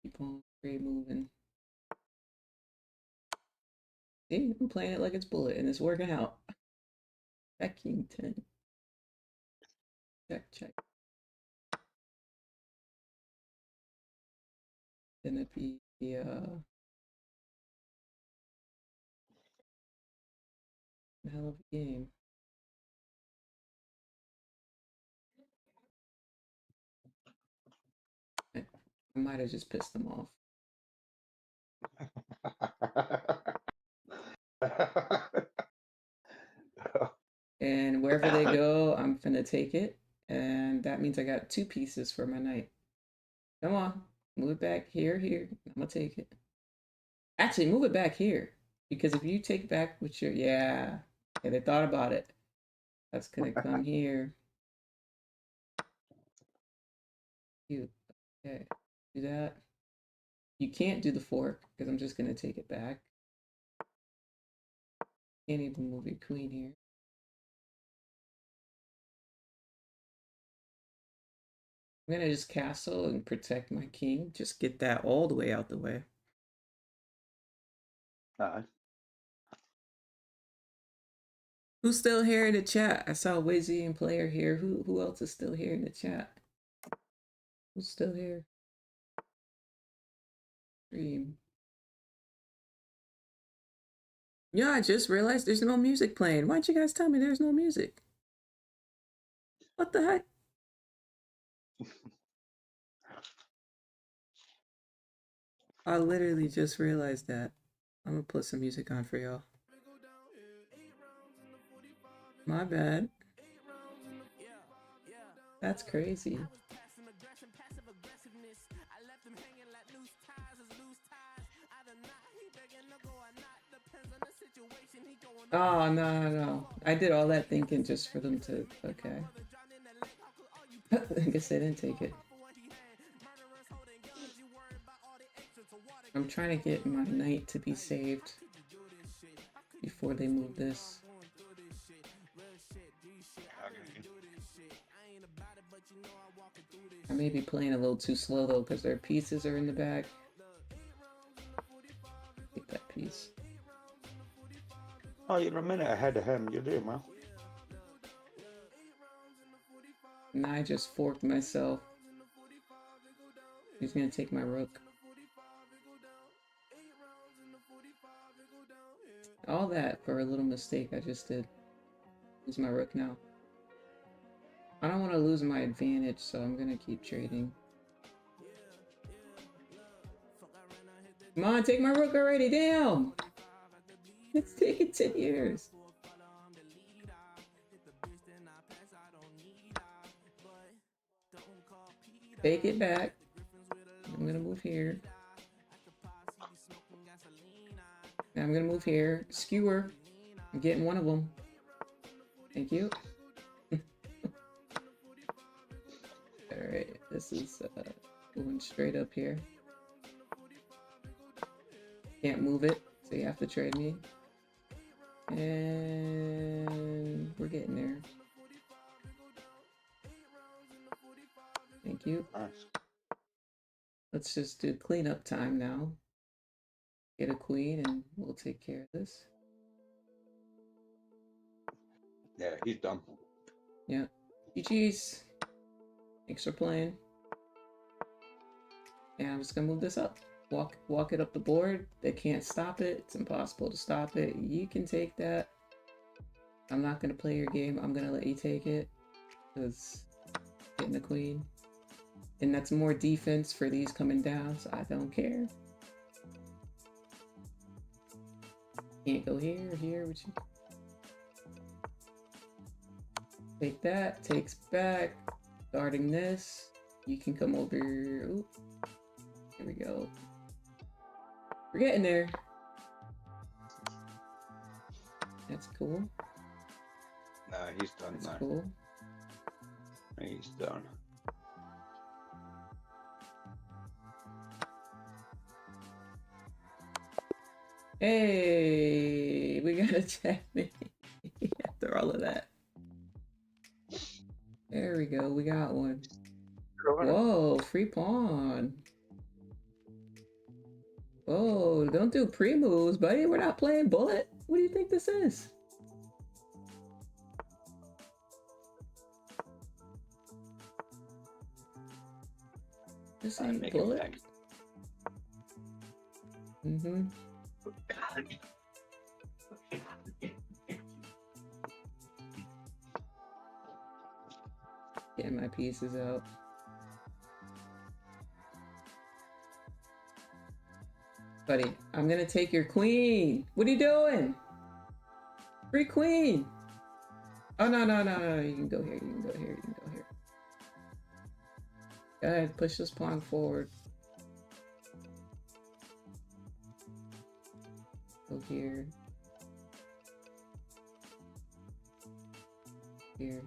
Keep on pre-moving. See, I'm playing it like it's bullet and it's working out. Check king 10. Check, check. Gonna be a hell of a game. I might have just pissed them off. And wherever they go, I'm finna take it. And that means I got 2 pieces for my knight. Come on, move it back here, here. I'm gonna take it. Actually, move it back here. Because if you take back with your, yeah, they thought about it. That's gonna come here. You, okay, do that. You can't do the fork because I'm just gonna take it back. Can't even move your queen here. I'm gonna just castle and protect my king. Just get that all the way out the way. Aye. Who's still here in the chat? I saw Wizzy and Player here. Who else is still here in the chat? Who's still here? Stream. Yeah, I just realized there's no music playing. Why'd you guys tell me there's no music? What the heck? I literally just realized that. I'm gonna put some music on for y'all. My bad. That's crazy. Oh, no. I did all that thinking just for them to, okay. I guess they didn't take it. I'm trying to get my knight to be saved before they move this. I may be playing a little too slow though because their pieces are in the back. Take that piece. Oh, you're a minute ahead of him. You're doing well. And I just forked myself. He's gonna take my rook. All that for a little mistake I just did. Lose my rook now. I don't want to lose my advantage, so I'm gonna keep trading. Come on, take my rook already, damn! It's taking 10 years. Take it back. I'm gonna move here. Now I'm gonna move here. Skewer. I'm getting one of them. Thank you. Alright, this is moving straight up here. Can't move it, so you have to trade me. And we're getting there. Thank you. Nice. Let's just do cleanup time now. Get a queen and we'll take care of this. Yeah, he's done. Yeah. GG's. Thanks for playing. And I'm just gonna move this up. Walk it up the board. They can't stop it. It's impossible to stop it. You can take that. I'm not gonna play your game. I'm gonna let you take it. Because getting the queen. And that's more defense for these coming down, so I don't care. Can't go here or here. Would you take that? Takes back. Guarding this. You can come over. Oop. Here we go. We're getting there. That's cool. No, he's done. That's No, cool. he's done. Hey, we got a checkmate after all of that. There we go. We got one. Whoa, free pawn. Whoa, don't do pre-moves, buddy. We're not playing bullet. What do you think this is? This ain't bullet. Mm-hmm. Getting my pieces out. Buddy, I'm gonna take your queen. What are you doing? Free queen. Oh, no. You can go here. You can go here. You can go here. Go ahead. Push this pawn forward. Go here. Here.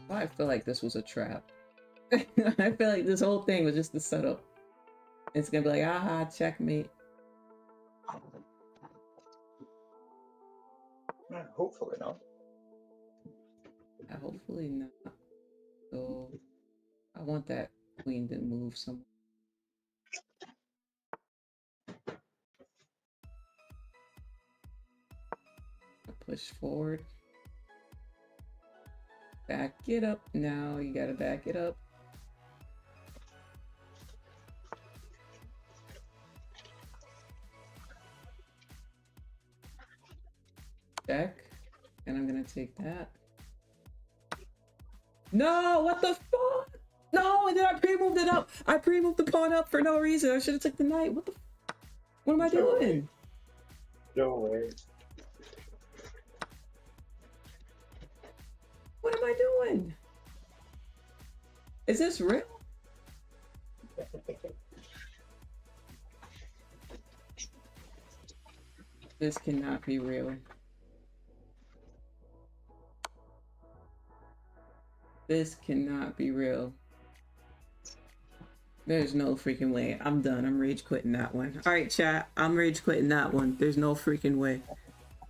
I feel like this was a trap. I feel like this whole thing was just a setup. It's gonna be like, aha, checkmate. Hopefully not. Hopefully not. So I want that queen to move somewhere. Push forward. Back it up now. You gotta back it up. Back. And I'm gonna take that. No, what the fuck? No, and then I pre-moved it up. I pre-moved the pawn up for no reason. I should have took the knight. What am I doing? No way. What am I doing? Is this real? This cannot be real. This cannot be real. There's no freaking way. I'm done. I'm rage quitting that one. All right, chat. I'm rage quitting that one. There's no freaking way.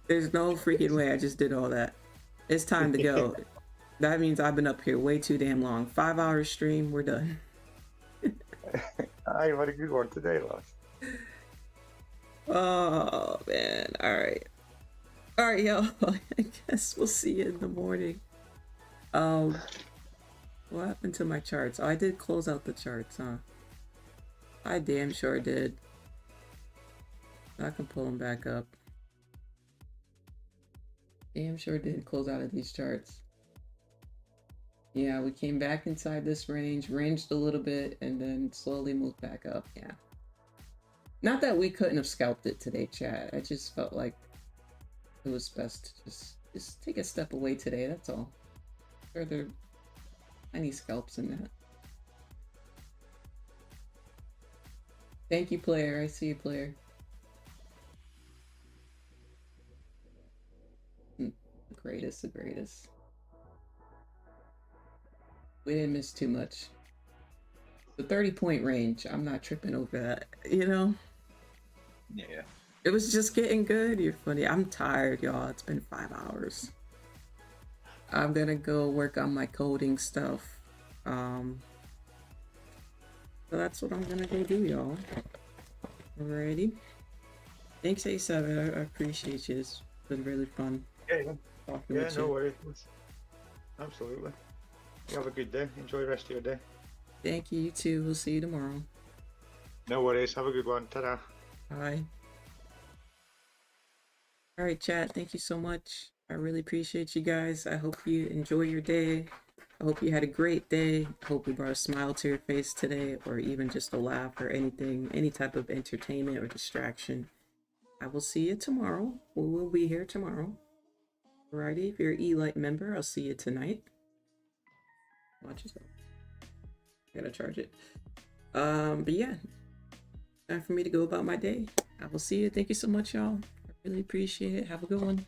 There's no freaking way I just did all that. It's time to go. That means I've been up here way too damn long. 5-hour stream. We're done. I had a good one today, Lost. Oh, man. All right. All right, y'all. I guess we'll see you in the morning. What happened to my charts? Oh, I did close out the charts, huh? I damn sure did. I can pull them back up. Damn sure did close out of these charts. Yeah, we came back inside this range, ranged a little bit, and then slowly moved back up. Yeah. Not that we couldn't have scalped it today, chat. I just felt like it was best to just take a step away today, that's all. Sure, there are any scalps in that. Thank you, player. I see you, player. The greatest, the greatest. We didn't miss too much. The 30-point range, I'm not tripping over that, you know? Yeah. It was just getting good. You're funny. I'm tired, y'all. It's been 5 hours. I'm gonna go work on my coding stuff. So that's what I'm gonna go do, y'all. Alrighty. Thanks, A7. I appreciate you. It's been really fun Yeah, talking yeah, with no you. worries. Absolutely. You have a good day. Enjoy the rest of your day. Thank you. You too. We'll see you tomorrow. No worries. Have a good one. Ta-da. Bye. All right, chat. Thank you so much. I really appreciate you guys. I hope you enjoy your day. I hope you had a great day. I hope we brought a smile to your face today, or even just a laugh or anything, any type of entertainment or distraction. I will see you tomorrow. We will be here tomorrow. Alrighty, if you're an E-Light member, I'll see you tonight. Watch yourself. Gotta charge it. But yeah, time for me to go about my day. I will see you. Thank you so much, y'all. I really appreciate it. Have a good one.